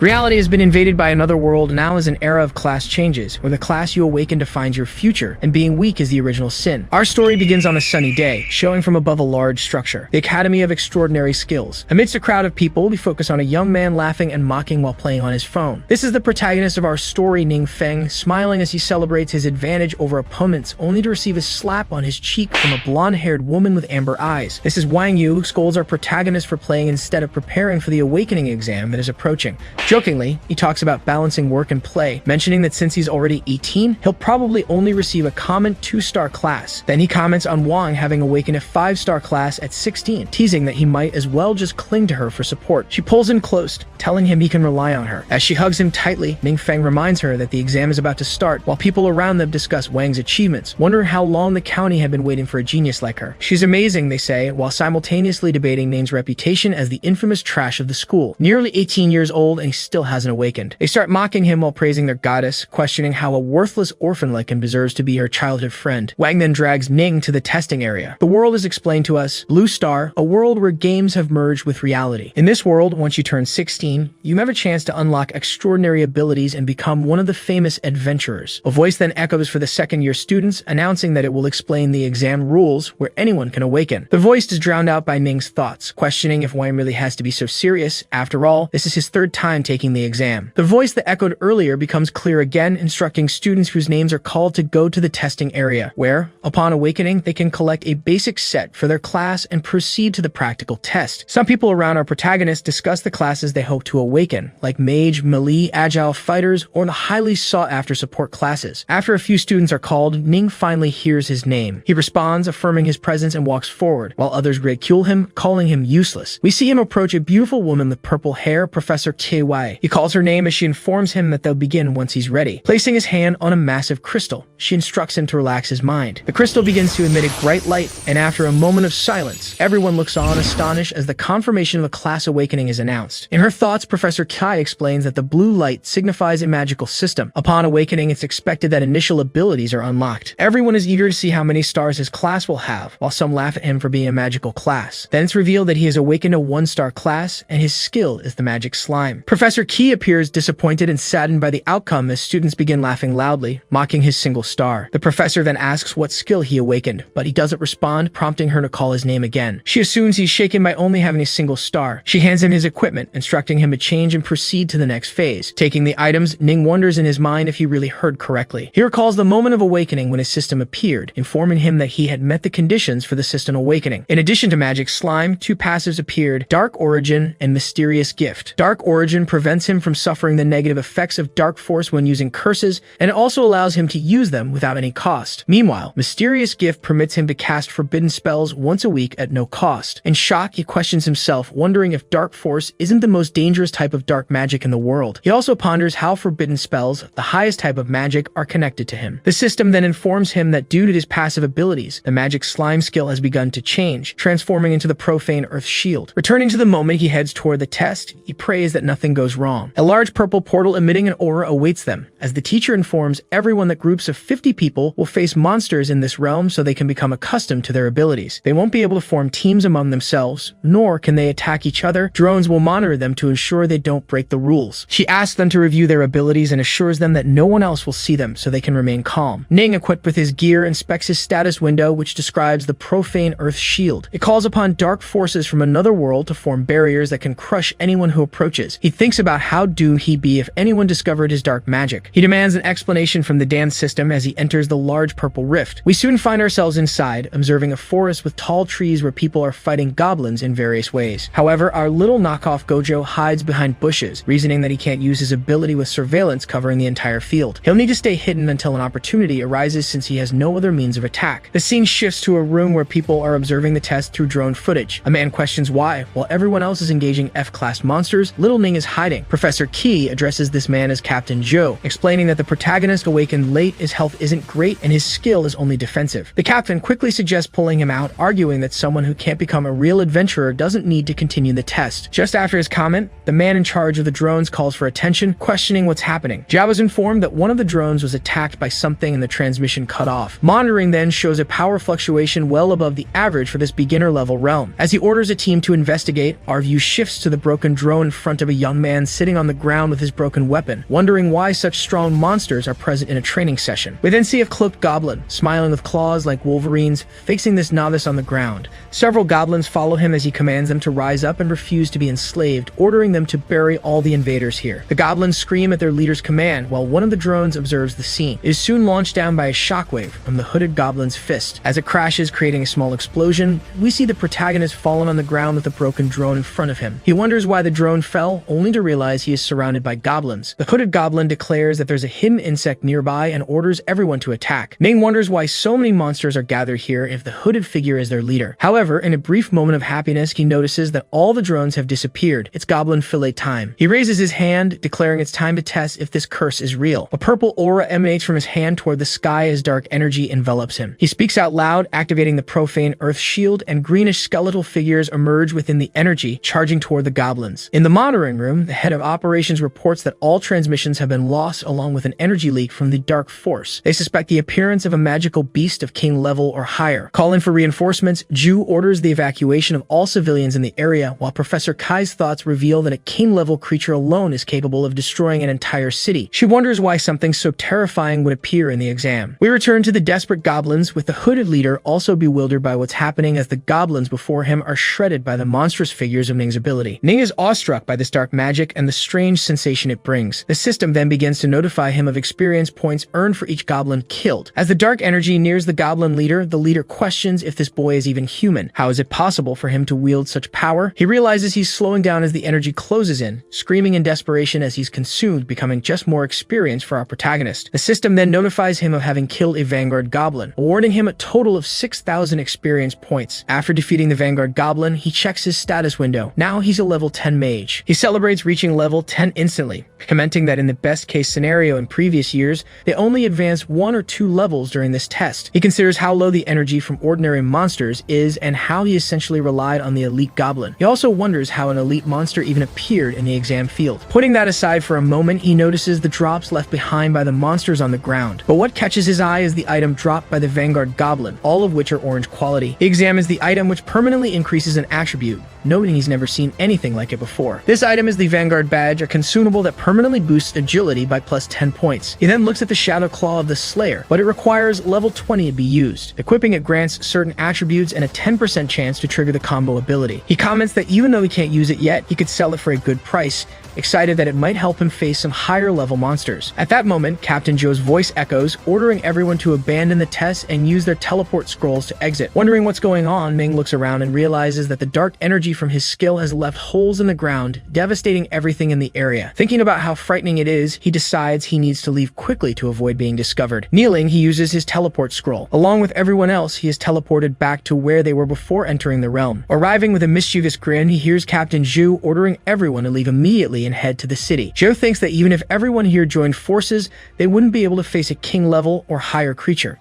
Reality has been invaded by another world. Now is an era of class changes, where the class you awaken defines your future, and being weak is the original sin. Our story begins on a sunny day, showing from above a large structure, the Academy of Extraordinary Skills. Amidst a crowd of people, we focus on a young man laughing and mocking while playing on his phone. This is the protagonist of our story, Ning Feng, smiling as he celebrates his advantage over opponents, only to receive a slap on his cheek from a blonde-haired woman with amber eyes. This is Wang Yu, who scolds our protagonist for playing instead of preparing for the awakening exam that is approaching. Jokingly, he talks about balancing work and play, mentioning that since he's already 18, he'll probably only receive a common 2-star class. Then he comments on Wang having awakened a 5-star class at 16, teasing that he might as well just cling to her for support. She pulls him close, telling him he can rely on her. As she hugs him tightly, Ning Feng reminds her that the exam is about to start, while people around them discuss Wang's achievements, wondering how long the county had been waiting for a genius like her. She's amazing, they say, while simultaneously debating Ning's reputation as the infamous trash of the school. Nearly 18 years old, and he still hasn't awakened. They start mocking him while praising their goddess, questioning how a worthless orphan like him deserves to be her childhood friend. Wang then drags Ning to the testing area. The world is explained to us. Blue Star, a world where games have merged with reality. In this world, once you turn 16, you have a chance to unlock extraordinary abilities and become one of the famous adventurers. A voice then echoes for the second-year students, announcing that it will explain the exam rules where anyone can awaken. The voice is drowned out by Ning's thoughts, questioning if Wang really has to be so serious. After all, this is his third time taking the exam. The voice that echoed earlier becomes clear again, instructing students whose names are called to go to the testing area, where, upon awakening, they can collect a basic set for their class and proceed to the practical test. Some people around our protagonist discuss the classes they hope to awaken, like Mage, Melee, Agile Fighters, or the highly sought-after support classes. After a few students are called, Ning finally hears his name. He responds, affirming his presence, and walks forward, while others ridicule him, calling him useless. We see him approach a beautiful woman with purple hair, Professor KY. He calls her name as she informs him that they'll begin once he's ready. Placing his hand on a massive crystal, she instructs him to relax his mind. The crystal begins to emit a bright light, and after a moment of silence, everyone looks on astonished as the confirmation of a class awakening is announced. In her thoughts, Professor Kai explains that the blue light signifies a magical system. Upon awakening, it's expected that initial abilities are unlocked. Everyone is eager to see how many stars his class will have, while some laugh at him for being a magical class. Then it's revealed that he has awakened a 1-star class, and his skill is the magic slime. Professor Key appears disappointed and saddened by the outcome as students begin laughing loudly, mocking his single star. The professor then asks what skill he awakened, but he doesn't respond, prompting her to call his name again. She assumes he's shaken by only having a single star. She hands him his equipment, instructing him to change and proceed to the next phase. Taking the items, Ning wonders in his mind if he really heard correctly. He recalls the moment of awakening when his system appeared, informing him that he had met the conditions for the system awakening. In addition to magic slime, 2 passives appeared: Dark Origin and Mysterious Gift. Dark Origin prevents him from suffering the negative effects of dark force when using curses, and it also allows him to use them without any cost. Meanwhile, Mysterious Gift permits him to cast forbidden spells once a week at no cost. In shock, he questions himself, wondering if dark force isn't the most dangerous type of dark magic in the world. He also ponders how forbidden spells, the highest type of magic, are connected to him. The system then informs him that due to his passive abilities, the magic slime skill has begun to change, transforming into the profane earth shield. Returning to the moment he heads toward the test, he prays that nothing goes wrong. A large purple portal emitting an aura awaits them, as the teacher informs everyone that groups of 50 people will face monsters in this realm so they can become accustomed to their abilities. They won't be able to form teams among themselves, nor can they attack each other. Drones will monitor them to ensure they don't break the rules. She asks them to review their abilities and assures them that no one else will see them so they can remain calm. Ning, equipped with his gear, inspects his status window, which describes the profane earth shield. It calls upon dark forces from another world to form barriers that can crush anyone who approaches. He thinks about how doomed he'd be if anyone discovered his dark magic. He demands an explanation from the dance system as he enters the large purple rift. We soon find ourselves inside, observing a forest with tall trees where people are fighting goblins in various ways. However, our little knockoff Gojo hides behind bushes, reasoning that he can't use his ability with surveillance covering the entire field. He'll need to stay hidden until an opportunity arises since he has no other means of attack. The scene shifts to a room where people are observing the test through drone footage. A man questions why, while everyone else is engaging F-class monsters, little Ning is hiding. Professor Key addresses this man as Captain Joe, explaining that the protagonist awakened late, his health isn't great, and his skill is only defensive. The captain quickly suggests pulling him out, arguing that someone who can't become a real adventurer doesn't need to continue the test. Just after his comment, the man in charge of the drones calls for attention, questioning what's happening. Jao is informed that one of the drones was attacked by something and the transmission cut off. Monitoring then shows a power fluctuation well above the average for this beginner level realm. As he orders a team to investigate, our view shifts to the broken drone in front of a young man man sitting on the ground with his broken weapon, wondering why such strong monsters are present in a training session. We then see a cloaked goblin, smiling with claws like Wolverine's, fixing this novice on the ground. Several goblins follow him as he commands them to rise up and refuse to be enslaved, ordering them to bury all the invaders here. The goblins scream at their leader's command, while one of the drones observes the scene. It is soon launched down by a shockwave from the hooded goblin's fist. As it crashes, creating a small explosion, we see the protagonist fallen on the ground with a broken drone in front of him. He wonders why the drone fell, only to realize he is surrounded by goblins. The hooded goblin declares that there's a hidden insect nearby and orders everyone to attack. Ming wonders why so many monsters are gathered here if the hooded figure is their leader. However, in a brief moment of happiness, he notices that all the drones have disappeared. It's goblin fillet time. He raises his hand, declaring it's time to test if this curse is real. A purple aura emanates from his hand toward the sky as dark energy envelops him. He speaks out loud, activating the profane earth shield, and greenish skeletal figures emerge within the energy, charging toward the goblins. In the monitoring room, the head of operations reports that all transmissions have been lost along with an energy leak from the dark force. They suspect the appearance of a magical beast of king level or higher. Calling for reinforcements, Ju orders the evacuation of all civilians in the area, while Professor Kai's thoughts reveal that a king level creature alone is capable of destroying an entire city. She wonders why something so terrifying would appear in the exam. We return to the desperate goblins, with the hooded leader also bewildered by what's happening as the goblins before him are shredded by the monstrous figures of Ning's ability. Ning is awestruck by this dark magic and the strange sensation it brings. The system then begins to notify him of experience points earned for each goblin killed. As the dark energy nears the goblin leader, the leader questions if this boy is even human. How is it possible for him to wield such power? He realizes he's slowing down as the energy closes in, screaming in desperation as he's consumed, becoming just more experienced for our protagonist. The system then notifies him of having killed a vanguard goblin, awarding him a total of 6,000 experience points. After defeating the vanguard goblin, he checks his status window. Now he's a level 10 mage. He celebrates reaching level 10 instantly, commenting that in the best case scenario in previous years, they only advanced 1 or 2 levels during this test. He considers how low the energy from ordinary monsters is and how he essentially relied on the elite goblin. He also wonders how an elite monster even appeared in the exam field. Putting that aside for a moment, he notices the drops left behind by the monsters on the ground. But what catches his eye is the item dropped by the vanguard goblin, all of which are orange quality. He examines the item, which permanently increases an attribute, noting he's never seen anything like it before. This item is the Vanguard Badge, a consumable that permanently boosts agility by plus 10 points. He then looks at the Shadow Claw of the Slayer, but it requires level 20 to be used. Equipping it grants certain attributes and a 10% chance to trigger the combo ability. He comments that even though he can't use it yet, he could sell it for a good price, excited that it might help him face some higher level monsters. At that moment, Captain Joe's voice echoes, ordering everyone to abandon the test and use their teleport scrolls to exit. Wondering what's going on, Ming looks around and realizes that the dark energy from his skill has left holes in the ground, devastating everything in the area. Thinking about how frightening it is, he decides he needs to leave quickly to avoid being discovered. Kneeling, he uses his teleport scroll. Along with everyone else, he is teleported back to where they were before entering the realm. Arriving with a mischievous grin, he hears Captain Zhu ordering everyone to leave immediately and head to the city. Joe thinks that even if everyone here joined forces, they wouldn't be able to face a king level or higher creature.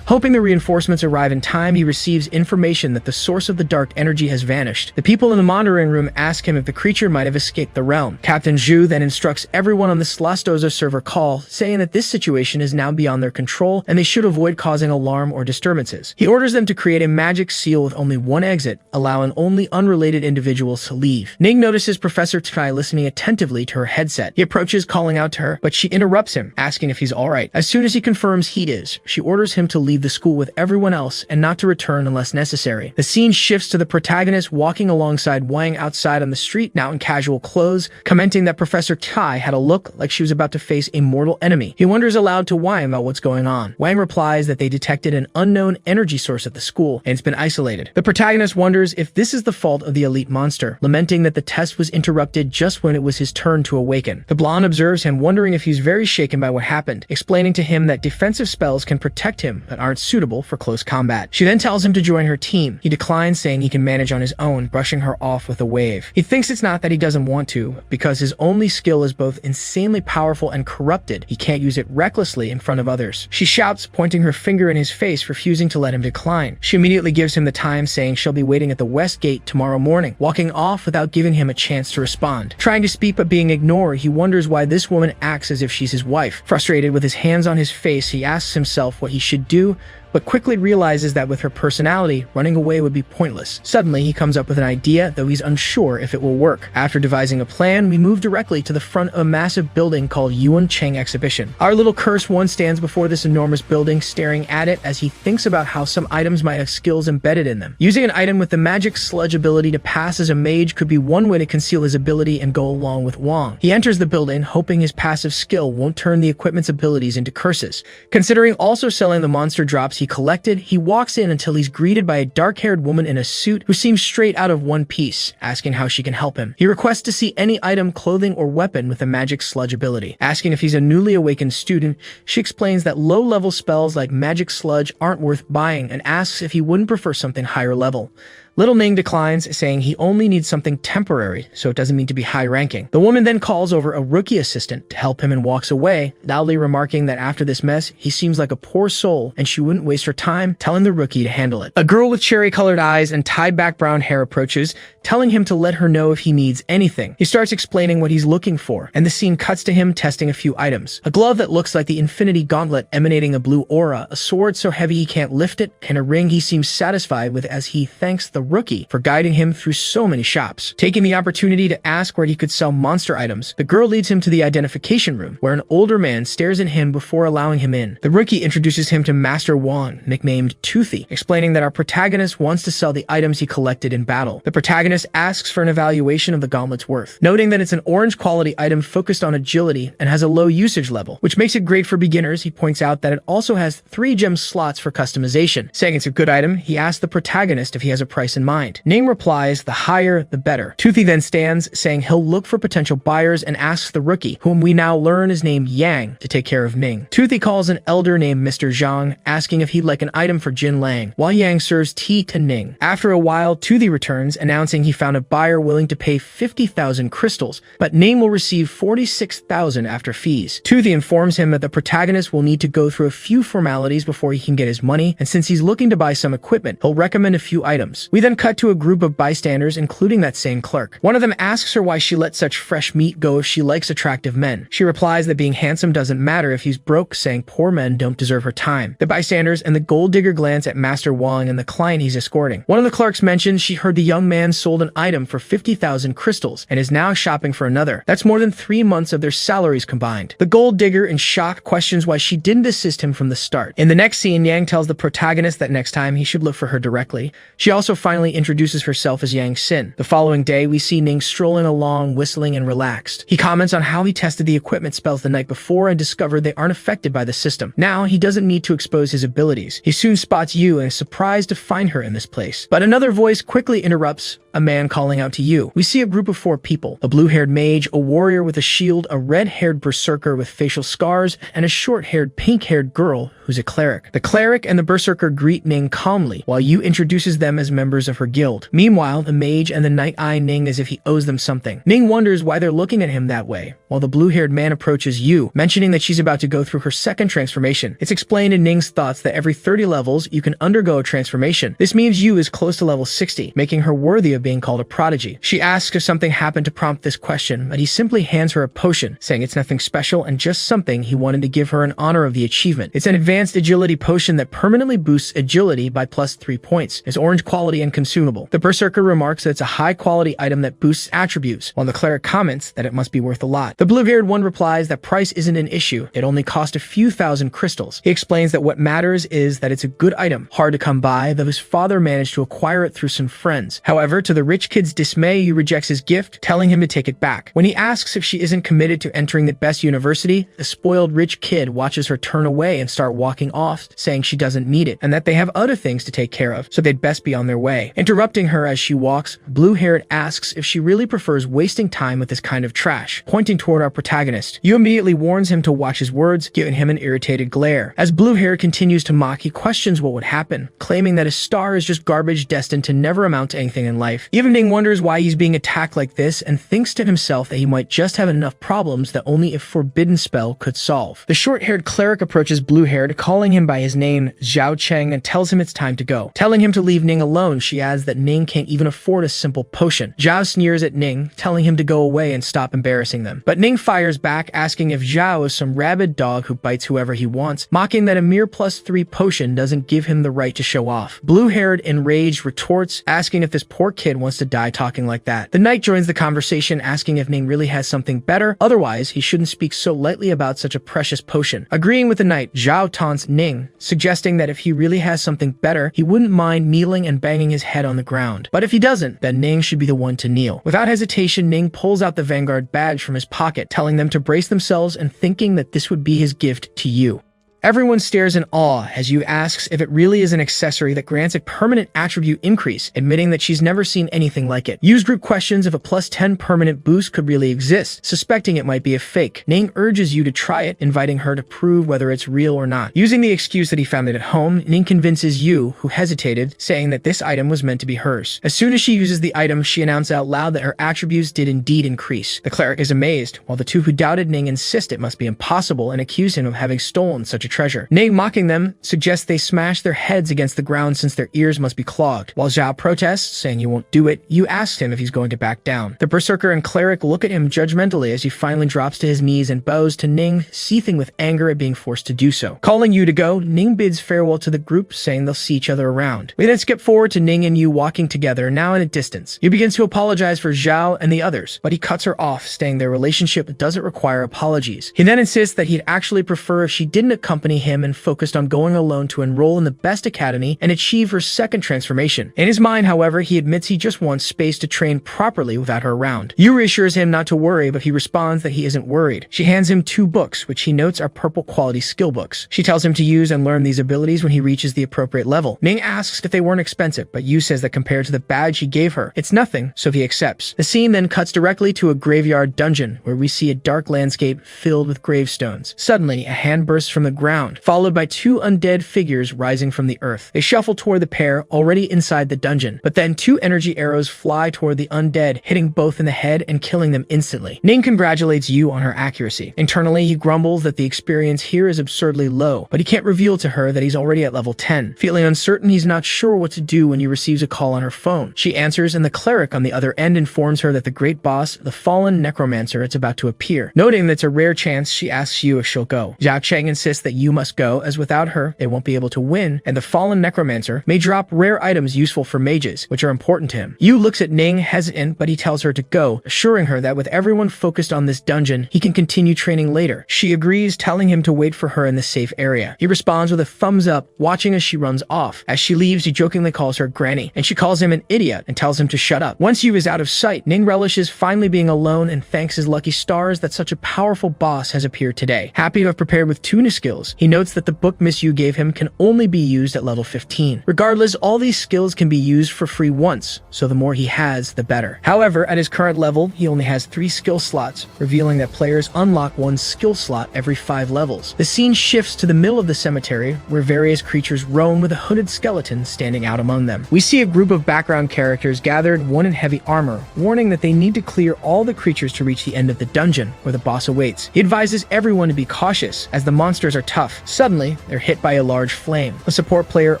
Hoping the reinforcements arrive in time, he receives information that the source of the dark energy has vanished. The people in the monitoring room ask him if the creature might have escaped the realm. Captain Zhu then instructs everyone on the Slastoza server call, saying that this situation is now beyond their control and they should avoid causing alarm or disturbances. He orders them to create a magic seal with only one exit, allowing only unrelated individuals to leave. Ning notices Professor Tai listening attentively to her headset. He approaches, calling out to her, but she interrupts him, asking if he's alright. As soon as he confirms he is, she orders him to leave the school with everyone else and not to return unless necessary. The scene shifts to the protagonist walking alongside Wang outside on the street, now in casual clothes, commenting that Professor Tai had a look like she was about to face a mortal enemy. He wonders aloud to Wang about what's going on. Wang replies that they detected an unknown energy source at the school and it's been isolated. The protagonist wonders if this is the fault of the elite monster, lamenting that the test was interrupted just when it was his turn to awaken. The blonde observes him, wondering if he's very shaken by what happened, explaining to him that defensive spells can protect him but aren't suitable for close combat. She then tells him to join her team. He declines, saying he can manage on his own, brushing her off with a wave. He thinks it's not that he doesn't want to, because his only skill is both insanely powerful and corrupted. He can't use it recklessly in front of others. She shouts, pointing her finger in his face, refusing to let him decline. She immediately gives him the time, saying she'll be waiting at the west gate tomorrow morning, walking off without giving him a chance to respond. Trying to speak but being ignored, he wonders why this woman acts as if she's his wife. Frustrated with his hands on his face, he asks himself what he should do but quickly realizes that with her personality, running away would be pointless. Suddenly, he comes up with an idea, though he's unsure if it will work. After devising a plan, we move directly to the front of a massive building called Yuan Cheng Exhibition. Our little cursed one stands before this enormous building, staring at it as he thinks about how some items might have skills embedded in them. Using an item with the magic sludge ability to pass as a mage could be one way to conceal his ability and go along with Wang. He enters the building, hoping his passive skill won't turn the equipment's abilities into curses. Considering also selling the monster drops he collected, he walks in until he's greeted by a dark-haired woman in a suit who seems straight out of One Piece, asking how she can help him. He requests to see any item, clothing, or weapon with a magic sludge ability. Asking if he's a newly awakened student, she explains that low-level spells like magic sludge aren't worth buying and asks if he wouldn't prefer something higher level. Little Ning declines, saying he only needs something temporary, so it doesn't need to be high-ranking. The woman then calls over a rookie assistant to help him and walks away, loudly remarking that after this mess, he seems like a poor soul and she wouldn't waste her time telling the rookie to handle it. A girl with cherry-colored eyes and tied-back brown hair approaches, telling him to let her know if he needs anything. He starts explaining what he's looking for, and the scene cuts to him testing a few items. A glove that looks like the Infinity Gauntlet emanating a blue aura, a sword so heavy he can't lift it, and a ring he seems satisfied with as he thanks the rookie for guiding him through so many shops. Taking the opportunity to ask where he could sell monster items, the girl leads him to the identification room, where an older man stares at him before allowing him in. The rookie introduces him to Master Wang, nicknamed Toothy, explaining that our protagonist wants to sell the items he collected in battle. The protagonist asks for an evaluation of the gauntlet's worth, noting that it's an orange quality item focused on agility and has a low usage level, which makes it great for beginners. He points out that it also has 3 gem slots for customization. Saying it's a good item, he asks the protagonist if he has a price in mind. Ning replies, the higher, the better. Toothy then stands, saying he'll look for potential buyers and asks the rookie, whom we now learn is named Yang, to take care of Ning. Toothy calls an elder named Mr. Zhang, asking if he'd like an item for Jin Lang, while Yang serves tea to Ning. After a while, Toothy returns, announcing he found a buyer willing to pay 50,000 crystals, but Ning will receive 46,000 after fees. Toothy informs him that the protagonist will need to go through a few formalities before he can get his money, and since he's looking to buy some equipment, he'll recommend a few items. We then cut to a group of bystanders, including that same clerk. One of them asks her why she let such fresh meat go if she likes attractive men. She replies that being handsome doesn't matter if he's broke, saying poor men don't deserve her time. The bystanders and the gold digger glance at Master Wang and the client he's escorting. One of the clerks mentions she heard the young man sold an item for 50,000 crystals and is now shopping for another. That's more than 3 months of their salaries combined. The gold digger, in shock, questions why she didn't assist him from the start. In the next scene, Yang tells the protagonist that next time he should look for her directly. She also finally introduces herself as Yang Xin. The following day, we see Ning strolling along, whistling and relaxed. He comments on how he tested the equipment spells the night before and discovered they aren't affected by the system. Now, he doesn't need to expose his abilities. He soon spots Yu and is surprised to find her in this place. But another voice quickly interrupts, a man calling out to Yu. We see a group of 4 people, a blue-haired mage, a warrior with a shield, a red-haired berserker with facial scars, and a short-haired, pink-haired girl who's a cleric. The cleric and the berserker greet Ning calmly, while Yu introduces them as members of her guild. Meanwhile, the mage and the knight eye Ning as if he owes them something. Ning wonders why they're looking at him that way, while the blue-haired man approaches Yu, mentioning that she's about to go through her second transformation. It's explained in Ning's thoughts that every 30 levels, you can undergo a transformation. This means Yu is close to level 60, making her worthy of being called a prodigy. She asks if something happened to prompt this question, but he simply hands her a potion, saying it's nothing special and just something he wanted to give her in honor of the achievement. It's an advanced agility potion that permanently boosts agility by plus 3 points. It's orange quality and consumable. The berserker remarks that it's a high-quality item that boosts attributes, while the cleric comments that it must be worth a lot. The blue-haired one replies that price isn't an issue. It only cost a few thousand crystals. He explains that what matters is that it's a good item, hard to come by, though his father managed to acquire it through some friends. However, to the rich kid's dismay, he rejects his gift, telling him to take it back. When he asks if she isn't committed to entering the best university, the spoiled rich kid watches her turn away and start walking off, saying she doesn't need it, and that they have other things to take care of, so they'd best be on their way. Interrupting her as she walks, blue-haired asks if she really prefers wasting time with this kind of trash, pointing toward our protagonist. Yu immediately warns him to watch his words, giving him an irritated glare. As blue-haired continues to mock, he questions what would happen, claiming that his star is just garbage destined to never amount to anything in life. Even Ning wonders why he's being attacked like this and thinks to himself that he might just have enough problems that only a forbidden spell could solve. The short-haired cleric approaches blue-haired, calling him by his name, Zhao Cheng, and tells him it's time to go. Telling him to leave Ning alone, she she adds that Ning can't even afford a simple potion. Zhao sneers at Ning, telling him to go away and stop embarrassing them. But Ning fires back, asking if Zhao is some rabid dog who bites whoever he wants, mocking that a mere +3 potion doesn't give him the right to show off. Blue-haired, enraged, retorts, asking if this poor kid wants to die talking like that. The knight joins the conversation, asking if Ning really has something better, otherwise he shouldn't speak so lightly about such a precious potion. Agreeing with the knight, Zhao taunts Ning, suggesting that if he really has something better, he wouldn't mind kneeling and banging his head on the ground. But if he doesn't, then Ning should be the one to kneel. Without hesitation, Ning pulls out the Vanguard badge from his pocket, telling them to brace themselves and thinking that this would be his gift to you. Everyone stares in awe as Yu asks if it really is an accessory that grants a permanent attribute increase, admitting that she's never seen anything like it. Yu's group questions if a +10 permanent boost could really exist, suspecting it might be a fake. Ning urges Yu to try it, inviting her to prove whether it's real or not. Using the excuse that he found it at home, Ning convinces Yu, who hesitated, saying that this item was meant to be hers. As soon as she uses the item, she announced out loud that her attributes did indeed increase. The cleric is amazed, while the two who doubted Ning insist it must be impossible and accuse him of having stolen such a treasure. Ning, mocking them, suggests they smash their heads against the ground since their ears must be clogged. While Zhao protests, saying you won't do it, Yu asks him if he's going to back down. The berserker and cleric look at him judgmentally as he finally drops to his knees and bows to Ning, seething with anger at being forced to do so. Calling Yu to go, Ning bids farewell to the group, saying they'll see each other around. We then skip forward to Ning and Yu walking together, now in a distance. Yu begins to apologize for Zhao and the others, but he cuts her off, saying their relationship doesn't require apologies. He then insists that he'd actually prefer if she didn't accompany him and focused on going alone to enroll in the best academy and achieve her second transformation. In his mind, however, he admits he just wants space to train properly without her around. Yu reassures him not to worry, but he responds that he isn't worried. She hands him 2 books, which he notes are purple quality skill books. She tells him to use and learn these abilities when he reaches the appropriate level. Ning asks if they weren't expensive, but Yu says that compared to the badge he gave her, it's nothing, so he accepts. The scene then cuts directly to a graveyard dungeon, where we see a dark landscape filled with gravestones. Suddenly, a hand bursts from the ground, followed by 2 undead figures rising from the earth. They shuffle toward the pair, already inside the dungeon, but then 2 energy arrows fly toward the undead, hitting both in the head and killing them instantly. Ning congratulates Yu on her accuracy. Internally, he grumbles that the experience here is absurdly low, but he can't reveal to her that he's already at level 10. Feeling uncertain, he's not sure what to do when he receives a call on her phone. She answers, and the cleric on the other end informs her that the great boss, the fallen necromancer, is about to appear. Noting that it's a rare chance, she asks Yu if she'll go. Zhao Cheng insists that Yu must go, as without her, they won't be able to win, and the fallen necromancer may drop rare items useful for mages, which are important to him. Yu looks at Ning, hesitant, but he tells her to go, assuring her that with everyone focused on this dungeon, he can continue training later. She agrees, telling him to wait for her in the safe area. He responds with a thumbs up, watching as she runs off. As she leaves, he jokingly calls her Granny, and she calls him an idiot and tells him to shut up. Once Yu is out of sight, Ning relishes finally being alone and thanks his lucky stars that such a powerful boss has appeared today. Happy to have prepared with 2 new skills, he notes that the book Miss Yu gave him can only be used at level 15. Regardless, all these skills can be used for free once, so the more he has, the better. However, at his current level, he only has 3 skill slots, revealing that players unlock 1 skill slot every 5 levels. The scene shifts to the middle of the cemetery, where various creatures roam with a hooded skeleton standing out among them. We see a group of background characters gathered, one in heavy armor, warning that they need to clear all the creatures to reach the end of the dungeon, where the boss awaits. He advises everyone to be cautious, as the monsters are tough. Suddenly, they're hit by a large flame. A support player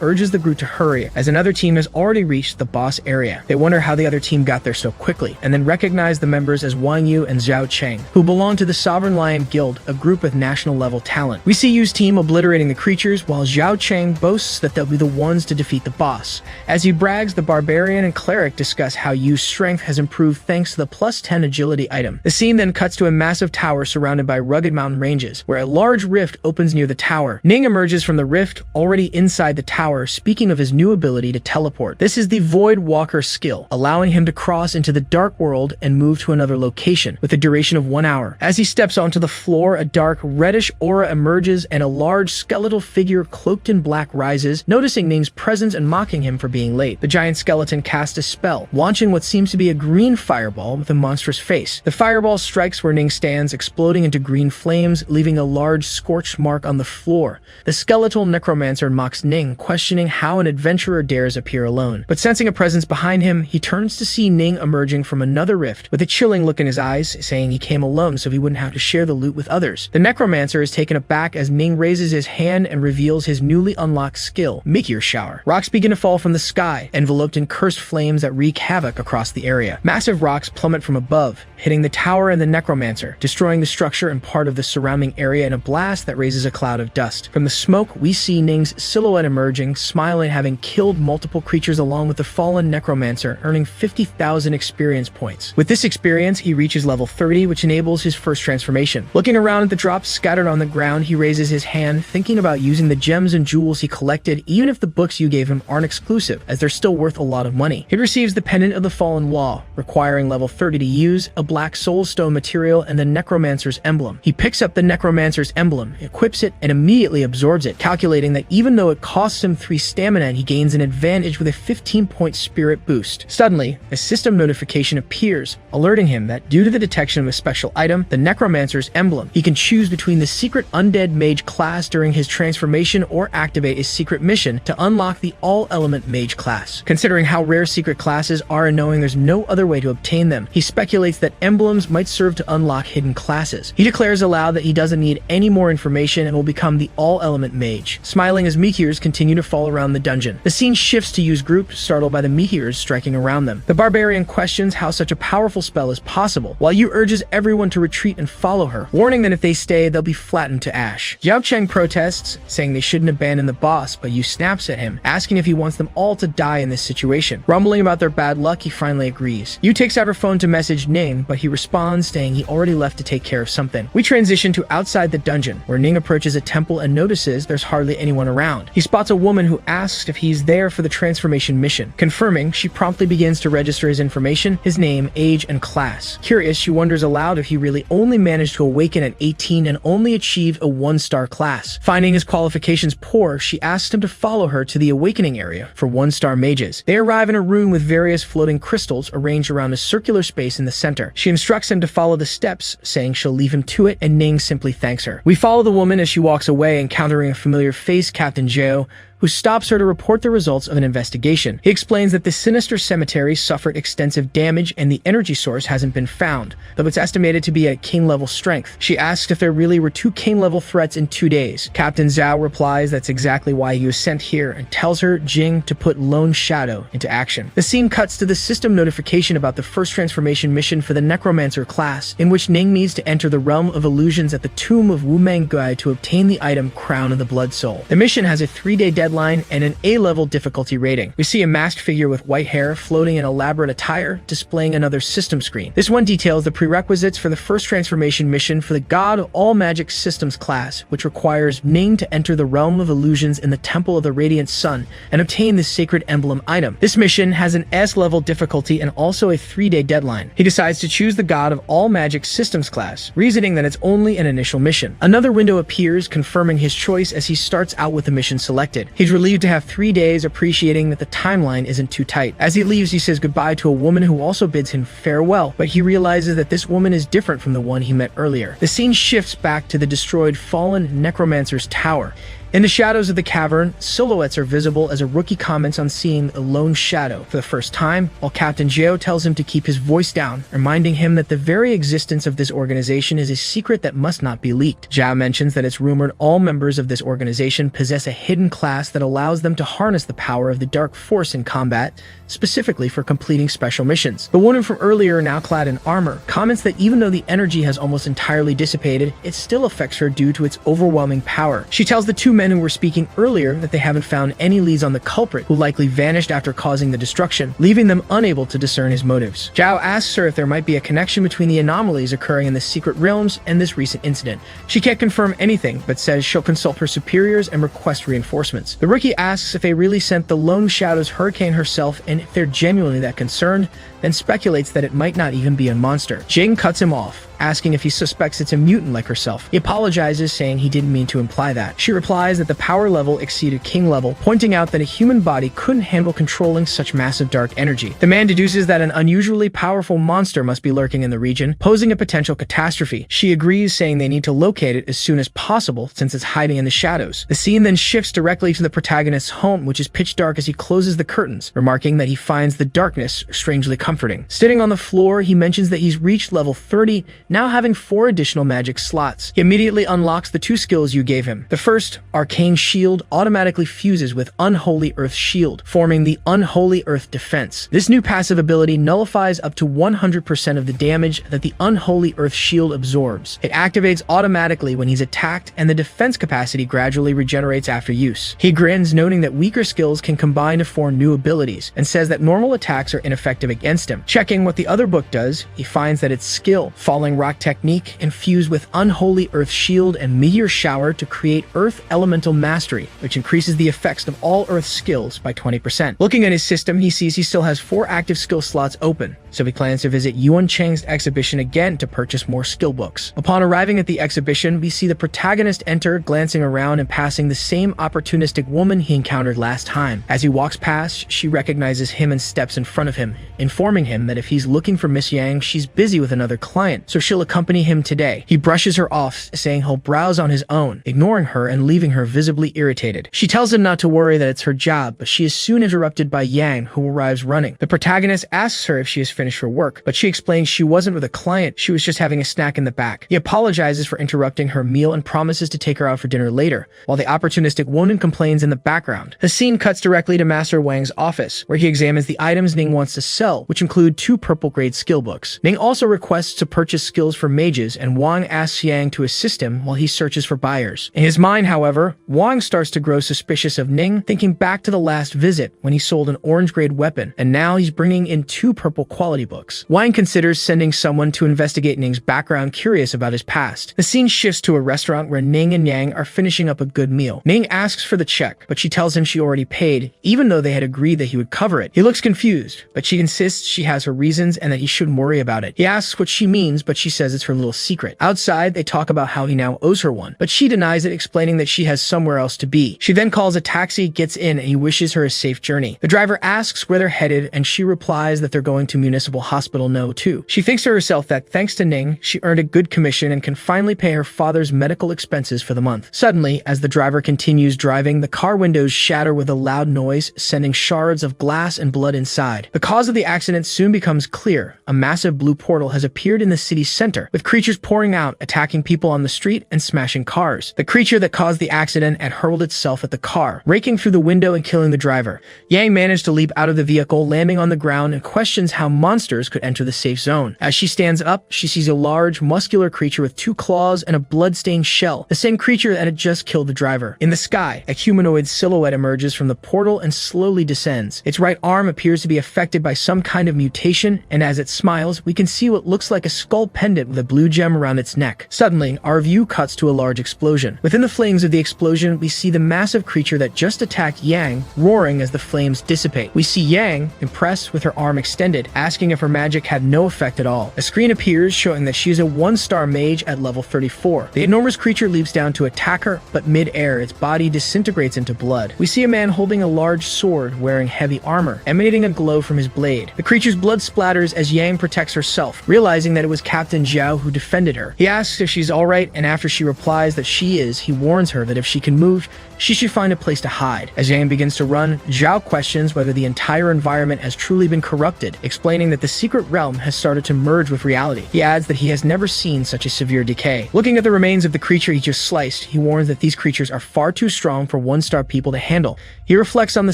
urges the group to hurry, as another team has already reached the boss area. They wonder how the other team got there so quickly, and then recognize the members as Wang Yu and Zhao Cheng, who belong to the Sovereign Lion Guild, a group with national-level talent. We see Yu's team obliterating the creatures, while Zhao Cheng boasts that they'll be the ones to defeat the boss. As he brags, the barbarian and cleric discuss how Yu's strength has improved thanks to the +10 agility item. The scene then cuts to a massive tower surrounded by rugged mountain ranges, where a large rift opens near the tower. Ning emerges from the rift, already inside the tower, speaking of his new ability to teleport. This is the Void Walker skill, allowing him to cross into the dark world and move to another location, with a duration of 1 hour. As he steps onto the floor, a dark reddish aura emerges and a large skeletal figure cloaked in black rises, noticing Ning's presence and mocking him for being late. The giant skeleton casts a spell, launching what seems to be a green fireball with a monstrous face. The fireball strikes where Ning stands, exploding into green flames, leaving a large scorched mark on the floor. The skeletal necromancer mocks Ning, questioning how an adventurer dares appear alone. But sensing a presence behind him, he turns to see Ning emerging from another rift, with a chilling look in his eyes, saying he came alone so he wouldn't have to share the loot with others. The necromancer is taken aback as Ning raises his hand and reveals his newly unlocked skill, Meteor Shower. Rocks begin to fall from the sky, enveloped in cursed flames that wreak havoc across the area. Massive rocks plummet from above, hitting the tower and the necromancer, destroying the structure and part of the surrounding area in a blast that raises a cloud of dust. From the smoke, we see Ning's silhouette emerging, smiling, having killed multiple creatures along with the fallen necromancer, earning 50,000 experience points. With this experience, he reaches level 30, which enables his first transformation. Looking around at the drops scattered on the ground, he raises his hand, thinking about using the gems and jewels he collected, even if the books you gave him aren't exclusive, as they're still worth a lot of money. He receives the Pendant of the Fallen Law, requiring level 30 to use, a black soulstone material, and the necromancer's emblem. He picks up the necromancer's emblem, equips it, and immediately absorbs it, calculating that even though it costs him 3 stamina, he gains an advantage with a 15-point spirit boost. Suddenly, a system notification appears, alerting him that due to the detection of a special item, the necromancer's emblem, he can choose between the secret undead mage class during his transformation or activate his secret mission to unlock the all-element mage class. Considering how rare secret classes are and knowing there's no other way to obtain them, he speculates that emblems might serve to unlock hidden classes. He declares aloud that he doesn't need any more information and will become the all-element mage, smiling as meteors continue to fall around the dungeon. The scene shifts to use group, startled by the meteors striking around them. The barbarian questions how such a powerful spell is possible, while Yu urges everyone to retreat and follow her, warning that if they stay, they'll be flattened to ash. Jiao Cheng protests, saying they shouldn't abandon the boss, but Yu snaps at him, asking if he wants them all to die in this situation. Rumbling about their bad luck, he finally agrees. Yu takes out her phone to message Ning, but he responds, saying he already left to take care of something. We transition to outside the dungeon, where Ning approaches a temple and notices there's hardly anyone around. He spots a woman who asks if he's there for the transformation mission. Confirming, she promptly begins to register his information, his name, age, and class. Curious, she wonders aloud if he really only managed to awaken at 18 and only achieved a 1-star class. Finding his qualifications poor, she asks him to follow her to the awakening area for 1-star mages. They arrive in a room with various floating crystals arranged around a circular space in the center. She instructs him to follow the steps, saying she'll leave him to it, and Ning simply thanks her. We follow the woman as she walks away, encountering a familiar face, Captain Joe, who stops her to report the results of an investigation. He explains that the sinister cemetery suffered extensive damage and the energy source hasn't been found, though it's estimated to be at king-level strength. She asks if there really were 2 king-level threats in 2 days. Captain Zhao replies that's exactly why he was sent here and tells her, Jing, to put Lone Shadow into action. The scene cuts to the system notification about the first transformation mission for the Necromancer class, in which Ning needs to enter the realm of illusions at the tomb of Wu Manggui to obtain the item Crown of the Blood Soul. The mission has a 3-day deadline and an A-level difficulty rating. We see a masked figure with white hair floating in elaborate attire, displaying another system screen. This one details the prerequisites for the first transformation mission for the God of All Magic Systems class, which requires Ning to enter the realm of illusions in the Temple of the Radiant Sun and obtain the sacred emblem item. This mission has an S-level difficulty and also a 3-day deadline. He decides to choose the God of All Magic Systems class, reasoning that it's only an initial mission. Another window appears, confirming his choice as he starts out with the mission selected. He's relieved to have 3 days, appreciating that the timeline isn't too tight. As he leaves, he says goodbye to a woman who also bids him farewell, but he realizes that this woman is different from the one he met earlier. The scene shifts back to the destroyed, fallen Necromancer's tower. In the shadows of the cavern, silhouettes are visible as a rookie comments on seeing a lone shadow for the first time, while Captain Jiao tells him to keep his voice down, reminding him that the very existence of this organization is a secret that must not be leaked. Jiao mentions that it's rumored all members of this organization possess a hidden class that allows them to harness the power of the dark force in combat, specifically for completing special missions. The woman from earlier, now clad in armor, comments that even though the energy has almost entirely dissipated, it still affects her due to its overwhelming power. She tells the 2 men who were speaking earlier that they haven't found any leads on the culprit, who likely vanished after causing the destruction, leaving them unable to discern his motives. Zhao asks her if there might be a connection between the anomalies occurring in the secret realms and this recent incident. She can't confirm anything, but says she'll consult her superiors and request reinforcements. The rookie asks if they really sent the Lone Shadow's Hurricane herself, and if they're genuinely that concerned, then speculates that it might not even be a monster. Jing cuts him off, asking if he suspects it's a mutant like herself. He apologizes, saying he didn't mean to imply that. She replies that the power level exceeded king level, pointing out that a human body couldn't handle controlling such massive dark energy. The man deduces that an unusually powerful monster must be lurking in the region, posing a potential catastrophe. She agrees, saying they need to locate it as soon as possible since it's hiding in the shadows. The scene then shifts directly to the protagonist's home, which is pitch dark as he closes the curtains, remarking that he finds the darkness strangely comforting. Sitting on the floor, he mentions that he's reached level 30, now having 4 additional magic slots. He immediately unlocks the 2 skills you gave him. The first, Arcane Shield, automatically fuses with Unholy Earth Shield, forming the Unholy Earth Defense. This new passive ability nullifies up to 100% of the damage that the Unholy Earth Shield absorbs. It activates automatically when he's attacked, and the defense capacity gradually regenerates after use. He grins, noting that weaker skills can combine to form new abilities, and says that normal attacks are ineffective against him. Checking what the other book does, he finds that it's Skill, Falling Rock Technique, infused with Unholy Earth Shield and Meteor Shower to create Earth Elemental Mastery, which increases the effects of all Earth skills by 20%. Looking at his system, he sees he still has 4 active skill slots open, so he plans to visit Yuan Chang's exhibition again to purchase more skill books. Upon arriving at the exhibition, we see the protagonist enter, glancing around and passing the same opportunistic woman he encountered last time. As he walks past, she recognizes him and steps in front of him, informing him that if he's looking for Miss Yang, she's busy with another client, so she'll accompany him today. He brushes her off, saying he'll browse on his own, ignoring her and leaving her visibly irritated. She tells him not to worry, that it's her job, but she is soon interrupted by Yang, who arrives running. The protagonist asks her if she has finished her work, but she explains she wasn't with a client, she was just having a snack in the back. He apologizes for interrupting her meal and promises to take her out for dinner later, while the opportunistic woman complains in the background. The scene cuts directly to Master Wang's office, where he examines the items Ning wants to sell, which include 2 purple grade skill books. Ning also requests to purchase skills for mages, and Wang asks Yang to assist him while he searches for buyers. In his mind, however, Wang starts to grow suspicious of Ning, thinking back to the last visit when he sold an orange grade weapon, and now he's bringing in 2 purple quality books. Wang considers sending someone to investigate Ning's background, curious about his past. The scene shifts to a restaurant where Ning and Yang are finishing up a good meal. Ning asks for the check, but she tells him she already paid, even though they had agreed that he would cover it. He looks confused, but she insists she has her reasons and that he shouldn't worry about it. He asks what she means, but she says it's her little secret. Outside, they talk about how he now owes her one, but she denies it, explaining that she has somewhere else to be. She then calls a taxi, gets in, and he wishes her a safe journey. The driver asks where they're headed, and she replies that they're going to Municipal Hospital No. 2. She thinks to herself that thanks to Ning, she earned a good commission and can finally pay her father's medical expenses for the month. Suddenly, as the driver continues driving, the car windows shatter with a loud noise, sending shards of glass and blood inside. The cause of the accident soon becomes clear. A massive blue portal has appeared in the city's center, with creatures pouring out, attacking people on the street and smashing cars. The creature that caused the accident had hurled itself at the car, raking through the window and killing the driver. Yang managed to leap out of the vehicle, landing on the ground, and questions how monsters could enter the safe zone. As she stands up, she sees a large, muscular creature with 2 claws and a blood-stained shell, the same creature that had just killed the driver. In the sky, a humanoid silhouette emerges from the portal and slowly descends. Its right arm appears to be affected by some kind of mutation, and as it smiles, we can see what looks like a skull pendant with a blue gem around its neck. Suddenly, our view cuts to a large explosion. Within the flames of the explosion, we see the massive creature that just attacked Yang, roaring as the flames dissipate. We see Yang, impressed with her arm extended, asking if her magic had no effect at all. A screen appears showing that she is a 1-star mage at level 34. The enormous creature leaps down to attack her, but mid-air, its body disintegrates into blood. We see a man holding a large sword, wearing heavy armor, emanating a glow from his blade. The creature's blood splatters as Yang protects herself, realizing that it was Captain Zhao who defended her. He asks if she's alright, and after she replies that she is, he warns her that if she can move, she should find a place to hide. As Yang begins to run, Zhao questions whether the entire environment has truly been corrupted, explaining that the secret realm has started to merge with reality. He adds that he has never seen such a severe decay. Looking at the remains of the creature he just sliced, he warns that these creatures are far too strong for 1-star people to handle. He reflects on the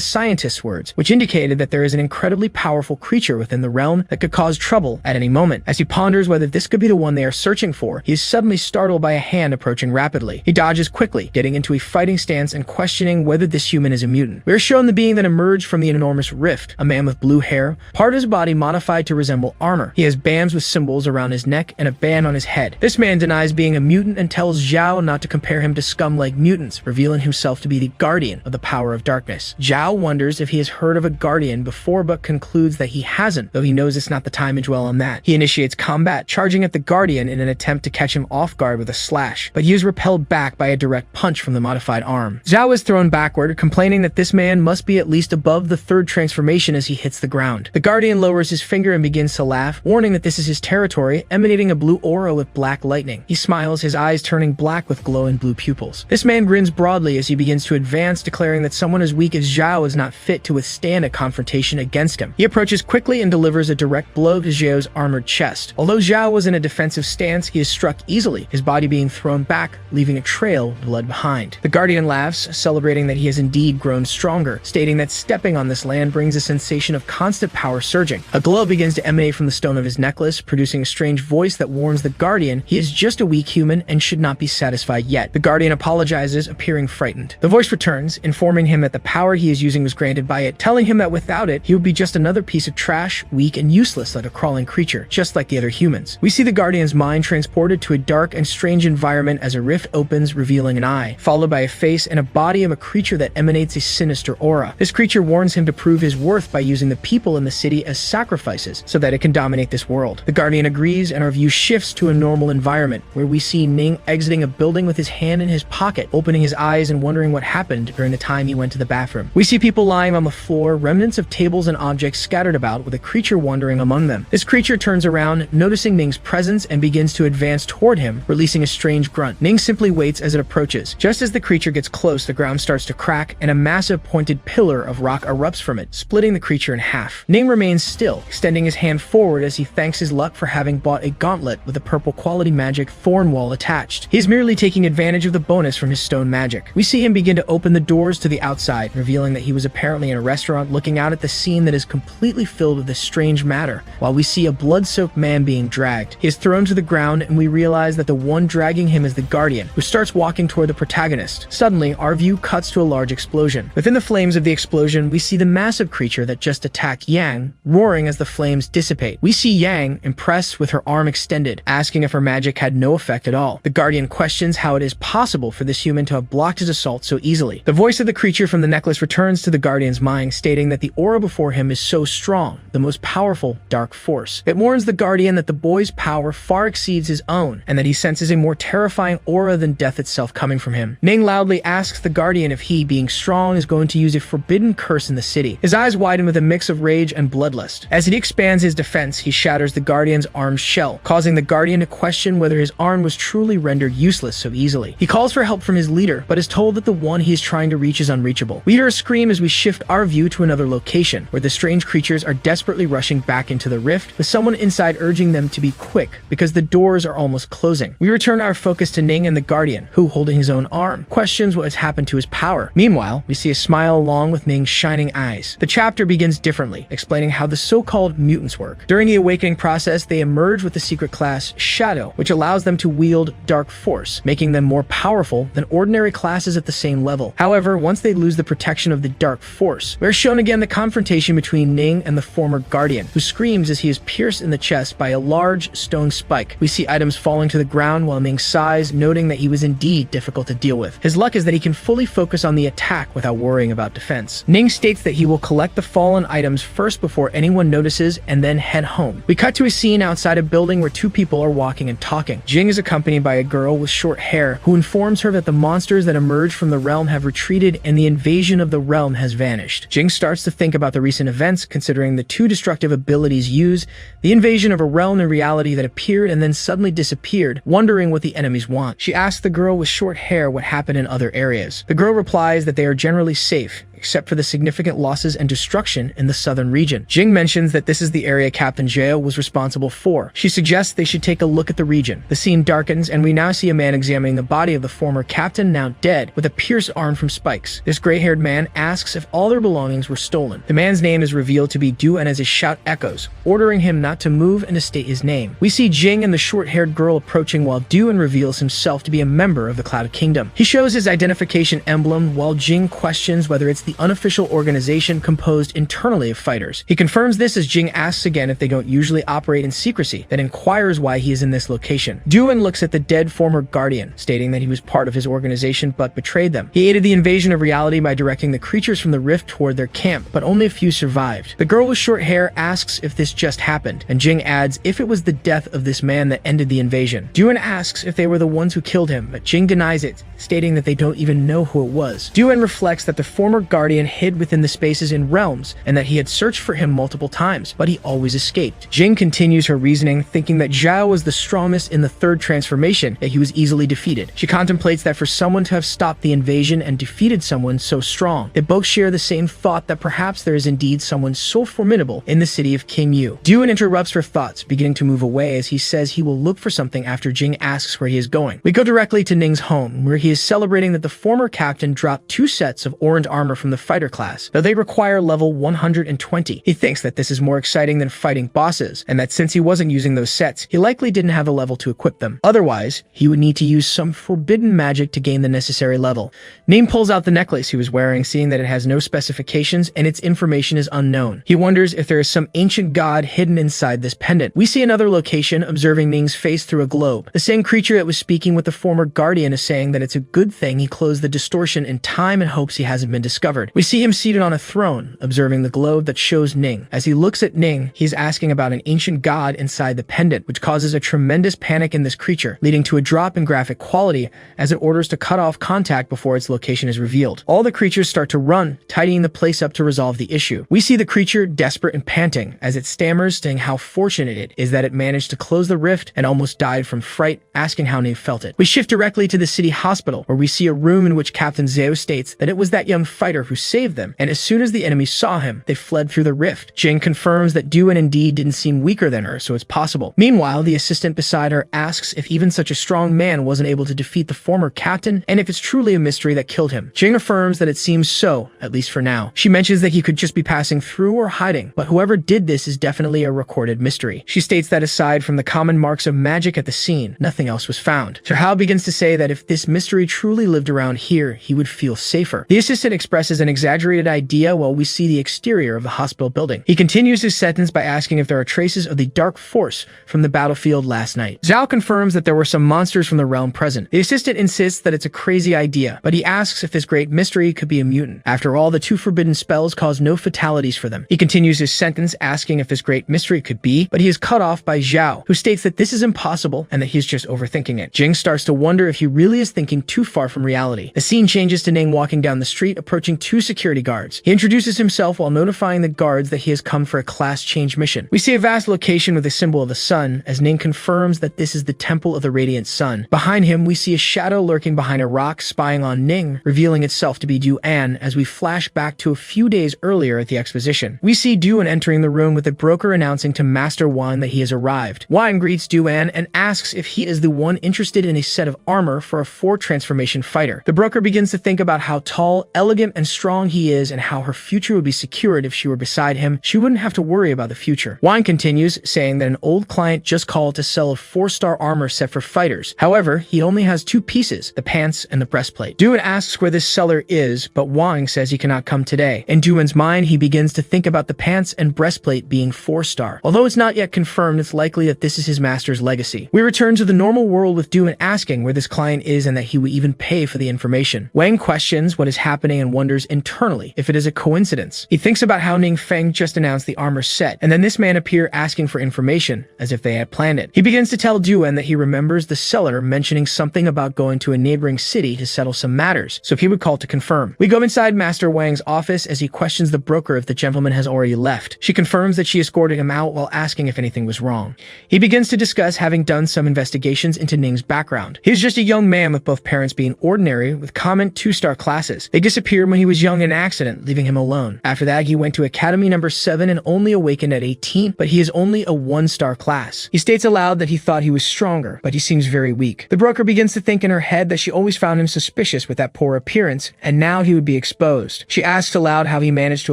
scientist's words, which indicated that there is an incredibly powerful creature within the realm that could cause trouble at any moment. As he ponders whether this could be the one they are searching for, he is suddenly startled by a hand approaching rapidly. He dodges quickly, getting into a fighting stance and questioning whether this human is a mutant. We are shown the being that emerged from the enormous rift, a man with blue hair, part of his body modified to resemble armor. He has bands with symbols around his neck and a band on his head. This man denies being a mutant and tells Zhao not to compare him to scum-like mutants, revealing himself to be the guardian of the power of darkness. Zhao wonders if he has heard of a guardian before, but concludes that he hasn't, though he knows it's not the time to dwell on that. He initiates combat, charging at the Guardian in an attempt to catch him off guard with a slash, but he is repelled back by a direct punch from the modified arm. Zhao is thrown backward, complaining that this man must be at least above the third transformation as he hits the ground. The Guardian lowers his finger and begins to laugh, warning that this is his territory, emanating a blue aura with black lightning. He smiles, his eyes turning black with glowing blue pupils. This man grins broadly as he begins to advance, declaring that someone as weak as Zhao is not fit to withstand a confrontation against him. He approaches quickly and delivers a direct blow to Zhao's armored chest. Although Zhao was in a defensive stance, he is struck easily, his body being thrown back, leaving a trail of blood behind. The Guardian laughs, celebrating that he has indeed grown stronger, stating that stepping on this land brings a sensation of constant power surging. A glow begins to emanate from the stone of his necklace, producing a strange voice that warns the Guardian he is just a weak human and should not be satisfied yet. The Guardian apologizes, appearing frightened. The voice returns, informing him that the power he is using was granted by it, telling him that without it, he would be just another piece of trash, weak and useless like a crawling creature, just like the other humans. We see the Guardian's mind transported to a dark and strange environment as a rift opens, revealing an eye, followed by a face and a body of a creature that emanates a sinister aura. This creature warns him to prove his worth by using the people in the city as sacrifices so that it can dominate this world. The Guardian agrees, and our view shifts to a normal environment, where we see Ning exiting a building with his hand in his pocket, opening his eyes and wondering what happened during the time he went to the bathroom. We see people lying on the floor, remnants of tables and objects scattered about, with a creature wandering among them. This creature turns around, noticing Ning's presence, and begins to advance toward him, releasing a strange grunt. Ning simply waits as it approaches. Just as the creature gets close, the ground starts to crack, and a massive pointed pillar of rock erupts from it, splitting the creature in half. Ning remains still, extending his hand forward as he thanks his luck for having bought a gauntlet with a purple quality magic thorn wall attached. He is merely taking advantage of the bonus from his stone magic. We see him begin to open the doors to the outside, revealing that he was apparently in a restaurant looking out at the scene that is completely filled with this strange matter, while we see a blood-soaked man being dragged. He is thrown to the ground, and we realize that the one dragging him is the Guardian, who starts walking toward the protagonist. Suddenly, our view cuts to a large explosion. Within the flames of the explosion, we see the massive creature that just attacked Yang, roaring as the flames dissipate. We see Yang, impressed with her arm extended, asking if her magic had no effect at all. The Guardian questions how it is possible for this human to have blocked his assault so easily. The voice of the creature from the necklace returns to the Guardian's mind, stating that the aura before him is so strong, the most powerful dark force. It warns the Guardian that the boy's power far exceeds his own, and that he senses a more terrifying aura than death itself coming from him. Ning loudly asks the Guardian if he, being strong, is going to use a forbidden curse in the city. His eyes widen with a mix of rage and bloodlust. As he expands his defense, he shatters the Guardian's arm's shell, causing the Guardian to question whether his arm was truly rendered useless so easily. He calls for help from his leader, but is told that the one he is trying to reach is unreachable. We hear a scream as we shift our view to another location, where the strange creatures are desperately rushing back into the rift, with someone inside urging them to be quick, because the doors are almost closing. We return our focus to Ning and the Guardian, who, holding his own arm, questions what has happened to his power. Meanwhile, we see a smile along with Ning's shining eyes. The chapter begins differently, explaining how the so-called mutants work. During the awakening process, they emerge with the secret class Shadow, which allows them to wield dark force, making them more powerful than ordinary classes at the same level. However, once they lose the protection of the dark force, we're shown again the confrontation between Ning and the former Guardian, who screams as he is pierced in the chest by a large stone spike. We see items falling to the ground while Ning sighs, noting that he was indeed difficult to deal with. His luck is that he can fully focus on the attack without worrying about defense. Ning states that he will collect the fallen items first before anyone notices, and then head home. We cut to a scene outside a building where two people are walking and talking. Jing is accompanied by a girl with short hair, who informs her that the monsters that emerged from the realm have retreated and the invasion of the realm has vanished. Jing starts to think about the recent events, considering the two destructive abilities used, the invasion of a realm in reality that appeared and then suddenly disappeared, wondering what the enemies want. She asks the girl with short hair what happened in other areas. The girl replies that they are generally safe, except for the significant losses and destruction in the southern region. Jing mentions that this is the area Captain Jail was responsible for. She suggests they should take a look at the region. The scene darkens, and we now see a man examining the body of the former captain, now dead, with a pierced arm from spikes. This gray-haired man asks if all their belongings were stolen. The man's name is revealed to be Du, and as his shout echoes, ordering him not to move and to state his name. We see Jing and the short-haired girl approaching while Du reveals himself to be a member of the Cloud Kingdom. He shows his identification emblem while Jing questions whether it's the the unofficial organization composed internally of fighters. He confirms this as Jing asks again if they don't usually operate in secrecy, then inquires why he is in this location. Duan looks at the dead former guardian, stating that he was part of his organization but betrayed them. He aided the invasion of reality by directing the creatures from the rift toward their camp, but only a few survived. The girl with short hair asks if this just happened, and Jing adds if it was the death of this man that ended the invasion. Duan asks if they were the ones who killed him, but Jing denies it, stating that they don't even know who it was. Duan reflects that the former guardian hid within the spaces in realms, and that he had searched for him multiple times, but he always escaped. Jing continues her reasoning, thinking that Zhao was the strongest in the third transformation, yet he was easily defeated. She contemplates that for someone to have stopped the invasion and defeated someone so strong, they both share the same thought that perhaps there is indeed someone so formidable in the city of King Yu. Duan interrupts her thoughts, beginning to move away as he says he will look for something after Jing asks where he is going. We go directly to Ning's home, where he is celebrating that the former captain dropped 2 sets of orange armor from the fighter class, though they require level 120. He thinks that this is more exciting than fighting bosses, and that since he wasn't using those sets, he likely didn't have the level to equip them. Otherwise, he would need to use some forbidden magic to gain the necessary level. Ning pulls out the necklace he was wearing, seeing that it has no specifications and its information is unknown. He wonders if there is some ancient god hidden inside this pendant. We see another location, observing Ning's face through a globe. The same creature that was speaking with the former guardian is saying that it's a good thing he closed the distortion in time and hopes he hasn't been discovered. We see him seated on a throne, observing the globe that shows Ning. As he looks at Ning, he's asking about an ancient god inside the pendant, which causes a tremendous panic in this creature, leading to a drop in graphic quality as it orders to cut off contact before its location is revealed. All the creatures start to run, tidying the place up to resolve the issue. We see the creature desperate and panting as it stammers, saying how fortunate it is that it managed to close the rift and almost died from fright, asking how Ning felt it. We shift directly to the city hospital, where we see a room in which Captain Zhao states that it was that young fighter who saved them, and as soon as the enemy saw him, they fled through the rift. Jing confirms that Duan indeed didn't seem weaker than her, so it's possible. Meanwhile, the assistant beside her asks if even such a strong man wasn't able to defeat the former captain, and if it's truly a mystery that killed him. Jing affirms that it seems so, at least for now. She mentions that he could just be passing through or hiding, but whoever did this is definitely a recorded mystery. She states that aside from the common marks of magic at the scene, nothing else was found. Zhao begins to say that if this mystery truly lived around here, he would feel safer. The assistant expresses an exaggerated idea while we see the exterior of the hospital building. He continues his sentence by asking if there are traces of the dark force from the battlefield last night. Zhao confirms that there were some monsters from the realm present. The assistant insists that it's a crazy idea, but he asks if this great mystery could be a mutant. After all, the 2 forbidden spells cause no fatalities for them. He continues his sentence asking if this great mystery could be, but he is cut off by Zhao, who states that this is impossible and that he's just overthinking it. Jing starts to wonder if he really is thinking too far from reality. The scene changes to Ning walking down the street, approaching 2 security guards. He introduces himself while notifying the guards that he has come for a class change mission. We see a vast location with a symbol of the sun, as Ning confirms that this is the Temple of the Radiant Sun. Behind him, we see a shadow lurking behind a rock, spying on Ning, revealing itself to be Duan as we flash back to a few days earlier at the exposition. We see Duan entering the room with the broker announcing to Master Wan that he has arrived. Wan greets Duan and asks if he is the one interested in a set of armor for a 4 transformation fighter. The broker begins to think about how tall, elegant, and strong he is and how her future would be secured if she were beside him. She wouldn't have to worry about the future. Wan continues, saying that an old client just called to sell a 4-star armor set for fighters. However, he only has 2 pieces, the pants and the breastplate. Duan asks where this seller is, but Wang says he cannot come today. In Duan's mind, he begins to think about the pants and breastplate being 4-star. Although it's not yet confirmed, it's likely that this is his master's legacy. We return to the normal world with Duan asking where this client is and that he would even pay for the information. Wang questions what is happening and wonders internally if it is a coincidence. He thinks about how Ning Feng just announced the armor set, and then this man appear asking for information, as if they had planned it. He begins to tell Duan that he remembers the seller mentioning something about going to a neighboring city to settle some matters, so he would call to confirm. We go inside Master Wang's office as he questions the broker if the gentleman has already left. She confirms that she escorted him out while asking if anything was wrong. He begins to discuss having done some investigations into Ning's background. He is just a young man with both parents being ordinary with common 2-star classes. They disappeared when he was young in an accident, leaving him alone. After that, he went to Academy number 7 and only awakened at 18, but he is only a 1-star class. He states aloud that he thought he was stronger, but he seems very weak. The broker begins to think in her head that she always found him suspicious with that poor appearance, and now he would be exposed. She asks aloud how he managed to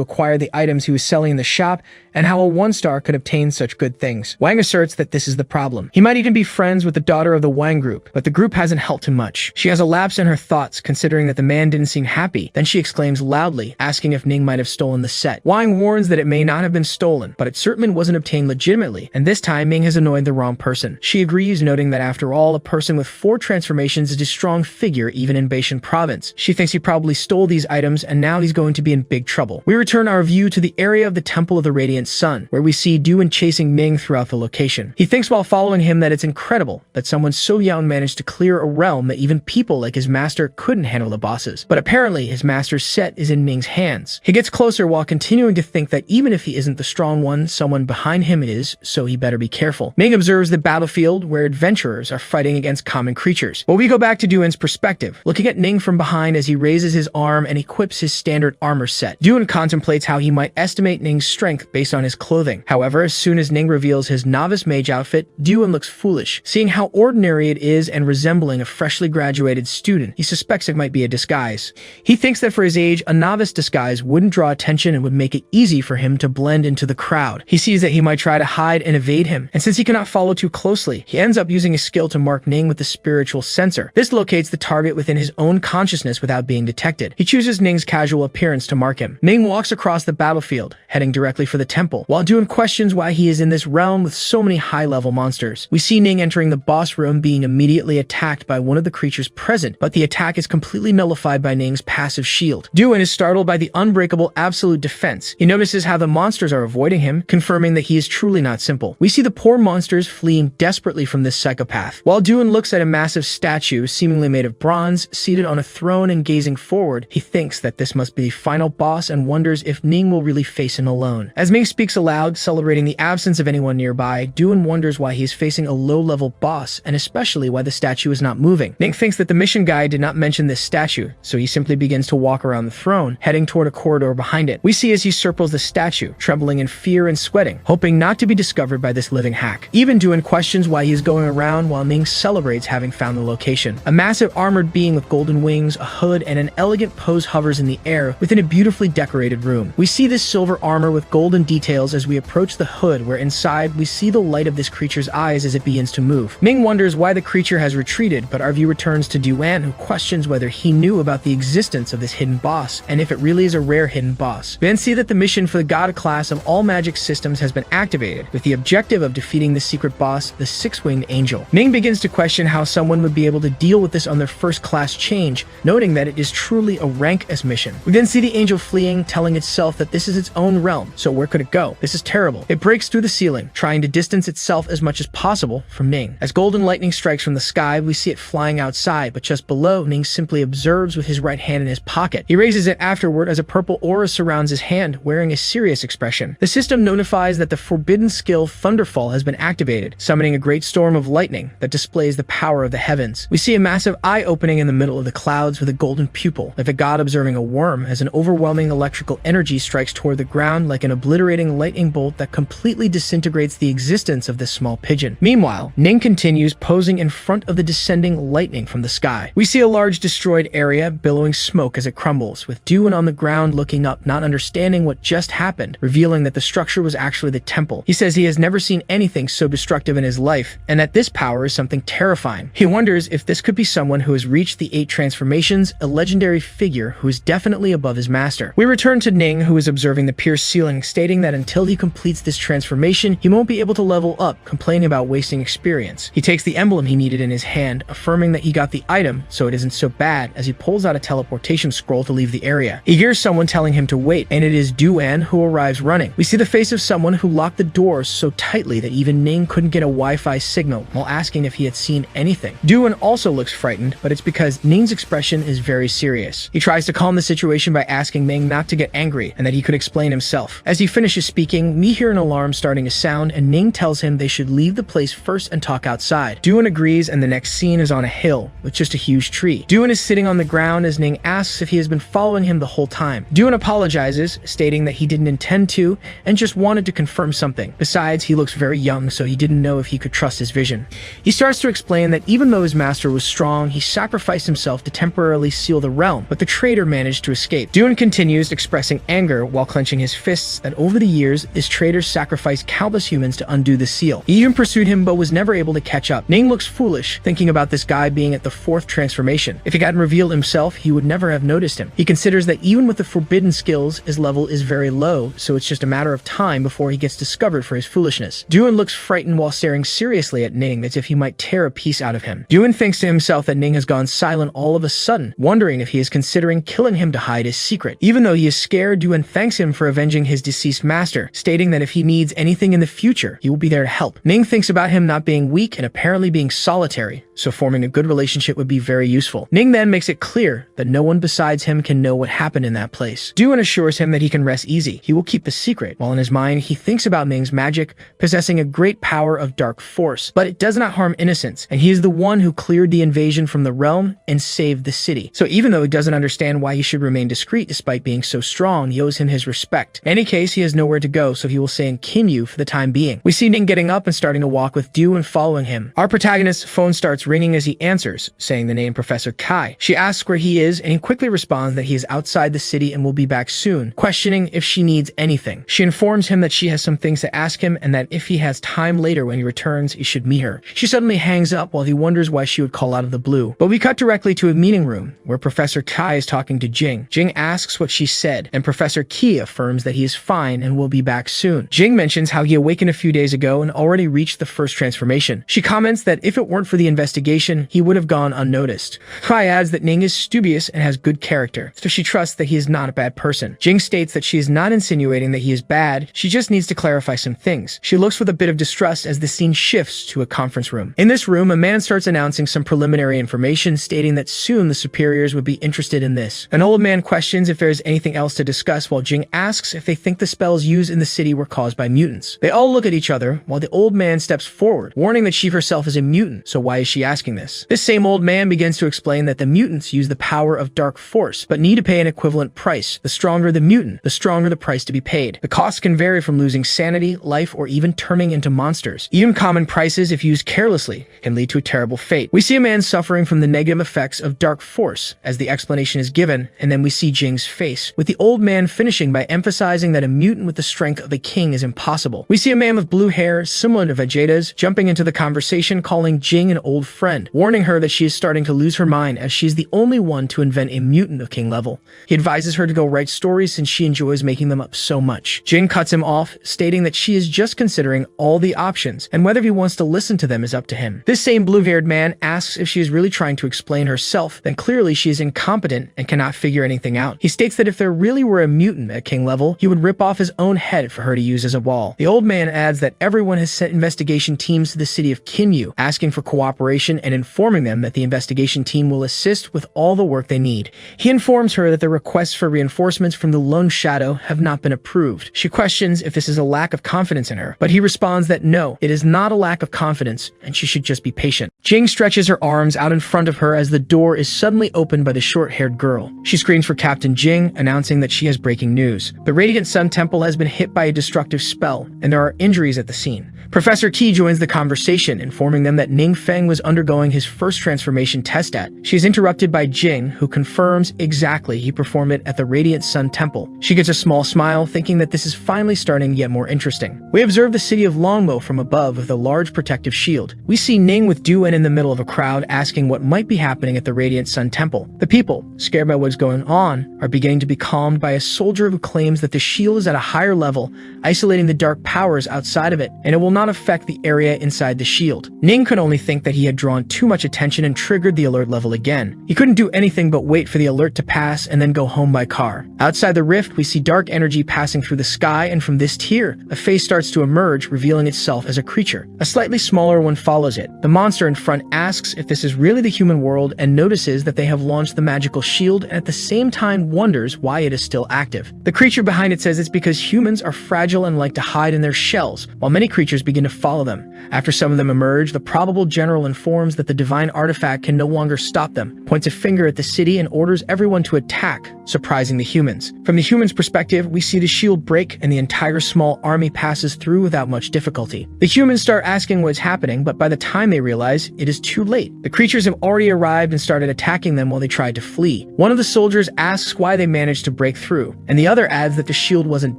acquire the items he was selling in the shop, and how a 1-star could obtain such good things. Wang asserts that this is the problem. He might even be friends with the daughter of the Wang group, but the group hasn't helped him much. She has a lapse in her thoughts, considering that the man didn't seem happy. Then she exclaims loudly, asking if Ning might have stolen the set. Wang warns that it may not have been stolen, but it certainly wasn't obtained legitimately, and this time Ming has annoyed the wrong person. She agrees, noting that after all, a person with 4 transformations is a strong figure even in Beishan province. She thinks he probably stole these items, and now he's going to be in big trouble. We return our view to the area of the Temple of the Radiant Sun, where we see Duan chasing Ming throughout the location. He thinks while following him that it's incredible that someone so young managed to clear a realm that even people like his master couldn't handle the bosses. But apparently his master's set is in Ming's hands. He gets closer while continuing to think that even if he isn't the strong one, someone behind him is, so he better be careful. Ming observes the battlefield where adventurers are fighting against common creatures. But we go back to Duan's perspective, looking at Ning from behind as he raises his arm and equips his standard armor set. Duan contemplates how he might estimate Ning's strength based on his clothing. However, as soon as Ning reveals his novice mage outfit, Duan looks foolish. Seeing how ordinary it is and resembling a freshly graduated student, he suspects it might be a disguise. He thinks that for his age, a novice disguise wouldn't draw attention and would make it easy for him to blend into the crowd. He sees that he might try to hide and evade him, and since he cannot follow too closely, he ends up using his skill to mark Ning with the spiritual sensor. This locates the target within his own consciousness without being detected. He chooses Ning's casual appearance to mark him. Ning walks across the battlefield, heading directly for the temple, while Duan questions why he is in this realm with so many high-level monsters. We see Ning entering the boss room, being immediately attacked by one of the creatures present, but the attack is completely nullified by Ning's passive shield. Duan is startled by the unbreakable absolute defense. He notices how the monsters are avoiding him, confirming that he is truly not simple. We see the poor monsters fleeing desperately from this psychopath. While Duan looks at a massive statue, seemingly made of bronze, seated on a throne and gazing forward, he thinks that this must be the final boss and wonders if Ning will really face him alone. As Ming speaks aloud, celebrating the absence of anyone nearby, Duan wonders why he is facing a low-level boss, and especially why the statue is not moving. Ning thinks that the mission guide did not mention this statue, so he simply begins to walk around the throne, heading toward a corridor behind it. We see as he circles the statue, trembling in fear and sweating, hoping not to be discovered by this living hack. Even Duan questions why he is going around while Ning celebrates having found the location. A massive armored being with golden wings, a hood, and an elegant pose hovers in the air within a beautifully decorated room. We see this silver armor with golden details as we approach the hood, where inside we see the light of this creature's eyes as it begins to move. Ming wonders why the creature has retreated, but our view returns to Duan, who questions whether he knew about the existence of this hidden boss, and if it really is a rare hidden boss. We then see that the mission for the god class of all magic systems has been activated, with the objective of defeating the secret boss, the six-winged angel. Ming begins to question how someone would be able to deal with this on their first class change, noting that it is truly a rank S mission. We then see the angel fleeing, telling itself that this is its own realm, so where could it go? This is terrible. It breaks through the ceiling, trying to distance itself as much as possible from Ning. As golden lightning strikes from the sky, we see it flying outside, but just below, Ning simply observes with his right hand in his pocket. He raises it afterward as a purple aura surrounds his hand, wearing a serious expression. The system notifies that the forbidden skill Thunderfall has been activated, summoning a great storm of lightning that displays the power of the heavens. We see a massive eye opening in the middle of the clouds with a golden pupil, like a god observing a worm, as an overwhelming electrical energy strikes toward the ground like an obliterating lightning bolt that completely disintegrates the existence of this small pigeon. Meanwhile, Ning continues posing in front of the descending lightning from the sky. We see a large destroyed area billowing smoke as it crumbles, with Duan on the ground looking up, not understanding what just happened, revealing that the structure was actually the temple. He says he has never seen anything so destructive in his life, and that this power is something terrifying. He wonders if this could be someone who has reached the 8 transformations, a legendary figure who is definitely above his master. We return to Ning, who is observing the pierced ceiling, stating that until he completes this transformation, he won't be able to level up, complaining about wasting experience. He takes the emblem he needed in his hand, affirming that he got the item, so it isn't so bad, as he pulls out a teleportation scroll to leave the area. He hears someone telling him to wait, and it is Duan who arrives running. We see the face of someone who locked the doors so tightly that even Ning couldn't get a Wi-Fi signal, while asking if he had seen anything. Duan also looks frightened, but it's because Ning's expression is very serious. He tries to calm the situation by asking Ming not to get angry, and that he could explain himself. As he finishes speaking, we hear an alarm starting to sound, and Ning tells him they should leave the place first and talk outside. Duan agrees, and the next scene is on a hill, with just a huge tree. Duan is sitting on the ground as Ning asks if he has been following him the whole time. Duan apologizes, stating that he didn't intend to, and just wanted to confirm something. Besides, he looks very young, so he didn't know if he could trust his vision. He starts to explain that even though his master was strong, he sacrificed himself to temporarily seal the realm, but the traitor managed to escape. Duan continues, expressing anger while clenching his fists that over the years, this traitor sacrificed countless humans to undo the seal. He even pursued him, but was never able to catch up. Ning looks foolish, thinking about this guy being at the fourth transformation. If he hadn't revealed himself, he would never have noticed him. He considers that even with the forbidden skills, his level is very low, so it's just a matter of time before he gets discovered for his foolishness. Doon looks frightened while staring seriously at Ning as if he might tear a piece out of him. Doon thinks to himself that Ning has gone silent all of a sudden, wondering if he is considering killing him to hide his secret. Even though he is scared, Doon thanks him for avenging his deceased master, stating that if he needs anything in the future, he will be there to help. Ning thinks about him not being weak and apparently being solitary, so forming a good relationship would be very useful. Ning then makes it clear that no one besides him can know what happened in that place. Doon assures him that he can rest easy. He will keep the secret, while in his mind he thinks about Ning's magic possessing a great power of dark force, but it does not harm innocents, and he is the one who cleared the invasion from the realm and saved the city. So even though he doesn't understand why he should remain discreet despite being so strong, he owes him his respect. In any case, he has nowhere to go, so he will stay in Kinyu for the time being. We see Ning getting up and starting to walk with Doon following him. Our protagonist's phone starts ringing as he answers, saying the name Professor Kai. She asks where he is, and he quickly responds that he is outside the city and will be back soon, questioning if she needs anything. She informs him that she has some things to ask him and that if he has time later when he returns, he should meet her. She suddenly hangs up while he wonders why she would call out of the blue. But we cut directly to a meeting room where Professor Kai is talking to Jing. Jing asks what she said, and Professor Ki affirms that he is fine and will be back soon. Jing mentions how he awakened a few days ago and already reached the first transformation. She comments that if it weren't for the investigation, he would have gone unnoticed. Kai adds that Ning is studious and has good character, so she trusts that he is not a bad person. Jing states that she is not insinuating that he is bad, she just needs to clarify some things. She looks with a bit of distrust as the scene shifts to a conference room. In this room, a man starts announcing some preliminary information, stating that soon the superiors would be interested in this. An old man questions if there is anything else to discuss, while Jing asks if they think the spells used in the city were caused by mutants. They all look at each other, while the old man steps forward, warning that she herself is a mutant, so why is she asking this? This same old man begins to explain that the mutants use the power of dark force, but need to pay an equivalent price. The stronger the mutant, the stronger the price to be paid. The costs can vary from losing sanity, life, or even turning into monsters. Even common prices, if used carelessly, can lead to a terrible fate. We see a man suffering from the negative effects of dark force as the explanation is given, and then we see Jing's face, with the old man finishing by emphasizing that a mutant with the strength of a king is impossible. We see a man with blue hair, similar to Vegeta's, jumping into the conversation, calling Jing an old friend, warning her that she is starting to lose her mind as she is the only one to invent a mutant of king level. He advises her to go write stories since she enjoys making them up so much. Jing cuts him off, stating that she is just considering all the options, and whether he wants to listen to them is up to him. This same blue-haired man asks if she is really trying to explain herself, then clearly she is incompetent and cannot figure anything out. He states that if there really were a mutant at king level, he would rip off his own head for her to use as a wall. The old man adds that everyone has sent investigation teams to the city of Kinyu, asking for cooperation and informing them that the investigation team will assist with all the work they need. He informs her that the requests for reinforcements from the Lone Shadow have not been approved. She questions if this is a lack of confidence in her, but he responds that no, it is not a lack of confidence, and she should just be patient. Jing stretches her arms out in front of her as the door is suddenly opened by the short-haired girl. She screams for Captain Jing, announcing that she has breaking news. The Radiant Sun Temple has been hit by a destructive spell, and there are injuries at the scene. Professor Qi joins the conversation, informing them that Ning Feng was undergoing his first transformation test at. She is interrupted by Jing, who confirms exactly he performed it at the Radiant Sun Temple. She gets a small smile, thinking that this is finally starting to get more interesting. We observe the city of Longmo from above with a large protective shield. We see Ning with Duan in the middle of a crowd asking what might be happening at the Radiant Sun Temple. The people, scared by what's going on, are beginning to be calmed by a soldier who claims that the shield is at a higher level, isolating the dark powers outside of it, and it will not affect the area inside the shield. Ning could only think that he had drawn too much attention and triggered the alert level again. He couldn't do anything but wait for the alert to pass and then go home by car. Outside the rift, we see dark energy passing through the sky, and from this tier, a face starts to emerge, revealing itself as a creature. A slightly smaller one follows it. The monster in front asks if this is really the human world and notices that they have launched the magical shield, and at the same time wonders why it is still active. The creature behind it says it's because humans are fragile and like to hide in their shells, while many creatures begin to follow them. After some of them emerge, the probable general informs that the divine artifact can no longer stop them, points a finger at the city, and orders everyone to attack, surprising the humans. From the humans' perspective, we see the shield break and the entire small army passes through without much difficulty. The humans start asking what is happening, but by the time they realize, it is too late. The creatures have already arrived and started attacking them while they tried to flee. One of the soldiers asks why they managed to break through, and the other adds that the shield wasn't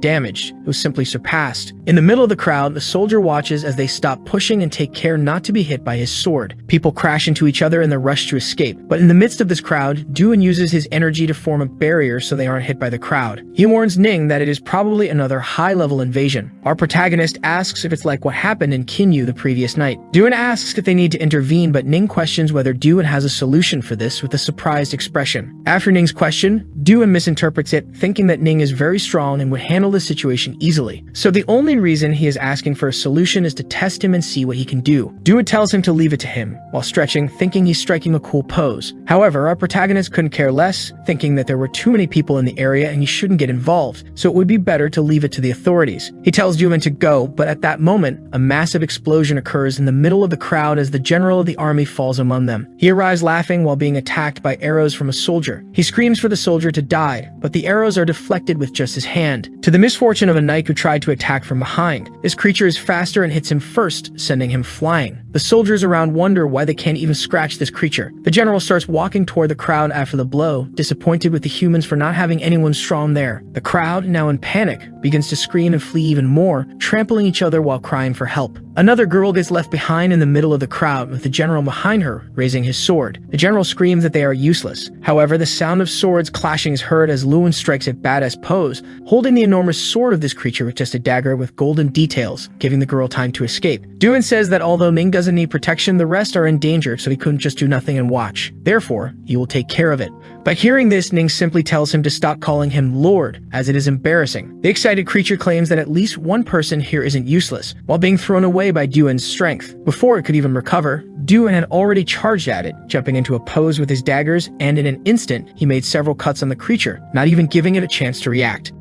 damaged, it was simply surpassed. In the middle of the crowd, the soldier watches as they stop pushing and take care not to be hit by his sword. People crash into each other in the rush to escape. But in the midst of this crowd, Doon uses his energy to form a barrier so they aren't hit by the crowd. He warns Ning that it is probably another high-level invasion. Our protagonist asks if it's like what happened in Kinyu the previous night. Doon asks if they need to intervene, but Ning questions whether Doon has a solution for this with a surprised expression. After Ning's question, Doon misinterprets it, thinking that Ning is very strong and would handle the situation easily. So the only reason he is asking for a solution is to test him and see what he can do. Doon tells him to leave it to him, while stretching, thinking he's striking a cool pose. However, our protagonist couldn't care less, thinking that there were too many people in the area and he shouldn't get involved, so it would be better to leave it to the authorities. He tells Doon to go, but at that moment, a massive explosion occurs in the middle of the crowd as the general of the army falls among them. He arrives laughing while being attacked by arrows from a soldier. He screams for the soldier to die, but the arrows are deflected with just his hand. To the misfortune of a knight who tried to attack from behind, this creature is faster and hits him first, sending him flying. The soldiers around wonder why they can't even scratch this creature. The general starts walking toward the crowd after the blow, disappointed with the humans for not having anyone strong there. The crowd, now in panic, begins to scream and flee even more, trampling each other while crying for help. Another girl gets left behind in the middle of the crowd, with the general behind her, raising his sword. The general screams that they are useless. However, the sound of swords clashing is heard as Lewin strikes a badass pose, holding the enormous sword of this creature with just a dagger with golden details, giving the girl time to escape. Doon says that although Ning doesn't need protection, the rest are in danger, so he couldn't just do nothing and watch. Therefore, he will take care of it. By hearing this, Ning simply tells him to stop calling him Lord, as it is embarrassing. The excited creature claims that at least one person here isn't useless, while being thrown away by Doon's strength. Before it could even recover, Doon had already charged at it, jumping into a pose with his daggers, and in an instant, he made several cuts on the creature, not even giving it a chance to react.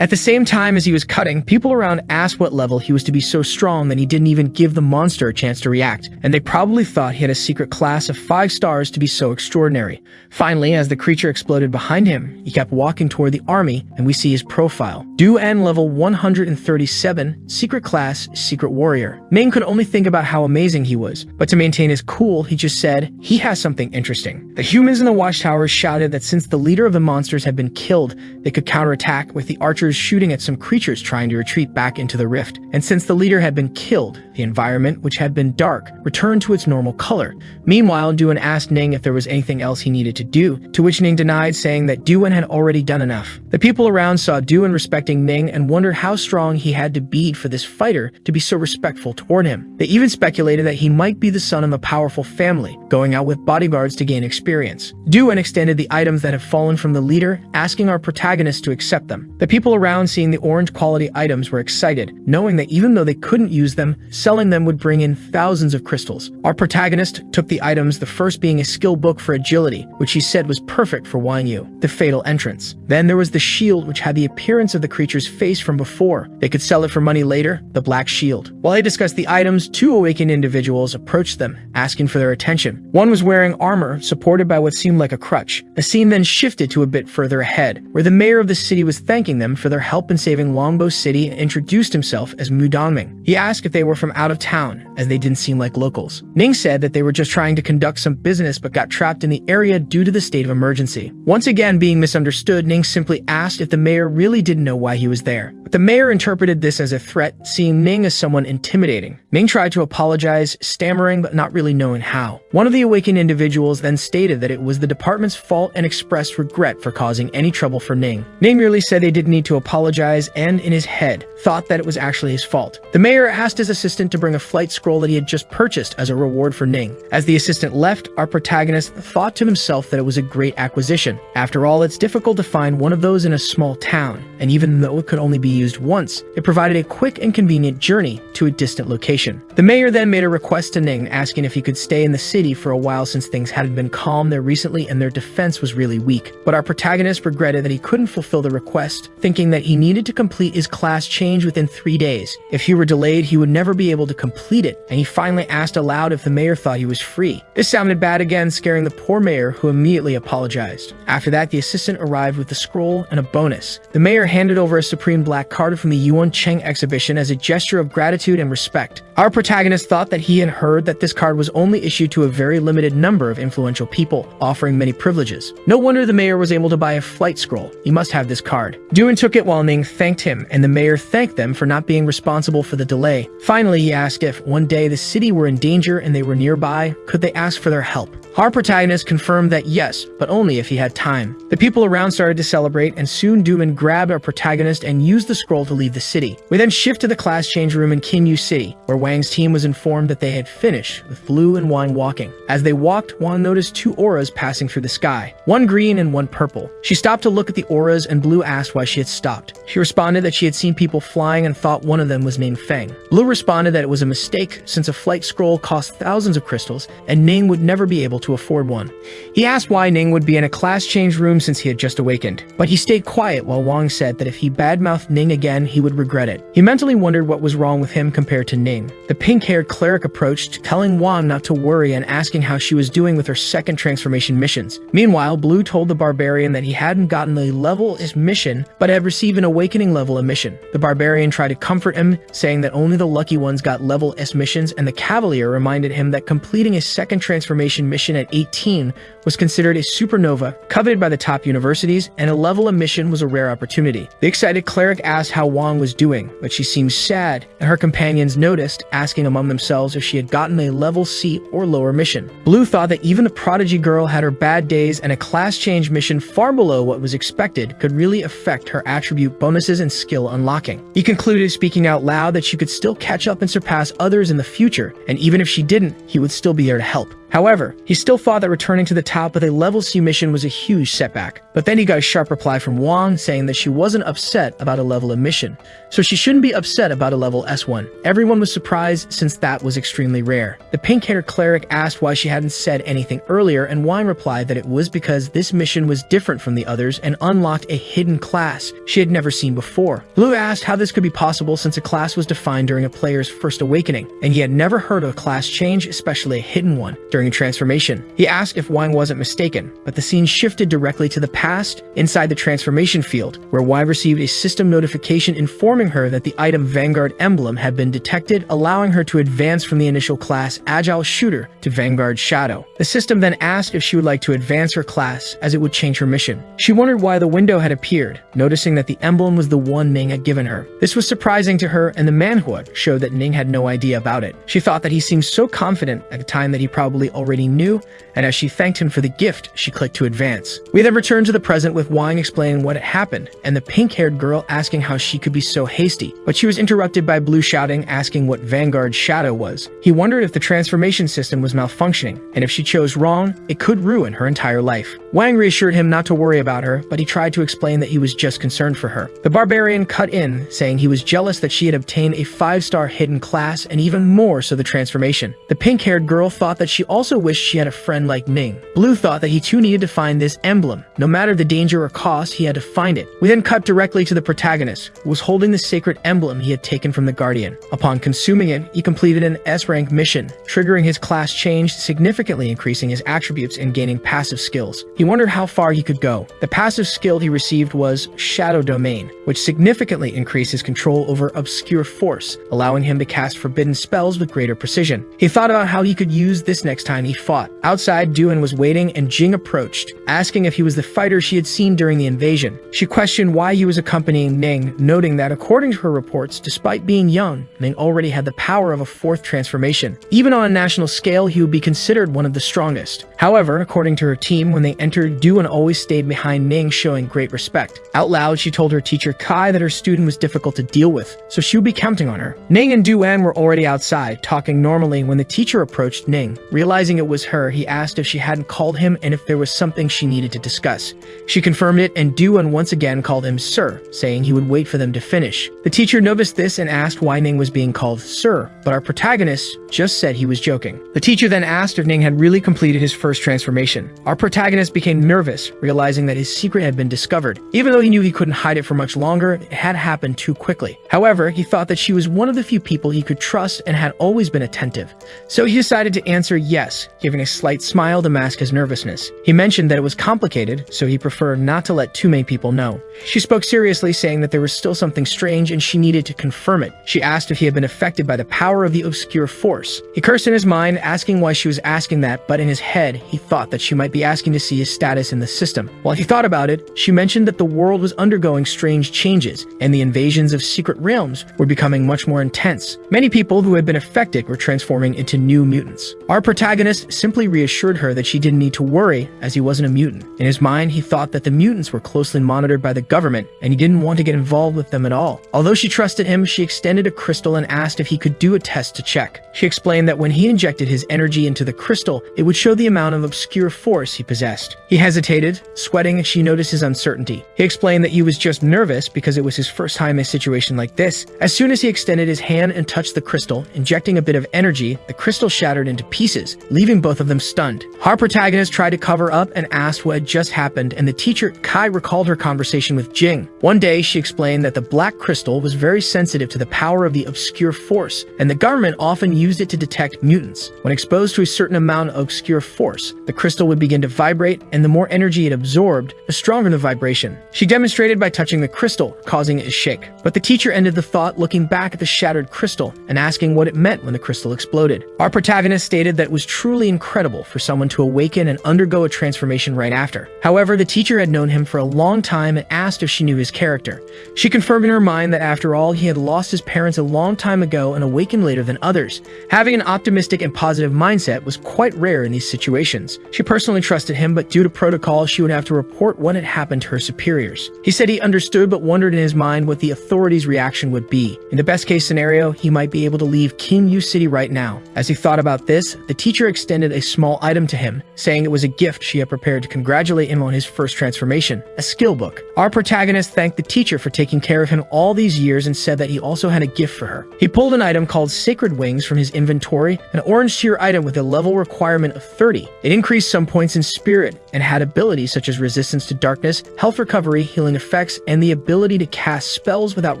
At the same time as he was cutting, people around asked what level he was to be so strong that he didn't even give the monster a chance to react, and they probably thought he had a secret class of 5 stars to be so extraordinary. Finally, as the creature exploded behind him, he kept walking toward the army, and we see his profile. Doon level 137, secret class, secret warrior. Ning could only think about how amazing he was, but to maintain his cool, he just said, he has something interesting. The humans in the watchtower shouted that since the leader of the monsters had been killed, they could counterattack with the archers shooting at some creatures trying to retreat back into the rift. And since the leader had been killed, the environment, which had been dark, returned to its normal color. Meanwhile, Doon asked Ning if there was anything else he needed to do, to which Ning denied, saying that Doon had already done enough. The people around saw Doon respecting Ning and wondered how strong he had to be for this fighter to be so respectful toward him. They even speculated that he might be the son of a powerful family, going out with bodyguards to gain experience. Doon extended the items that have fallen from the leader, asking our protagonist to accept them. The people around seeing the orange quality items were excited, knowing that even though they couldn't use them, selling them would bring in thousands of crystals. Our protagonist took the items, the first being a skill book for agility, which he said was perfect for Wanyu, the fatal entrance. Then there was the shield, which had the appearance of the creature's face from before. They could sell it for money later, the black shield. While they discussed the items, 2 awakened individuals approached them, asking for their attention. One was wearing armor, supported by what seemed like a crutch. The scene then shifted to a bit further ahead, where the mayor of the city was thanking them for their help in saving Longbow City and introduced himself as Mudongming. He asked if they were from out of town, as they didn't seem like locals. Ning said that they were just trying to conduct some business but got trapped in the area due to the state of emergency. Once again being misunderstood, Ning simply asked if the mayor really didn't know why he was there. But the mayor interpreted this as a threat, seeing Ning as someone intimidating. Ning tried to apologize, stammering but not really knowing how. One of the awakened individuals then stated that it was the department's fault and expressed regret for causing any trouble for Ning. Ning merely said they didn't need to apologize and, in his head, thought that it was actually his fault. The mayor asked his assistant to bring a flight scroll that he had just purchased as a reward for Ning. As the assistant left, our protagonist thought to himself that it was a great acquisition. After all, it's difficult to find one of those in a small town, and even though it could only be used once, it provided a quick and convenient journey to a distant location. The mayor then made a request to Ning, asking if he could stay in the city for a while since things hadn't been calm there recently and their defense was really weak. But our protagonist regretted that he couldn't fulfill the request, thinking that he needed to complete his class change within 3 days. If he were delayed, he would never be able to complete it, and he finally asked aloud if the mayor thought he was free. This sounded bad again, scaring the poor mayor, who immediately apologized. After that, the assistant arrived with the scroll and a bonus. The mayor handed over a supreme black card from the Yuan Cheng exhibition as a gesture of gratitude and respect. Our protagonist thought that he had heard that this card was only issued to a very limited number of influential people, offering many privileges. No wonder the mayor was able to buy a flight scroll. He must have this card. Doon took it while Ning thanked him, and the mayor thanked them for not being responsible for the delay. Finally, he asked if one day the city were in danger and they were nearby, could they ask for their help. Our protagonist confirmed that yes, but only if he had time. The people around started to celebrate, and soon Dooman grabbed our protagonist and used the scroll to leave the city. We then shift to the class change room in Kinyu City, where Wang's team was informed that they had finished, with Blue and Wang walking. As they walked, Wang noticed two auras passing through the sky, one green and one purple. She stopped to look at the auras, and Blue asked why she had stopped. She responded that she had seen people flying and thought one of them was named Feng. Blue responded that it was a mistake since a flight scroll cost thousands of crystals, and Ning would never be able to afford one. He asked why Ning would be in a class change room since he had just awakened, but he stayed quiet while Wang said that if he badmouthed Ning again, he would regret it. He mentally wondered what was wrong with him compared to Ning. The pink-haired cleric approached, telling Wang not to worry and asking how she was doing with her second transformation missions. Meanwhile, Blue told the barbarian that he hadn't gotten a level S mission, but had received an awakening level A mission. The barbarian tried to comfort him, saying that only the lucky ones got level S missions, and the cavalier reminded him that completing a second transformation mission at 18 was considered a supernova, coveted by the top universities, and a level A mission was a rare opportunity. The excited cleric asked how Wang was doing, but she seemed sad, and her companions noticed, asking among themselves if she had gotten a level C or lower mission. Blue thought that even the prodigy girl had her bad days, and a class change mission far below what was expected could really affect her attribute bonuses and skill unlocking. He concluded, speaking out loud, that she could still catch up and surpass others in the future, and even if she didn't, he would still be there to help. However, he still thought that returning to the top with a level C mission was a huge setback. But then he got a sharp reply from Wang saying that she wasn't upset about a level A mission, so she shouldn't be upset about a level S1. Everyone was surprised since that was extremely rare. The pink-haired cleric asked why she hadn't said anything earlier, and Wang replied that it was because this mission was different from the others and unlocked a hidden class she had never seen before. Blue asked how this could be possible since a class was defined during a player's first awakening, and he had never heard of a class change, especially a hidden one, during a transformation. He asked if Wang wasn't mistaken, but the scene shifted directly to the past inside the transformation field, where Wang received a system notification informing her that the item Vanguard emblem had been detected, allowing her to advance from the initial class Agile Shooter to Vanguard Shadow. The system then asked if she would like to advance her class, as it would change her mission. She wondered why the window had appeared, noticing that the emblem was the one Ning had given her. This was surprising to her, and the Manhwa showed that Ning had no idea about it. She thought that he seemed so confident at the time that he probably already knew, and as she thanked him for the gift, she clicked to advance. We then returned to the present with Wang explaining what had happened, and the pink-haired girl asking how she could be so hasty, but she was interrupted by Blue shouting, asking what Vanguard Shadow was. He wondered if the transformation system was malfunctioning, and if she chose wrong, it could ruin her entire life. Wang reassured him not to worry about her, but he tried to explain that he was just concerned for her. The barbarian cut in, saying he was jealous that she had obtained a 5-star hidden class, and even more so the transformation. The pink-haired girl thought that she also wished she had a friend like Ning. Blue thought that he too needed to find this emblem. No matter the danger or cost, he had to find it. We then cut directly to the protagonist, who was holding the sacred emblem he had taken from the Guardian. Upon consuming it, he completed an S-rank mission, triggering his class change, significantly increasing his attributes and gaining passive skills. He wondered how far he could go. The passive skill he received was Shadow Domain, which significantly increased his control over Obscure Force, allowing him to cast forbidden spells with greater precision. He thought about how he could use this next time he fought. Outside, Duan was waiting, and Jing approached, asking if he was the fighter she had seen during the invasion. She questioned why he was accompanying Ning, noting that according to her reports, despite being young, Ning already had the power of a 4th transformation. Even on a national scale, he would be considered one of the strongest. However, according to her team, when they entered, Duan always stayed behind Ning, showing great respect. Out loud, she told her teacher Kai that her student was difficult to deal with, so she would be counting on her. Ning and Duan were already outside, talking normally when the teacher approached Ning. Realizing it was her, he asked if she hadn't called him and if there was something she needed to discuss. She confirmed it, and Duan once again called him Sir, saying he would wait for them to finish. The teacher noticed this and asked why Ning was being called Sir, but our protagonist just said he was joking. The teacher then asked if Ning had really completed his first transformation. Our protagonist became nervous, realizing that his secret had been discovered. Even though he knew he couldn't hide it for much longer, it had happened too quickly. However, he thought that she was one of the few people he could trust and had always been attentive. So he decided to answer yes, giving a slight smile to mask his nervousness. He mentioned that it was complicated, so he preferred not to let too many people know. She spoke seriously, saying that there was still something strange and she needed to confirm it. She asked if he had been affected by the power of the Obscure Force. He cursed in his mind, asking why she was asking that, but in his head, he thought that she might be asking to see his status in the system. While he thought about it, she mentioned that the world was undergoing strange changes, and the invasions of secret realms were becoming much more intense. Many people who had been affected were transforming into new mutants. Our protagonist simply reassured her that she didn't need to worry, as he wasn't a mutant. In his mind, he thought that the mutants were closely monitored by the government, and he didn't want to get involved with them at all. Although she trusted him, she extended a crystal and asked if he could do a test to check. She explained that when he injected his energy into the crystal, it would show the amount of obscure force he possessed. He hesitated, sweating as she noticed his uncertainty. He explained that he was just nervous because it was his first time in a situation like this. As soon as he extended his hand and touched the crystal, injecting a bit of energy, the crystal shattered into pieces, leaving both of them stunned. Our protagonist tried to cover up and asked what had just happened, and the teacher, Kai, recalled her conversation with Jing. One day, she explained that the black crystal was very sensitive to the power of the obscure force, and the government often used it to detect mutants. When exposed to a certain amount of obscure force, the crystal would begin to vibrate, and the more energy it absorbed, the stronger the vibration. She demonstrated by touching the crystal, causing it to shake. But the teacher ended the thought looking back at the shattered crystal and asking what it meant when the crystal exploded. Our protagonist stated that it was truly incredible for someone to awaken and undergo a transformation right after. However, the teacher had known him for a long time and asked if she knew his character. She confirmed in her mind that after all, he had lost his parents a long time ago and awakened later than others. Having an optimistic and positive mindset was quite rare in these situations. She personally trusted him, but due to protocol, she would have to report what had happened to her superiors. He said he understood but wondered in his mind what the authorities' reaction would be. In the best case scenario, he might be able to leave Kinyu City right now. As he thought about this, the teacher extended a small item to him, saying it was a gift she had prepared to congratulate him on his first transformation, a skill book. Our protagonist thanked the teacher for taking care of him all these years and said that he also had a gift for her. He pulled an item called Sacred Wings from his inventory, an orange tier item with a level requirement of 30. It increased some points in spirit and had abilities such as resistance to darkness, health recovery, healing effects, and the ability to cast spells without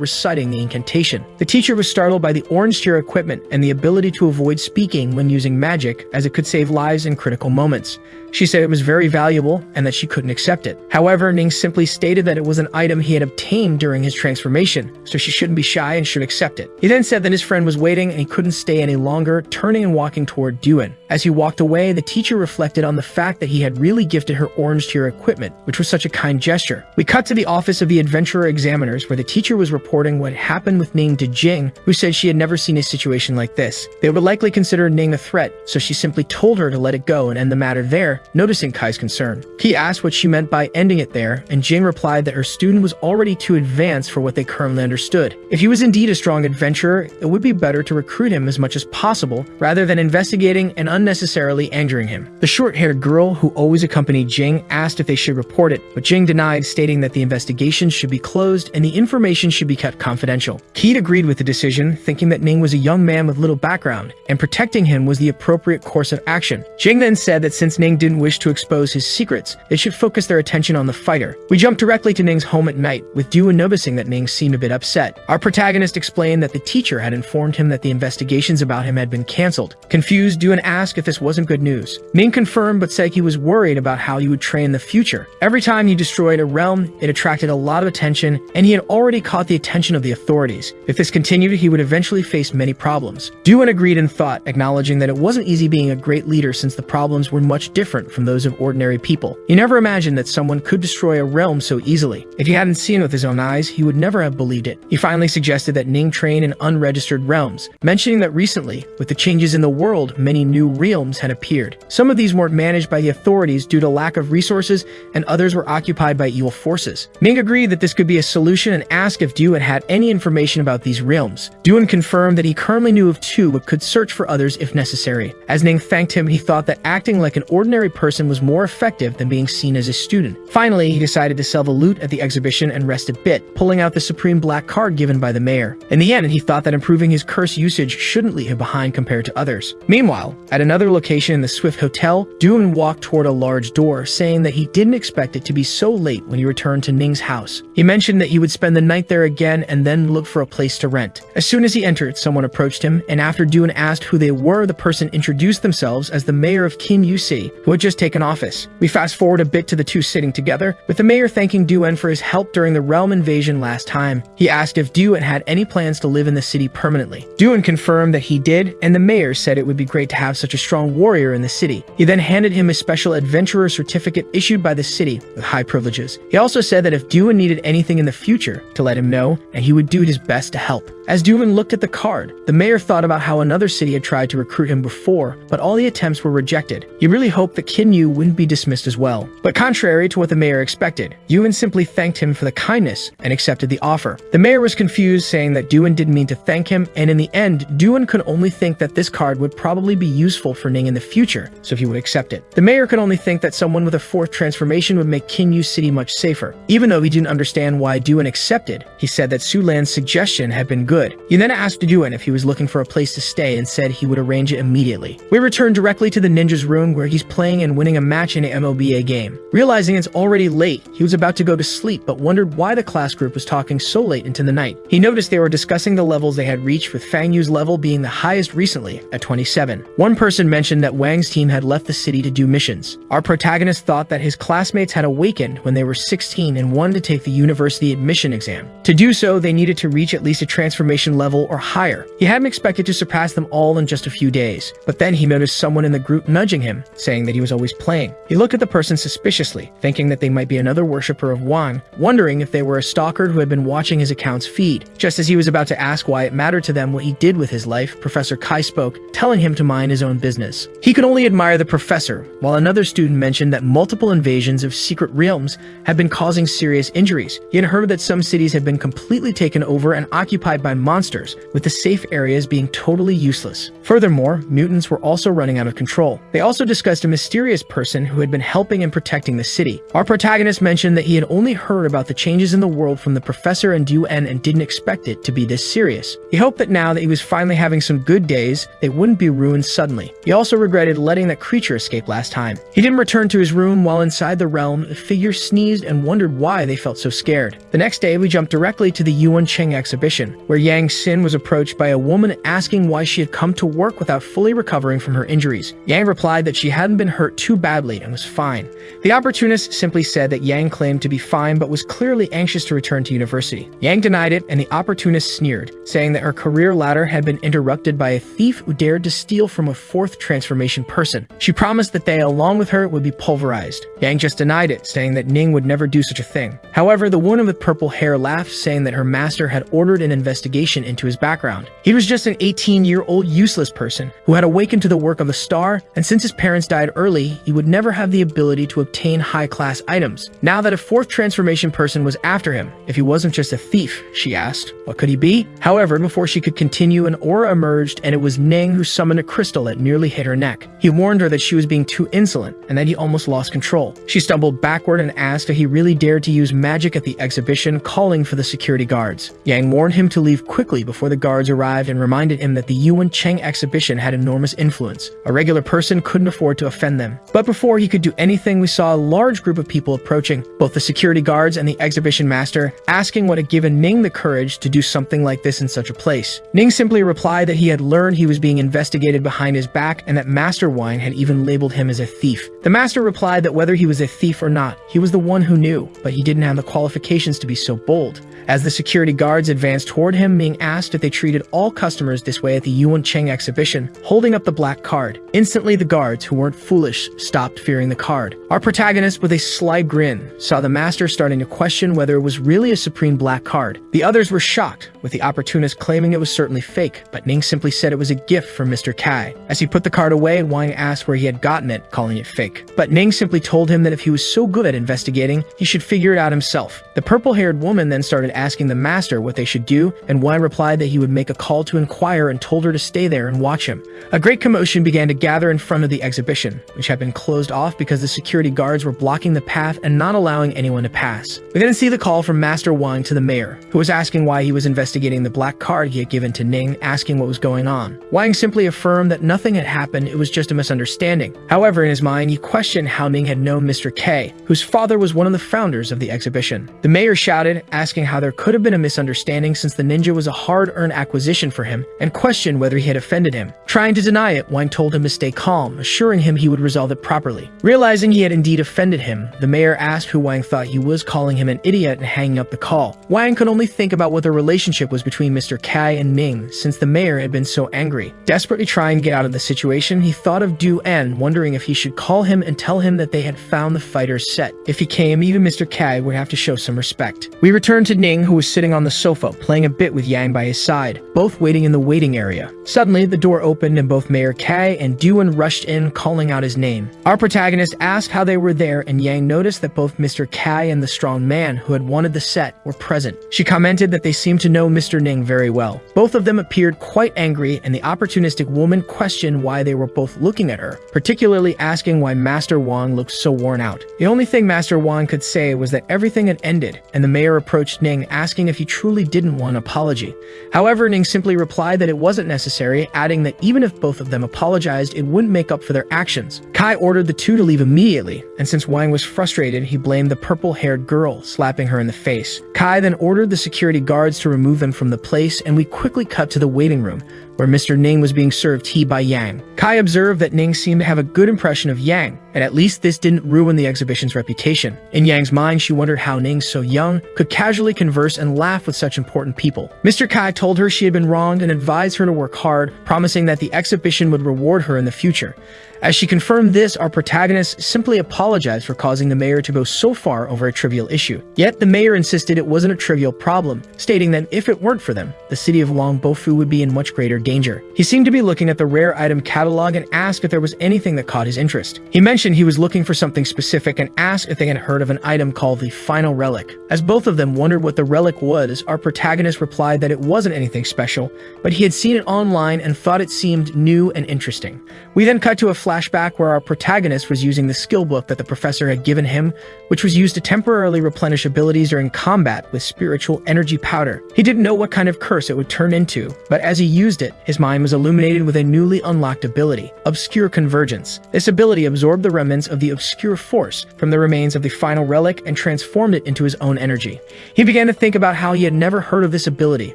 reciting the incantation. The teacher was startled by the orange tier equipment and the ability to avoid speaking when using magic, as it could save lives in critical moments. She said it was very valuable and that she couldn't accept it. However, Ning simply stated that it was an item he had obtained during his transformation, so she shouldn't be shy and should accept it. He then said that his friend was waiting and he couldn't stay any longer, turning and walking toward Duan. As he walked away, the teacher reflected on the fact that he had really gifted her orange tier equipment, which was such a kind gesture. We cut to the office of the Adventurer Examiners, where the teacher was reporting what happened with Ning to Jing, who said she had never seen a situation like this. They would likely consider Ning a threat, so she simply told her to let it go and end the matter there, noticing Kai's concern. He asked what she meant by ending it there, and Jing replied that her student was already too advanced for what they currently understood. If he was indeed a strong adventurer, it would be better to recruit him as much as possible, rather than investigating and unnecessarily angering him. The short-haired girl, who always accompanied Jing, asked if they should report it, but Jing denied, stating that the investigation should be closed and the information should be kept confidential. Keat agreed with the decision, thinking that Ning was a young man with little background, and protecting him was the appropriate course of action. Jing then said that since Ning didn't wish to expose his secrets, they should focus their attention on the fighter. We jump directly to Ning's home at night, with Duan noticing that Ning seemed a bit upset. Our protagonist explained that the teacher had informed him that the investigations about him had been cancelled. Confused, Duan asked if this wasn't good news. Ning confirmed but said he was worried about how he would train in the future. Every time he destroyed a realm, it attracted a lot of attention, and he had already caught the attention of the authorities. If this continued, he would eventually face many problems. Duan agreed in thought, acknowledging that it wasn't easy being a great leader since the problems were much different from those of ordinary people. He never imagined that someone could destroy a realm so easily. If he hadn't seen it with his own eyes, he would never have believed it. He finally suggested that Ning train in unregistered realms, mentioning that recently, with the changes in the world, many new realms had appeared. Some of these weren't managed by the authorities due to lack of resources, and others were occupied by evil forces. Ning agreed that this could be a solution and asked if Duan had any information about these realms. Duan confirmed that he currently knew of two but could search for others if necessary. As Ning thanked him, he thought that acting like an ordinary person was more effective than being seen as a student. Finally, he decided to sell the loot at the exhibition and rest a bit, pulling out the supreme black card given by the mayor. In the end, he thought that improving his curse usage shouldn't leave him behind compared to others. Meanwhile, at another location in the Swift Hotel, Duan walked toward a large door, saying that he didn't expect it to be so late when he returned to Ning's house. He mentioned that he would spend the night there again and then look for a place to rent. As soon as he entered, someone approached him, and after Duan asked who they were, the person introduced themselves as the mayor of Kinyu City, who had just taken office. We fast forward a bit to the two sitting together, with the mayor thanking Duan for his help during the realm invasion last time. He asked if Duan had any plans to live in the city permanently. Duan confirmed that he did, and the mayor said it would be great to have such such a strong warrior in the city. He then handed him a special adventurer certificate issued by the city with high privileges. He also said that if Duin needed anything in the future, to let him know, and he would do his best to help. As Duin looked at the card, the mayor thought about how another city had tried to recruit him before, but all the attempts were rejected. He really hoped that Kinyu wouldn't be dismissed as well. But contrary to what the mayor expected, Duin simply thanked him for the kindness and accepted the offer. The mayor was confused, saying that Duin didn't mean to thank him, and in the end, Duin could only think that this card would probably be useful for Ning in the future, so he would accept it. The mayor could only think that someone with a fourth transformation would make Kinyu City much safer. Even though he didn't understand why Duin accepted, he said that Sulan's suggestion had been good. He then asked Duin if he was looking for a place to stay and said he would arrange it immediately. We return directly to the ninja's room where he's playing and winning a match in a MOBA game. Realizing it's already late, he was about to go to sleep but wondered why the class group was talking so late into the night. He noticed they were discussing the levels they had reached, with Fang Yu's level being the highest recently at 27. One person mentioned that Wang's team had left the city to do missions. Our protagonist thought that his classmates had awakened when they were 16 and wanted to take the university admission exam. To do so, they needed to reach at least a transformation level or higher. He hadn't expected to surpass them all in just a few days, but then he noticed someone in the group nudging him, saying that he was always playing. He looked at the person suspiciously, thinking that they might be another worshipper of Wang, wondering if they were a stalker who had been watching his account's feed. Just as he was about to ask why it mattered to them what he did with his life, Professor Kai spoke, telling him to mind his own business. He could only admire the professor, while another student mentioned that multiple invasions of secret realms had been causing serious injuries. He had heard that some cities had been completely taken over and occupied by monsters, with the safe areas being totally useless. Furthermore, mutants were also running out of control. They also discussed a mysterious person who had been helping and protecting the city. Our protagonist mentioned that he had only heard about the changes in the world from the professor and Duan and didn't expect it to be this serious. He hoped that now that he was finally having some good days, they wouldn't be ruined suddenly. He also regretted letting that creature escape last time. He didn't return to his room. While inside the realm, the figure sneezed and wondered why they felt so scared. The next day, we jumped directly to the Yuan Cheng exhibition, where Yang Xin was approached by a woman asking why she had come to work without fully recovering from her injuries. Yang replied that she hadn't been hurt too badly and was fine. The opportunist simply said that Yang claimed to be fine but was clearly anxious to return to university. Yang denied it, and the opportunist sneered, saying that her career ladder had been interrupted by a thief who dared to steal from a fourth transformation person. She promised that they, along with her, would be pulverized. Yang just denied it, saying that Ning would never do such a thing. However, the woman with purple hair laughed, saying that her master had ordered an investigation into his background. He was just an 18-year-old useless person who had awakened to the work of the star, and since his parents died early, he would never have the ability to obtain high-class items. Now that a fourth transformation person was after him, if he wasn't just a thief, she asked, what could he be? However, before she could continue, an aura emerged, and it was Ning who summoned a crystal that nearly hit her neck. He warned her that she was being too insolent, and that he almost lost control. She stumbled backward and asked if he really dared to use magic at the exhibition, calling for the security guards. Yang warned him to leave quickly before the guards arrived and reminded him that the Yuan Cheng exhibition had enormous influence. A regular person couldn't afford to offend them. But before he could do anything, we saw a large group of people approaching, both the security guards and the exhibition master, asking what had given Ning the courage to do something like this in such a place. Ning simply replied that he had learned he was being investigated behind his back and that Master Wang had even labeled him as a thief. The master replied that whether he was a thief or not, he was the one who knew, but he didn't have the qualifications to be so bold. As the security guards advanced toward him, being asked if they treated all customers this way at the Yuan Cheng exhibition, holding up the black card. Instantly, the guards, who weren't foolish, stopped fearing the card. Our protagonist, with a sly grin, saw the master starting to question whether it was really a supreme black card. The others were shocked, with the opportunist claiming it was certainly fake, but Ning simply said it was a gift from Mr. Kai. As he put the card away, Wang asked where he had gotten it, calling it fake. But Ning simply told him that if he was so good at investigating, he should figure it out himself. The purple-haired woman then started asking the master what they should do, and Wang replied that he would make a call to inquire and told her to stay there and watch him. A great commotion began to gather in front of the exhibition, which had been closed off because the security guards were blocking the path and not allowing anyone to pass. We then see the call from Master Wang to the mayor, who was asking why he was investigating the black card he had given to Ning, asking what was going on. Wang simply affirmed that nothing had happened, it was just a misunderstanding. However, in his mind, he questioned how Ning had known Mr. K, whose father was one of the founders of the exhibition. The mayor shouted, asking how there could have been a misunderstanding since the ninja ninja was a hard-earned acquisition for him and questioned whether he had offended him. Trying to deny it, Wang told him to stay calm, assuring him he would resolve it properly. Realizing he had indeed offended him, the mayor asked who Wang thought he was, calling him an idiot and hanging up the call. Wang could only think about what the relationship was between Mr. Kai and Ning since the mayor had been so angry. Desperately trying to get out of the situation, he thought of Du En, wondering if he should call him and tell him that they had found the fighter's set. If he came, even Mr. Kai would have to show some respect. We returned to Ning, who was sitting on the sofa, playing a bit with Yang by his side, both waiting in the waiting area. Suddenly, the door opened and both Mayor Kai and Du-en rushed in, calling out his name. Our protagonist asked how they were there, and Yang noticed that both Mr. Kai and the strong man who had wanted the set were present. She commented that they seemed to know Mr. Ning very well. Both of them appeared quite angry, and the opportunistic woman questioned why they were both looking at her, particularly asking why Master Wang looked so worn out. The only thing Master Wang could say was that everything had ended, and the mayor approached Ning asking if he truly didn't want an apology. However, Ning simply replied that it wasn't necessary, adding that even if both of them apologized, it wouldn't make up for their actions. Kai ordered the two to leave immediately, and since Wang was frustrated, he blamed the purple-haired girl, slapping her in the face. Kai then ordered the security guards to remove them from the place, and we quickly cut to the waiting room, where Mr. Ning was being served tea by Yang. Kai observed that Ning seemed to have a good impression of Yang, and at least this didn't ruin the exhibition's reputation. In Yang's mind, she wondered how Ning, so young, could casually converse and laugh with such important people. Mr. Kai told her she had been wronged and advised her to work hard, promising that the exhibition would reward her in the future. As she confirmed this, our protagonist simply apologized for causing the mayor to go so far over a trivial issue. Yet the mayor insisted it wasn't a trivial problem, stating that if it weren't for them, the city of Longbofu would be in much greater danger. He seemed to be looking at the rare item catalog and asked if there was anything that caught his interest. He mentioned he was looking for something specific and asked if they had heard of an item called the Final Relic. As both of them wondered what the relic was, our protagonist replied that it wasn't anything special, but he had seen it online and thought it seemed new and interesting. We then cut to a flashback where our protagonist was using the skill book that the professor had given him, which was used to temporarily replenish abilities during combat with spiritual energy powder. He didn't know what kind of curse it would turn into, but as he used it, his mind was illuminated with a newly unlocked ability, Obscure Convergence. This ability absorbed the remnants of the obscure force from the remains of the final relic and transformed it into his own energy. He began to think about how he had never heard of this ability,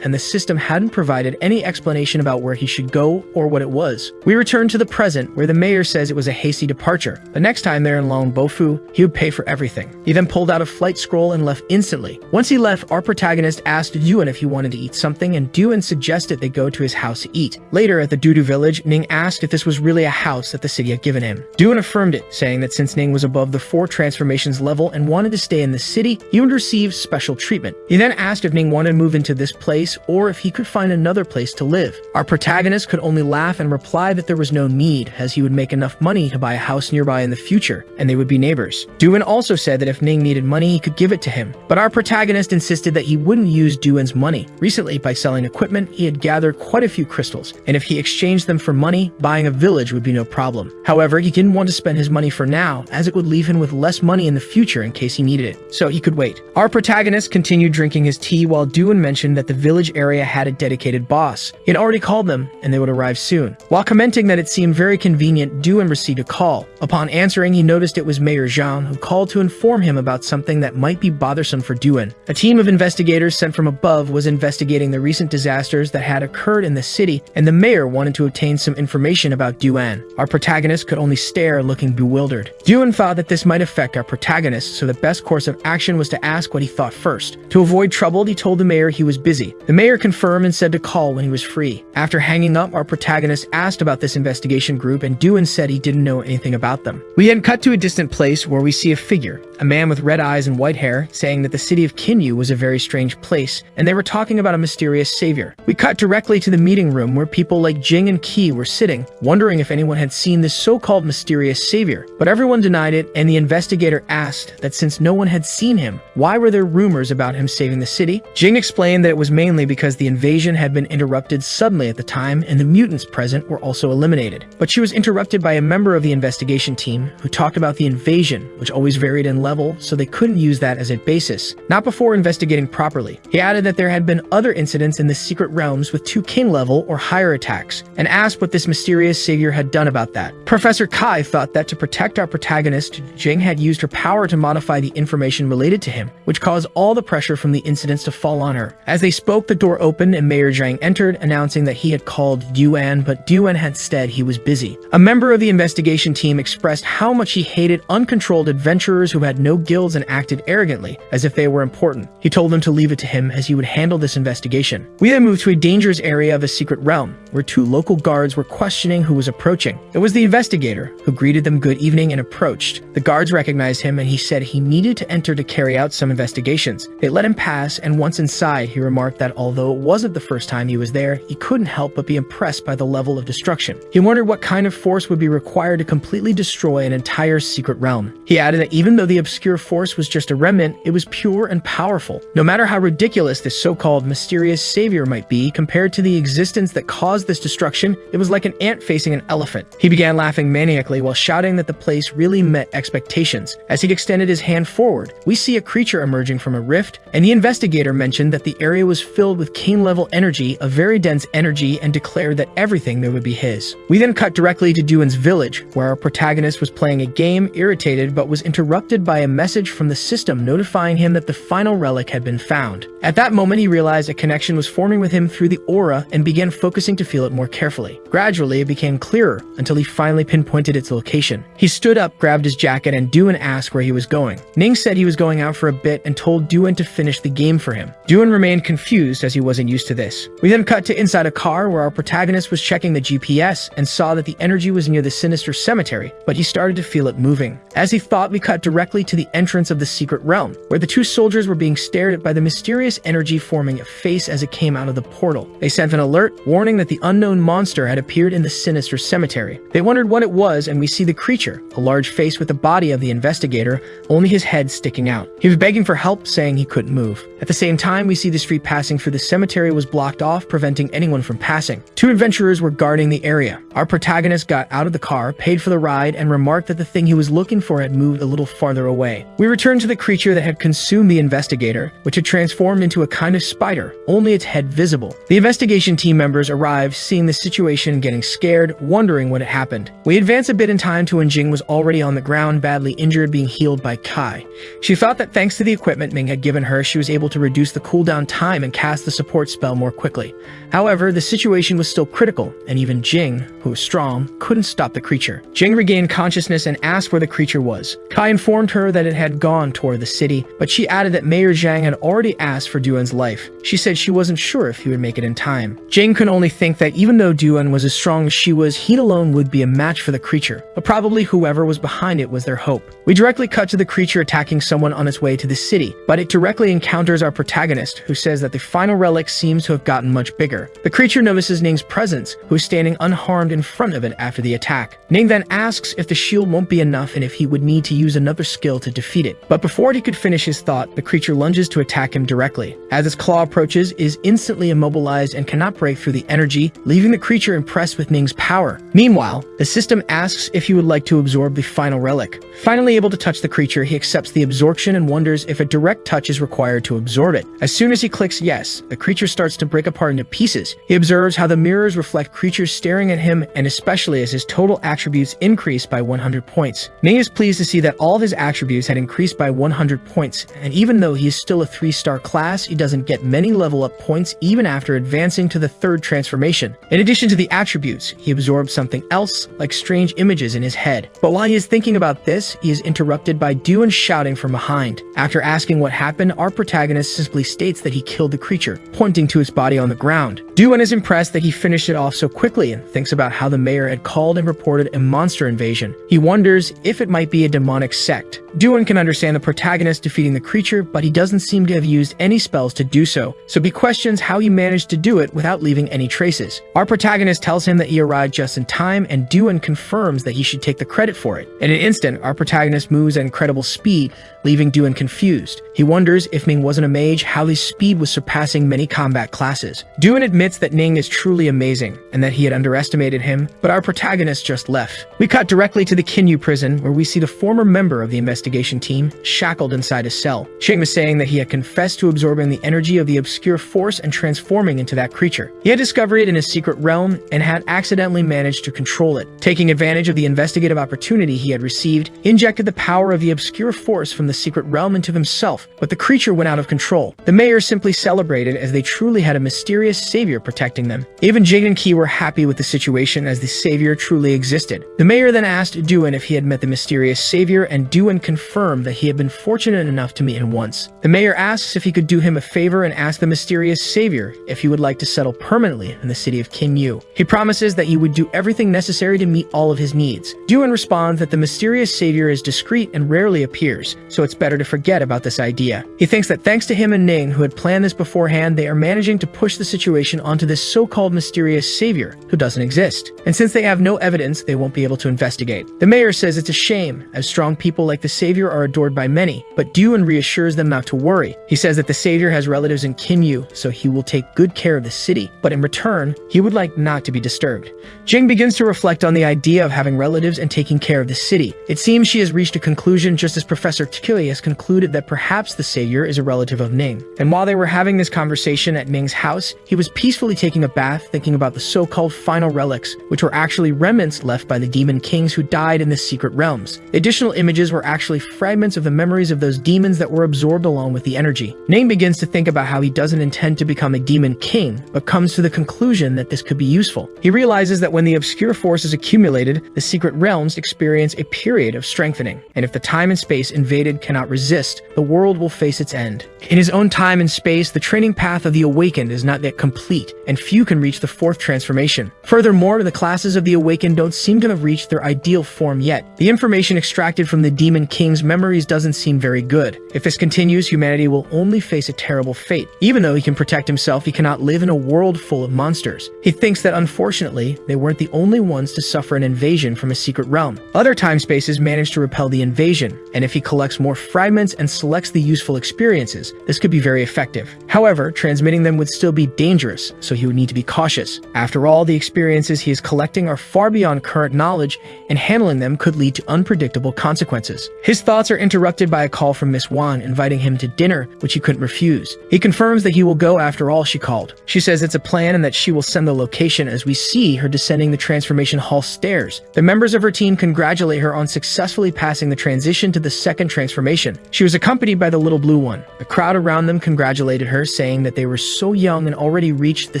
and the system hadn't provided any explanation about where he should go or what it was. We returned to the present, where the mayor says it was a hasty departure, but next time they're in Longbofu, he would pay for everything. He then pulled out a flight scroll and left instantly. Once he left, our protagonist asked Du-en if he wanted to eat something, and Du-en suggested they go to his house to eat. Later, at the Dudu village, Ning asked if this was really a house that the city had given him. Du-en affirmed it, saying that since Ning was above the 4 transformations level and wanted to stay in the city, he would receive special treatment. He then asked if Ning wanted to move into this place or if he could find another place to live. Our protagonist could only laugh and reply that there was no need, as he would make enough money to buy a house nearby in the future, and they would be neighbors. Du-en also said that if Ning needed money, he could give it to him, but our protagonist insisted that he wouldn't use Du-en's money. Recently, by selling equipment, he had gathered quite a few crystals, and if he exchanged them for money, buying a village would be no problem. However, he didn't want to spend his money for now, as it would leave him with less money in the future in case he needed it, so he could wait. Our protagonist continued drinking his tea while Du-en mentioned that the village area had a dedicated boss. He had already called them, and they would arrive soon. While commenting that it seemed very convenient, Du-en received a call. Upon answering, he noticed it was Mayor Zhang, who called to inform him about something that might be bothersome for Du-en. A team of investigators sent from above was investigating the recent disasters that had occurred in the city, and the mayor wanted to obtain some information about Du-en. Our protagonist could only stare, looking bewildered. Du-en thought that this might affect our protagonist, so the best course of action was to ask what he thought first. To avoid trouble, he told the mayor he was busy. The mayor confirmed and said to call when he was free. After hanging up, our protagonist asked about this investigation group, and Du-en said he didn't know anything about them. We then cut to a distant place where we see a figure, a man with red eyes and white hair, saying that the city of Kinyu was a very strange place, and they were talking about a mysterious savior. We cut directly to the meeting room where people like Jing and Qi were sitting, wondering if anyone had seen this so-called mysterious savior, but everyone denied it, and the investigator asked that since no one had seen him, why were there rumors about him saving the city? Jing explained that it was mainly because the invasion had been interrupted suddenly at the time, and the mutants present were also eliminated. But she was interrupted by a member of the investigation team who talked about the invasion, which always varied in level, so they couldn't use that as a basis. Not before investigating properly. He added that there had been other incidents in the secret realms with 2 king level or higher attacks, and asked what this mysterious savior had done about that. Professor Kai thought that to protect our protagonist, Jing had used her power to modify the information related to him, which caused all the pressure from the incidents to fall on her. As they spoke, the door opened and Mayor Zhang entered, announcing that he had called Duan, but Duan had said he was busy. A member of the investigation team expressed how much he hated uncontrolled adventurers who had no guilds and acted arrogantly, as if they were important. He told them to leave it to him, as he would handle this investigation. We then moved to a dangerous area of a secret realm, where 2 local guards were questioning who was approaching. It was the investigator, who greeted them good evening and approached. The guards recognized him, and he said he needed to enter to carry out some investigations. They let him pass, and once inside, he remarked that although it wasn't the first time he was there, he couldn't help but be impressed by the level of destruction. He wondered what kind of force would be required to completely destroy an entire secret realm. He added that even though the obscure force was just a remnant, it was pure and powerful. No matter how ridiculous this so-called mysterious savior might be, compared to the existence that caused this destruction, it was like an ant facing an elephant. He began laughing maniacally while shouting that the place really met expectations. As he extended his hand forward, we see a creature emerging from a rift, and the investigator mentioned that the area was filled with king-level energy, a very dense energy, and declared that everything there would be his. We then cut directly to Duan's village, where our protagonist was playing a game, irritated, but was interrupted by a message from the system notifying him that the final relic had been found. At that moment, he realized a connection was forming with him through the aura and began focusing to feel it more carefully. Gradually, it became clearer until he finally pinpointed its location. He stood up, grabbed his jacket, and Duan asked where he was going. Ning said he was going out for a bit and told Duan to finish the game for him. Duan remained confused as he wasn't used to this. We then cut to inside a car where our protagonist was checking the GPS and saw that the energy was near the sinister cemetery, but he started to feel it moving. As he thought, we cut directly to the entrance of the secret realm, where the 2 soldiers were being stared at by the mysterious energy forming a face as it came out of the portal. They sent an alert, warning that the unknown monster had appeared in the sinister cemetery. They wondered what it was, and we see the creature, a large face with the body of the investigator, only his head sticking out. He was begging for help, saying he couldn't move. At the same time, we see the street passing through the cemetery was blocked off, preventing anyone from passing. 2 adventurers were guarding the area. Our protagonist got out of the car, paid for the ride, and remarked that the thing he was looking for had moved a little farther away. We returned to the creature that had consumed the investigator, which had transformed into a kind of spider, only its head visible. The investigation team members arrived, seeing the situation, getting scared, wondering what had happened. We advance a bit in time to when Jing was already on the ground, badly injured, being healed by Kai. She thought that thanks to the equipment Ming had given her, she was able to reduce the cooldown time and cast the support spell more quickly. However, the situation was still critical, and even Jing, who was strong, couldn't stop the creature. Jing regained consciousness and asked where the creature was. Kai informed her that it had gone toward the city, but she added that Mayor Zhang had already asked for Duan's life. She said she wasn't sure if he would make it in time. Jing could only think that even though Duan was as strong as she was, he alone would be a match for the creature, but probably whoever was behind it was their hope. We directly cut to the creature attacking someone on its way to the city, but it directly encounters our protagonist, who says that the final relic seems to have gotten much bigger. The creature notices Ning's presence, who is standing unharmed in front of it after the attack. Ning then asks if the shield won't be enough and if he would need to use another skill to defeat it. But before he could finish his thought, the creature lunges to attack him directly. As its claw approaches, it is instantly immobilized and cannot break through the energy, leaving the creature impressed with Ning's power. Meanwhile, the system asks if he would like to absorb the final relic. Finally able to touch the creature, he accepts the absorption and wonders if a direct touch is required to absorb it. As soon as he clicks yes, the creature starts to break apart into pieces. He observes how the mirrors reflect creatures staring at him, and especially as his total attributes increase by 100 points. Ning is pleased to see that all of his attributes had increased by 100 points, and even though he is still a 3-star class, he doesn't get many level up points even after advancing to the 3rd transformation. In addition to the attributes, he absorbs something else, like strange images in his head. But while he is thinking about this, he is interrupted by Duan shouting from behind. After asking what happened, our protagonist simply states that he killed the creature, pointing to its body on the ground. Duan is impressed that he finished it off so quickly and thinks about how the mayor had called and reported a monster invasion. He wonders if it might be a demonic sect. Duan can understand the protagonist defeating the creature, but he doesn't seem to have used any spells to do so he questions how he managed to do it without leaving any traces. Our protagonist tells him that he arrived just in time, and Duan confirms that he should take the credit for it. In an instant, our protagonist moves at incredible speed, leaving Duan confused. He wonders if Ming wasn't a mage, how his speed was surpassing many combat classes. Duan admits that Ning is truly amazing, and that he had underestimated him, but our protagonist just left. We cut directly to the Kinyu prison, where we see the former member of the investigation team shackled inside a cell. Jing was saying that he had confessed to absorbing the energy of the obscure force and transforming into that creature. He had discovered it in his secret realm and had accidentally managed to control it. Taking advantage of the investigative opportunity he had received, he injected the power of the obscure force from the secret realm into himself, but the creature went out of control. The mayor simply celebrated, as they truly had a mysterious savior protecting them. Even Jing and Qi were happy with the situation, as the savior truly existed. The mayor then asked Duan if he had met the mysterious savior, and Duan confirmed that he had been fortunate enough to meet him once. The mayor asks if he could do him a favor and asks the mysterious savior if he would like to settle permanently in the city of Kinyu. He promises that he would do everything necessary to meet all of his needs. Duan responds that the mysterious savior is discreet and rarely appears, so it's better to forget about this idea. He thinks that thanks to him and Ning, who had planned this beforehand, they are managing to push the situation onto this so-called mysterious savior who doesn't exist. And since they have no evidence, they won't be able to investigate. The mayor says it's a shame, as strong people like the savior are adored by many, but Duan reassures them not to worry. He says that the savior has relatives in Kinyu, so he will take good care of the city, but in return, he would like not to be disturbed. Jing begins to reflect on the idea of having relatives and taking care of the city. It seems she has reached a conclusion just as Professor Tikili has concluded that perhaps the savior is a relative of Ning. And while they were having this conversation at Ming's house, he was peacefully taking a bath, thinking about the so-called final relics, which were actually remnants left by the demon kings who died in the secret realms. The additional images were actually fragments of the memories of those demons that were absorbed along with the energy. Ning begins to think about how he doesn't intend to become a demon king, but comes to the conclusion that this could be useful. He realizes that when the obscure force is accumulated, the secret realms experience a period of strengthening, and if the time and space invaded cannot resist, the world will face its end. In his own time and space, the training path of the awakened is not yet complete, and few can reach the fourth transformation. Furthermore, the classes of the awakened don't seem to have reached their ideal form yet. The information extracted from the demon king's memories doesn't seem very good. If this continues, humanity will only face a terrible fate. Even though he can protect himself, he cannot live in a world full of monsters. He thinks that unfortunately, they weren't the only ones to suffer an invasion from a secret realm. Other time spaces managed to repel the invasion, and if he collects more fragments and selects the useful experiences, this could be very effective. However, transmitting them would still be dangerous, so he would need to be cautious. After all, the experiences he is collecting are far beyond current knowledge, and handling them could lead to unpredictable consequences. His thoughts are interrupted by a call from Miss Wan inviting him to dinner, which he couldn't refuse. He confirms that he will go after all she called. She says it's a plan and that she will send the location as we see her descending the transformation hall stairs. The members of her team congratulate her on successfully passing the transition to the second transformation. She was accompanied by the little blue one. The crowd around them congratulated her, saying that they were so young and already reached the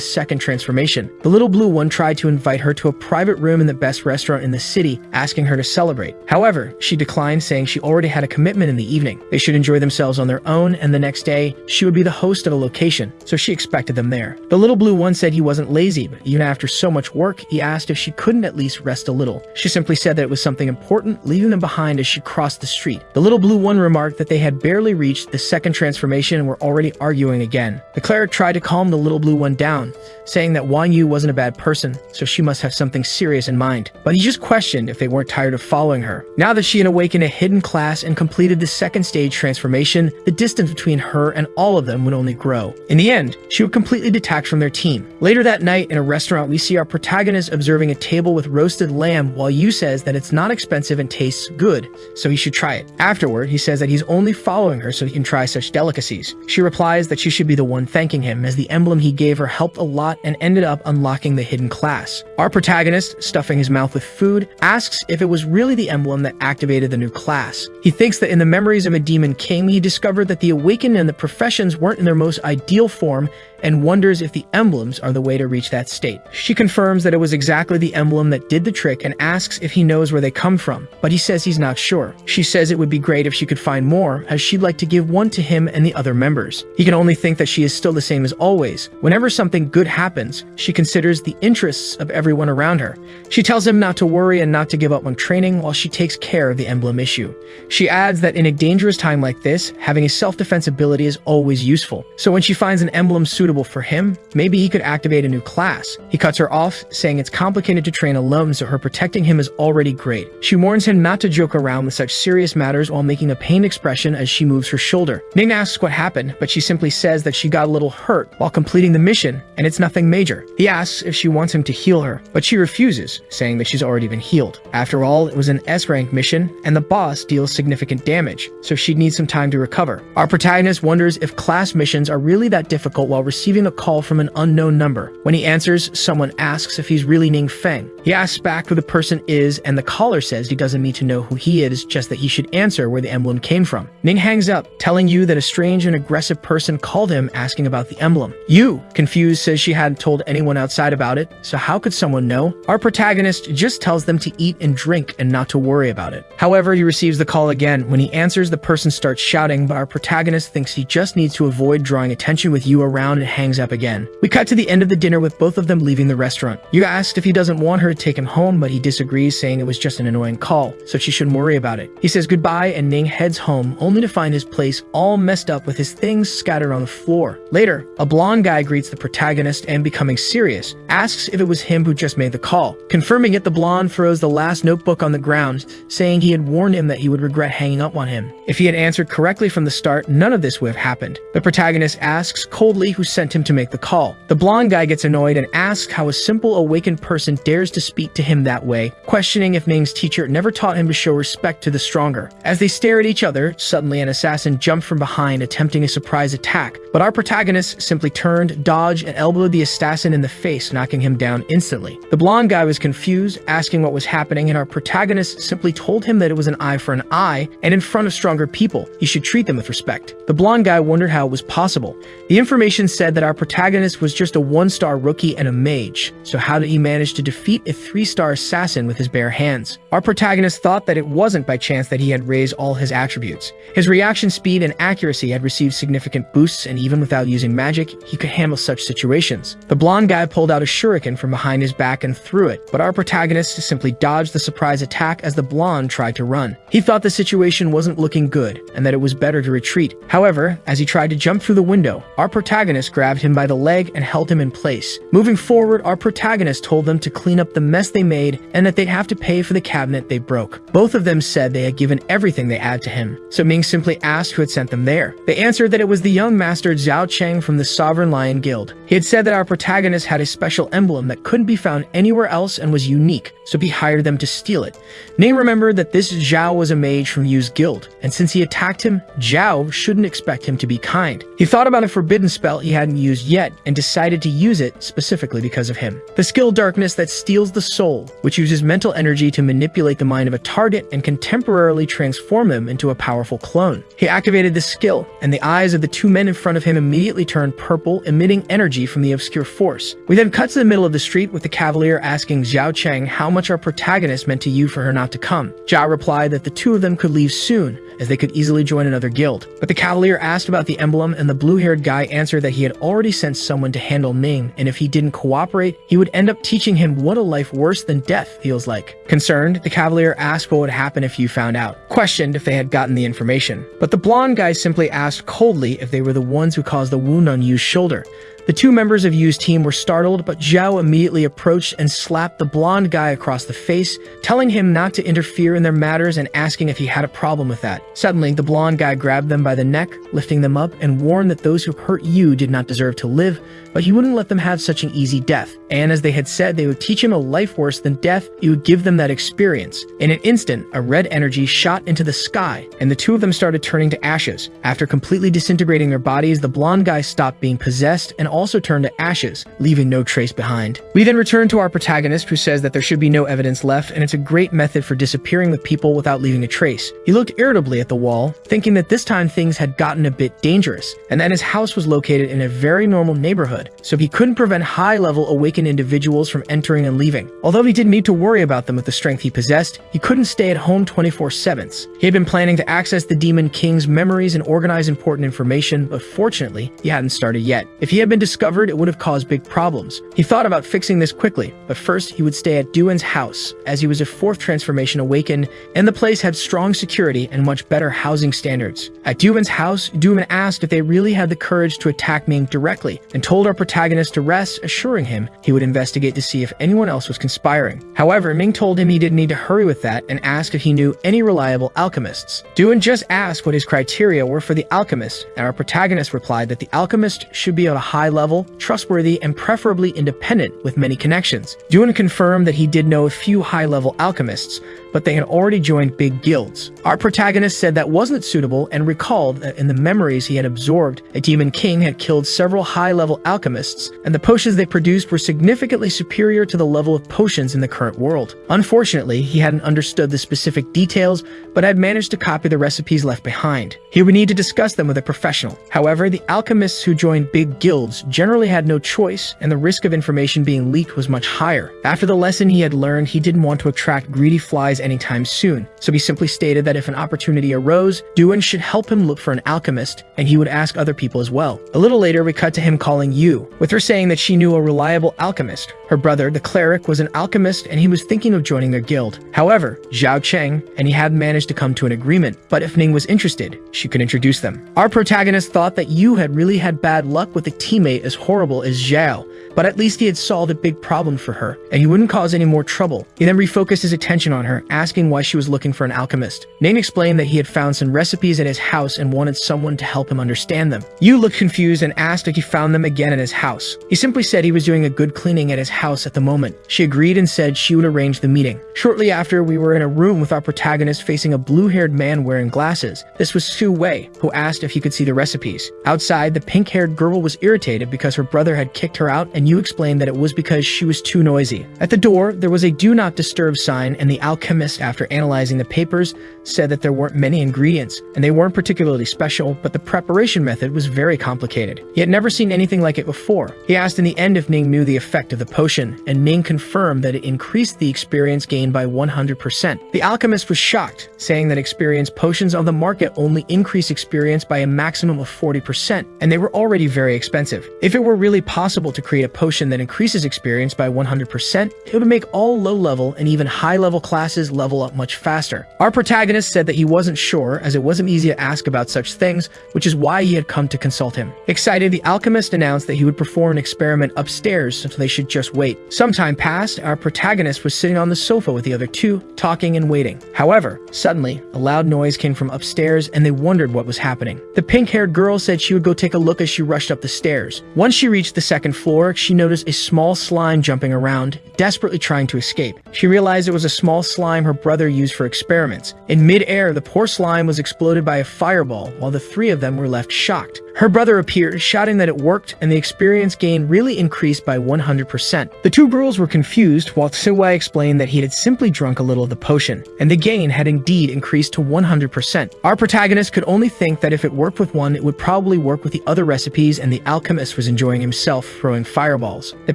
second transformation. The little blue one tried to invite her to a private room in the best restaurant in the city, asking her to celebrate. However, she declined, saying she already had a commitment in the evening. They should enjoy themselves on their own, and the next day, she would be the host of a location, so she expected them there. The little blue one said he wasn't lazy, but even after so much work, he asked if she couldn't at least rest a little. She simply said that it was something important, leaving them behind as she crossed the street. The little blue one remarked that they had barely reached the second transformation and were already arguing again. The cleric tried to calm the little blue one down, saying that Wang Yu wasn't a bad person, so she must have something serious in mind. But he just questioned if they weren't tired of following her. Now that she had awakened a hidden class and completed the second stage transformation, the distance between her and all of them would only grow. In the end, she would completely detach from their team. Later that night, in a restaurant, we see our protagonist observing a table with roasted lamb while Yu says that it's not expensive and tastes good, so he should try it. Afterward, he says that he's only following her so he can try such delicacies. She replies that she should be the one thanking him, as the emblem he gave her helped a lot and ended up unlocking the hidden class. Our protagonist, stuffing his mouth with food, asks if it was really the emblem that activated the new class. He thinks that in the memories of a demon king, he discovered that the awakened and the professions weren't in their most ideal form, and wonders if the emblems are the way to reach that state. She confirms that it was exactly the emblem that did the trick and asks if he knows where they come from, but he says he's not sure. She says it would be great if she could find more, as she'd like to give one to him and the other members. He can only think that she is still the same as always. Whenever something good happens, she considers the interests of everyone around her. She tells him not to worry and not to give up on training while she takes care of the emblem issue. She adds that in a dangerous time like this, having a self-defense ability is always useful. So when she finds an emblem suitable for him, maybe he could activate a new class. He cuts her off, saying it's complicated to train alone, so her protecting him is already great. She warns him not to joke around with such serious matters while making a a pained expression as she moves her shoulder. Ning asks what happened, but she simply says that she got a little hurt while completing the mission, and it's nothing major. He asks if she wants him to heal her, but she refuses, saying that she's already been healed. After all, it was an S-rank mission, and the boss deals significant damage, so she'd need some time to recover. Our protagonist wonders if class missions are really that difficult while receiving a call from an unknown number. When he answers, someone asks if he's really Ning Feng. He asks back who the person is, and the caller says he doesn't need to know who he is, just that he should answer where the emblem came from. Ning hangs up, telling Yu that a strange and aggressive person called him asking about the emblem. Yu, confused, says she hadn't told anyone outside about it, so how could someone know? Our protagonist just tells them to eat and drink and not to worry about it. However, he receives the call again. When he answers, the person starts shouting, but our protagonist thinks he just needs to avoid drawing attention with Yu around and hangs up again. We cut to the end of the dinner with both of them leaving the restaurant. Yu asks if he doesn't want her to take him home, but he disagrees, saying it was just an annoying call, so she shouldn't worry about it. He says goodbye, and Ning heads home, only to find his place all messed up with his things scattered on the floor. Later, a blonde guy greets the protagonist and, becoming serious, asks if it was him who just made the call. Confirming it, the blonde throws the last notebook on the ground, saying he had warned him that he would regret hanging up on him. If he had answered correctly from the start, none of this would have happened. The protagonist asks coldly who sent him to make the call. The blonde guy gets annoyed and asks how a simple awakened person dares to speak to him that way, questioning if Ning's teacher never taught him to show respect to the stronger. As they stare at each other, suddenly an assassin jumped from behind, attempting a surprise attack, but our protagonist simply turned, dodged, and elbowed the assassin in the face, knocking him down instantly. The blonde guy was confused, asking what was happening, and our protagonist simply told him that it was an eye for an eye, and in front of stronger people, he should treat them with respect. The blonde guy wondered how it was possible. The information said that our protagonist was just a 1-star rookie and a mage, so how did he manage to defeat a 3-star assassin with his bare hands? Our protagonist thought that it wasn't by chance that he had raised all his attributes. His reaction speed and accuracy had received significant boosts, and even without using magic, he could handle such situations. The blonde guy pulled out a shuriken from behind his back and threw it, but our protagonist simply dodged the surprise attack as the blonde tried to run. He thought the situation wasn't looking good, and that it was better to retreat. However, as he tried to jump through the window, our protagonist grabbed him by the leg and held him in place. Moving forward, our protagonist told them to clean up the mess they made and that they'd have to pay for the cabinet they broke. Both of them said they had given everything they had to him, so Ming simply asked who had sent them there. They answered that it was the young master Zhao Cheng from the Sovereign Lion Guild. He had said that our protagonist had a special emblem that couldn't be found anywhere else and was unique, so he hired them to steal it. Ning remembered that this Zhao was a mage from Yu's guild, and since he attacked him, Zhao shouldn't expect him to be kind. He thought about a forbidden spell he hadn't used yet and decided to use it specifically because of him. The skill Darkness that steals the soul, which uses mental energy to manipulate the mind of a target and can temporarily transform them into a powerful clone. He activated this skill, and the eyes of the two men in front of him immediately turned purple, emitting energy from the obscure force. We then cut to the middle of the street with the cavalier asking Zhao Cheng how much our protagonist meant to Yu for her not to come. Zhao replied that the two of them could leave soon, as they could easily join another guild. But the cavalier asked about the emblem, and the blue-haired guy answered that he had already sent someone to handle Ning, and if he didn't cooperate, he would end up teaching him what a life worse than death feels like. Concerned, the cavalier asked what would happen if Yu found out, questioned if they had gotten the information. But the blonde guy simply asked coldly if they were the ones who caused the wound on Yu's shoulder. The two members of Yu's team were startled, but Zhao immediately approached and slapped the blonde guy across the face, telling him not to interfere in their matters and asking if he had a problem with that. Suddenly, the blonde guy grabbed them by the neck, lifting them up, and warned that those who hurt Yu did not deserve to live, but he wouldn't let them have such an easy death. And as they had said they would teach him a life worse than death, he would give them that experience. In an instant, a red energy shot into the sky, and the two of them started turning to ashes. After completely disintegrating their bodies, the blonde guy stopped being possessed and also turned to ashes, leaving no trace behind. We then return to our protagonist, who says that there should be no evidence left, and it's a great method for disappearing with people without leaving a trace. He looked irritably at the wall, thinking that this time things had gotten a bit dangerous, and that his house was located in a very normal neighborhood, so he couldn't prevent high-level awakened individuals from entering and leaving. Although he didn't need to worry about them with the strength he possessed, he couldn't stay at home 24/7. He had been planning to access the Demon King's memories and organize important information, but fortunately, he hadn't started yet. If he had been discovered, it would have caused big problems. He thought about fixing this quickly, but first he would stay at Duan's house, as he was a fourth transformation awakened, and the place had strong security and much better housing standards. At Duan's house, Duan asked if they really had the courage to attack Ming directly, and told our protagonist to rest, assuring him he would investigate to see if anyone else was conspiring. However, Ming told him he didn't need to hurry with that and asked if he knew any reliable alchemists. Duan just asked what his criteria were for the alchemist, and our protagonist replied that the alchemist should be at a high level, trustworthy, and preferably independent with many connections. Duan confirmed that he did know a few high-level alchemists, but they had already joined big guilds. Our protagonist said that wasn't suitable and recalled that in the memories he had absorbed, a demon king had killed several high-level alchemists, and the potions they produced were significantly superior to the level of potions in the current world. Unfortunately, he hadn't understood the specific details, but had managed to copy the recipes left behind. He would need to discuss them with a professional. However, the alchemists who joined big guilds generally had no choice, and the risk of information being leaked was much higher. After the lesson he had learned, he didn't want to attract greedy flies anytime soon, so he simply stated that if an opportunity arose, Duan should help him look for an alchemist, and he would ask other people as well. A little later, we cut to him calling Yu, with her saying that she knew a reliable alchemist. Her brother, the cleric, was an alchemist, and he was thinking of joining their guild. However, Zhao Cheng and he hadn't managed to come to an agreement, but if Ning was interested, she could introduce them. Our protagonist thought that Yu had really had bad luck with a teammate as horrible as Zhao, but at least he had solved a big problem for her, and he wouldn't cause any more trouble. He then refocused his attention on her, asking why she was looking for an alchemist. Ning explained that he had found some recipes at his house and wanted someone to help him understand them. Yu looked confused and asked if he found them again at his house. He simply said he was doing a good cleaning at his house at the moment. She agreed and said she would arrange the meeting. Shortly after, we were in a room with our protagonist facing a blue-haired man wearing glasses. This was Su Wei, who asked if he could see the recipes. Outside, the pink-haired girl was irritated because her brother had kicked her out, and Yu explained that it was because she was too noisy. At the door, there was a do not disturb sign, and the alchemist, after analyzing the papers, said that there weren't many ingredients, and they weren't particularly special, but the preparation method was very complicated. He had never seen anything like it before. He asked in the end if Ning knew the effect of the potion, and Ning confirmed that it increased the experience gained by 100%. The alchemist was shocked, saying that experience potions on the market only increase experience by a maximum of 40%, and they were already very expensive. If it were really possible to create a potion that increases experience by 100%, it would make all low-level and even high-level classes level up much faster. Our protagonist said that he wasn't sure, as it wasn't easy to ask about such things, which is why he had come to consult him. Excited, the alchemist announced that he would perform an experiment upstairs, so they should just wait. Some time passed, our protagonist was sitting on the sofa with the other two, talking and waiting. However, suddenly, a loud noise came from upstairs, and they wondered what was happening. The pink-haired girl said she would go take a look as she rushed up the stairs. Once she reached the second floor, she noticed a small slime jumping around, desperately trying to escape. She realized it was a small slime her brother used for experiments. In mid-air, the poor slime was exploded by a fireball, while the three of them were left shocked. Her brother appeared, shouting that it worked, and the experience gain really increased by 100%. The two girls were confused, while Siwei explained that he had simply drunk a little of the potion, and the gain had indeed increased to 100%. Our protagonist could only think that if it worked with one, it would probably work with the other recipes, and the alchemist was enjoying himself throwing fireballs. The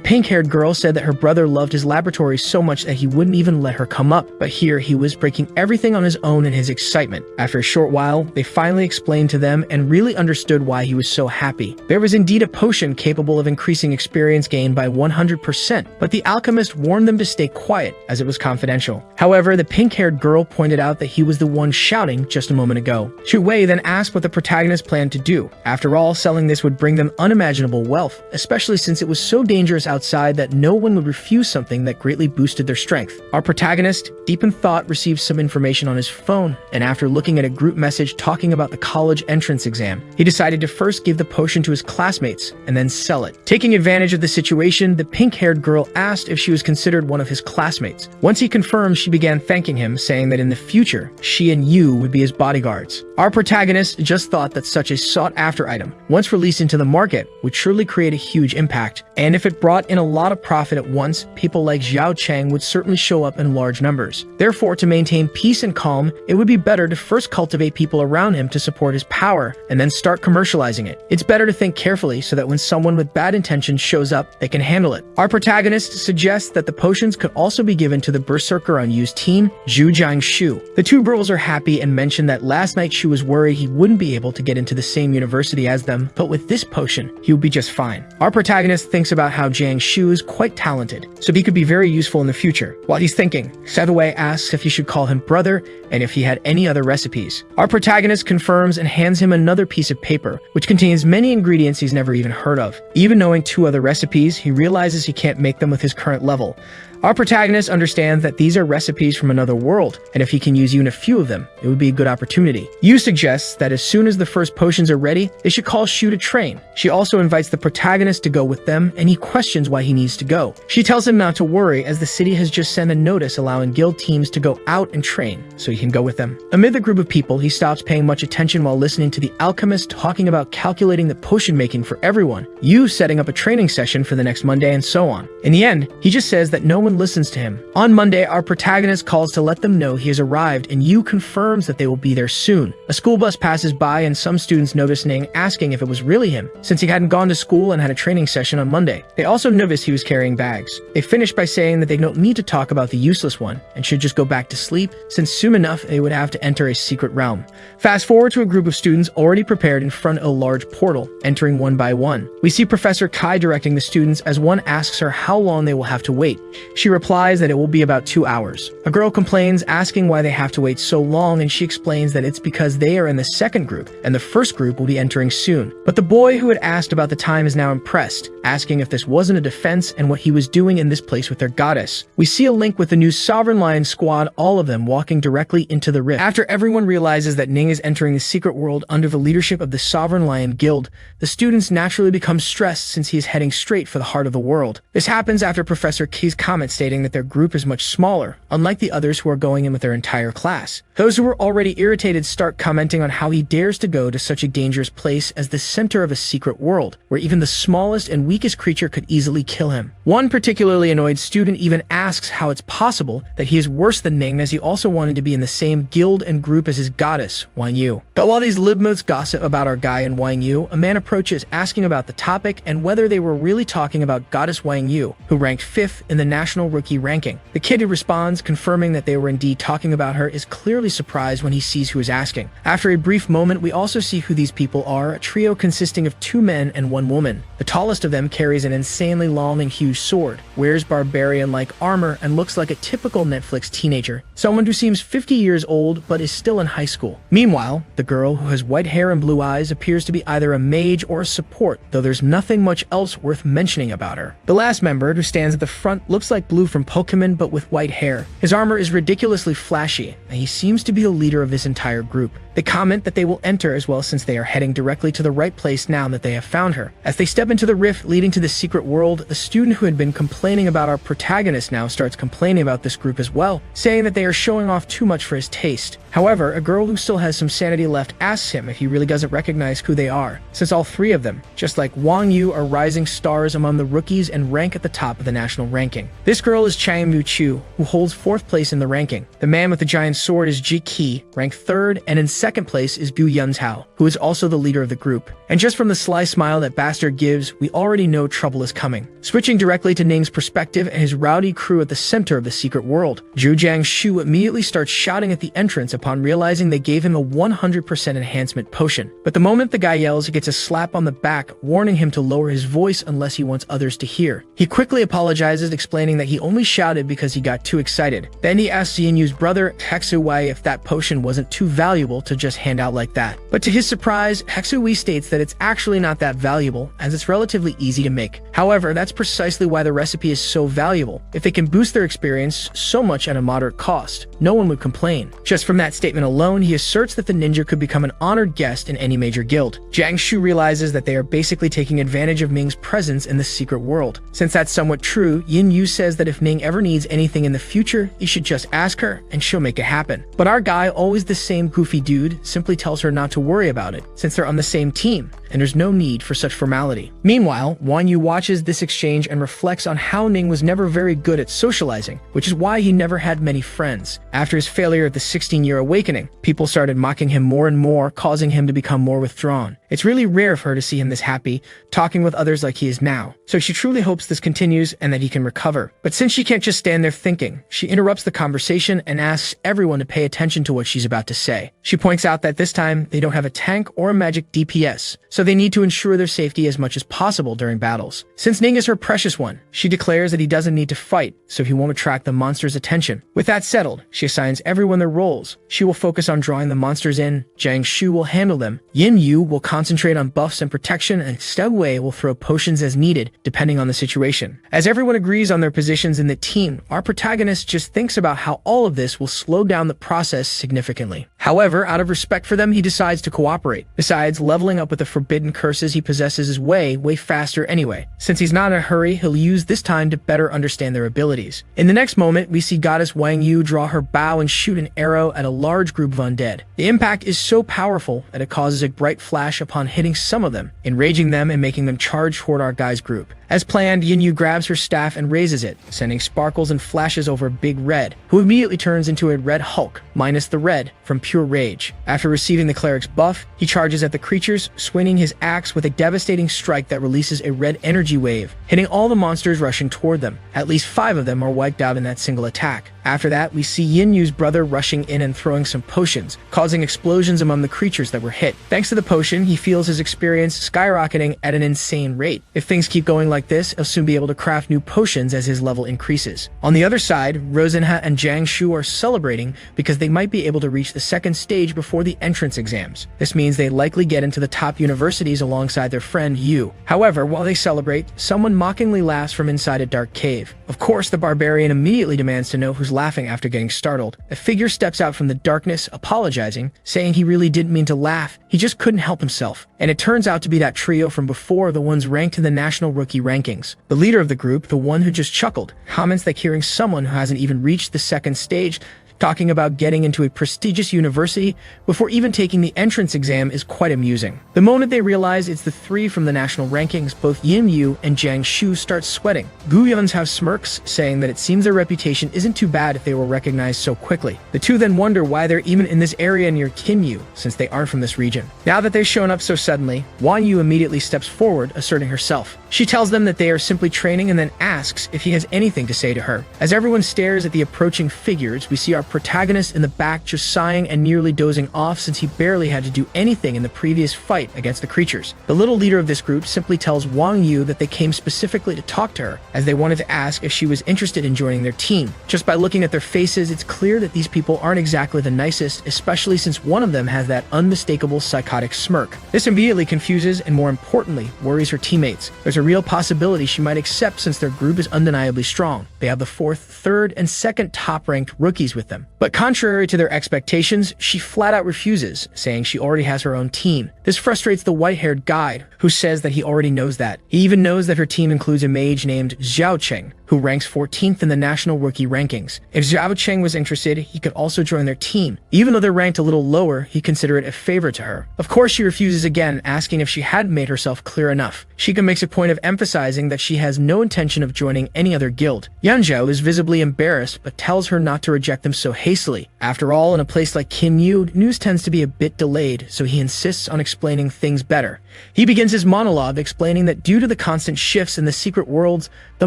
pink-haired girl said that her brother loved his laboratory so much that he wouldn't even let her come up, but here he was breaking everything on his own in his excitement. After a short while, they finally explained to them and really understood why he was so happy. There was indeed a potion capable of increasing experience gain by 100%, but the alchemist warned them to stay quiet as it was confidential. However, the pink-haired girl pointed out that he was the one shouting just a moment ago. Xu Wei then asked what the protagonist planned to do. After all, selling this would bring them unimaginable wealth, especially since it was so dangerous outside that no one would refuse something that greatly boosted their strength. Our protagonist, deep in thought, received some information on his phone, and after looking at a group message talking about the college entrance exam, he decided to first give the potion to his classmates and then sell it. Taking advantage of the situation, the pink-haired girl asked if she was considered one of his classmates. Once he confirmed, she began thanking him, saying that in the future, she and Yu would be his bodyguards. Our protagonist just thought that such a sought-after item, once released into the market, would surely create a huge impact, and if it brought in a lot of profit at once, people like Zhao Cheng would certainly show up in large numbers. Therefore, to maintain peace and calm, it would be better to first cultivate people around him to support his power, and then start commercializing utilizing it. It's better to think carefully so that when someone with bad intentions shows up, they can handle it. Our protagonist suggests that the potions could also be given to the berserker on Yu's team, Zhu Jiangshu. The two girls are happy and mention that last night Shu was worried he wouldn't be able to get into the same university as them, but with this potion, he would be just fine. Our protagonist thinks about how Jiangshu is quite talented, so he could be very useful in the future. While he's thinking, Setaway asks if he should call him brother and if he had any other recipes. Our protagonist confirms and hands him another piece of paper, which contains many ingredients he's never even heard of. Even knowing 2 other recipes, he realizes he can't make them with his current level. Our protagonist understands that these are recipes from another world, and if he can use even a few of them, it would be a good opportunity. Yu suggests that as soon as the first potions are ready, they should call Shu to train. She also invites the protagonist to go with them, and he questions why he needs to go. She tells him not to worry, as the city has just sent a notice allowing guild teams to go out and train, so he can go with them. Amid the group of people, he stops paying much attention while listening to the alchemist talking about calculating the potion making for everyone, Yu setting up a training session for the next Monday, and so on. In the end, he just says that no one listens to him. On Monday, our protagonist calls to let them know he has arrived, and Yu confirms that they will be there soon. A school bus passes by, and some students notice Ning asking if it was really him, since he hadn't gone to school and had a training session on Monday. They also notice he was carrying bags. They finish by saying that they don't need to talk about the useless one, and should just go back to sleep, since soon enough they would have to enter a secret realm. Fast forward to a group of students already prepared in front of a large portal, entering one by one. We see Professor Kai directing the students as one asks her how long they will have to wait. She replies that it will be about 2 hours. A girl complains, asking why they have to wait so long, and she explains that it's because they are in the second group, and the first group will be entering soon. But the boy who had asked about the time is now impressed, asking if this wasn't a defense and what he was doing in this place with their goddess. We see a link with the new Sovereign Lion squad, all of them walking directly into the rift. After everyone realizes that Ning is entering the secret world under the leadership of the Sovereign Lion Guild, the students naturally become stressed since he is heading straight for the heart of the world. This happens after Professor Key's comment stating that their group is much smaller, unlike the others who are going in with their entire class. Those who were already irritated start commenting on how he dares to go to such a dangerous place as the center of a secret world, where even the smallest and weakest creature could easily kill him. One particularly annoyed student even asks how it's possible that he is worse than Ning, as he also wanted to be in the same guild and group as his goddess, Wang Yu. But while these libmotes gossip about our guy and Wang Yu, a man approaches asking about the topic and whether they were really talking about goddess Wang Yu, who ranked 5th in the national rookie ranking. The kid who responds, confirming that they were indeed talking about her, is clearly surprised when he sees who is asking. After a brief moment, we also see who these people are, a trio consisting of 2 men and 1 woman. The tallest of them carries an insanely long and huge sword, wears barbarian-like armor, and looks like a typical Netflix teenager, someone who seems 50 years old but is still in high school. Meanwhile, the girl, who has white hair and blue eyes, appears to be either a mage or a support, though there's nothing much else worth mentioning about her. The last member, who stands at the front, looks like Blue from Pokemon but with white hair. His armor is ridiculously flashy, and he seems to be the leader of this entire group. They comment that they will enter as well, since they are heading directly to the right place now that they have found her. As they step into the rift leading to the secret world, the student who had been complaining about our protagonist now starts complaining about this group as well, saying that they are showing off too much for his taste. However, a girl who still has some sanity left asks him if he really doesn't recognize who they are, since all 3 of them, just like Wang Yu, are rising stars among the rookies and rank at the top of the national ranking. This girl is Changmu Chu, who holds 4th place in the ranking. The man with the giant sword is Ji Qi, ranked 3rd, and in 2nd place is Bu Yunzhao, who is also the leader of the group. And just from the sly smile that Bastard gives, we already know trouble is coming. Switching directly to Ning's perspective and his rowdy crew at the center of the secret world, Zhu Jiangshu immediately starts shouting at the entrance upon realizing they gave him a 100% enhancement potion. But the moment the guy yells, he gets a slap on the back, warning him to lower his voice unless he wants others to hear. He quickly apologizes, explaining that he only shouted because he got too excited. Then he asks Xianyu's brother, Hexuwei, if that potion wasn't too valuable to just hand out like that. But to his surprise, Hexuwei states that it's actually not that valuable, as it's relatively easy to make. However, that's precisely why the recipe is so valuable. If they can boost their experience so much at a moderate cost, no one would complain. Just from that statement alone, he asserts that the ninja could become an honored guest in any major guild. Jiangshu realizes that they are basically taking advantage of Ming's presence in the secret world. Since that's somewhat true, Yin Yu says that if Ning ever needs anything in the future, he should just ask her and she'll make it happen. But our guy, always the same goofy dude, simply tells her not to worry about it, since they're on the same team, and there's no need for such formality. Meanwhile, Wang Yu watches this exchange and reflects on how Ning was never very good at socializing, which is why he never had many friends. After his failure at the 16-year awakening. People started mocking him more and more, causing him to become more withdrawn. It's really rare for her to see him this happy, talking with others like he is now. So she truly hopes this continues and that he can recover. But since she can't just stand there thinking, she interrupts the conversation and asks everyone to pay attention to what she's about to say. She points out that this time they don't have a tank or a magic DPS, so they need to ensure their safety as much as possible during battles. Since Ning is her precious one, she declares that he doesn't need to fight, so he won't attract the monster's attention. With that settled, she assigns everyone their roles. She will focus on drawing the monsters in, Jiang Shu will handle them, Yin Yu will concentrate on buffs and protection, and Steg Wei will throw potions as needed, depending on the situation. As everyone agrees on their positions in the team, our protagonist just thinks about how all of this will slow down the process significantly. However, out of respect for them, he decides to cooperate. Besides, leveling up with the forbidden curses he possesses is way faster anyway. Since he's not in a hurry, he'll use this time to better understand their abilities. In the next moment, we see Goddess Wang Yu draw her bow and shoot an arrow at a large group of undead. The impact is so powerful that it causes a bright flash upon hitting some of them, enraging them and making them charge toward our guy's group. As planned, Yin Yu grabs her staff and raises it, sending sparkles and flashes over Big Red, who immediately turns into a Red Hulk, minus the red, from pure rage. After receiving the cleric's buff, he charges at the creatures, swinging his axe with a devastating strike that releases a red energy wave, hitting all the monsters rushing toward them. At least 5 of them are wiped out in that single attack. After that, we see Yin Yu's brother rushing in and throwing some potions, causing explosions among the creatures that were hit. Thanks to the potion, he feels his experience skyrocketing at an insane rate. If things keep going like this, he'll soon be able to craft new potions as his level increases. On the other side, Rosenha and Jiang Shu are celebrating because they might be able to reach the second stage before the entrance exams. This means they likely get into the top universities alongside their friend Yu. However, while they celebrate, someone mockingly laughs from inside a dark cave. Of course, the barbarian immediately demands to know who's laughing after getting startled. A figure steps out from the darkness, apologizing, saying he really didn't mean to laugh, he just couldn't help himself. And it turns out to be that trio from before, the ones ranked in the national rookie rankings. The leader of the group, the one who just chuckled, comments that hearing someone who hasn't even reached the second stage talking about getting into a prestigious university before even taking the entrance exam is quite amusing. The moment they realize it's the 3 from the national rankings, both Yin Yu and Jiang Shu start sweating. Guyuns have smirks, saying that it seems their reputation isn't too bad if they were recognized so quickly. The two then wonder why they're even in this area near Kinyu, since they aren't from this region. Now that they've shown up so suddenly, Wang Yu immediately steps forward, asserting herself. She tells them that they are simply training and then asks if he has anything to say to her. As everyone stares at the approaching figures, we see our protagonist in the back just sighing and nearly dozing off since he barely had to do anything in the previous fight against the creatures. The little leader of this group simply tells Wang Yu that they came specifically to talk to her, as they wanted to ask if she was interested in joining their team. Just by looking at their faces, it's clear that these people aren't exactly the nicest, especially since one of them has that unmistakable psychotic smirk. This immediately confuses and, more importantly, worries her teammates. There's a real possibility she might accept since their group is undeniably strong. They have the 4th, 3rd, and 2nd top-ranked rookies with them. But contrary to their expectations, she flat out refuses, saying she already has her own team. This frustrates the white-haired guide, who says that he already knows that. He even knows that her team includes a mage named Zhao Cheng, who ranks 14th in the national rookie rankings. If Zhao Cheng was interested, he could also join their team. Even though they're ranked a little lower, he considered it a favor to her. Of course, she refuses again, asking if she hadn't made herself clear enough. Shika makes a point of emphasizing that she has no intention of joining any other guild. Yanzhou is visibly embarrassed, but tells her not to reject them so hastily. After all, in a place like Kinyu, news tends to be a bit delayed, so he insists on explaining things better. He begins his monologue explaining that due to the constant shifts in the secret worlds, the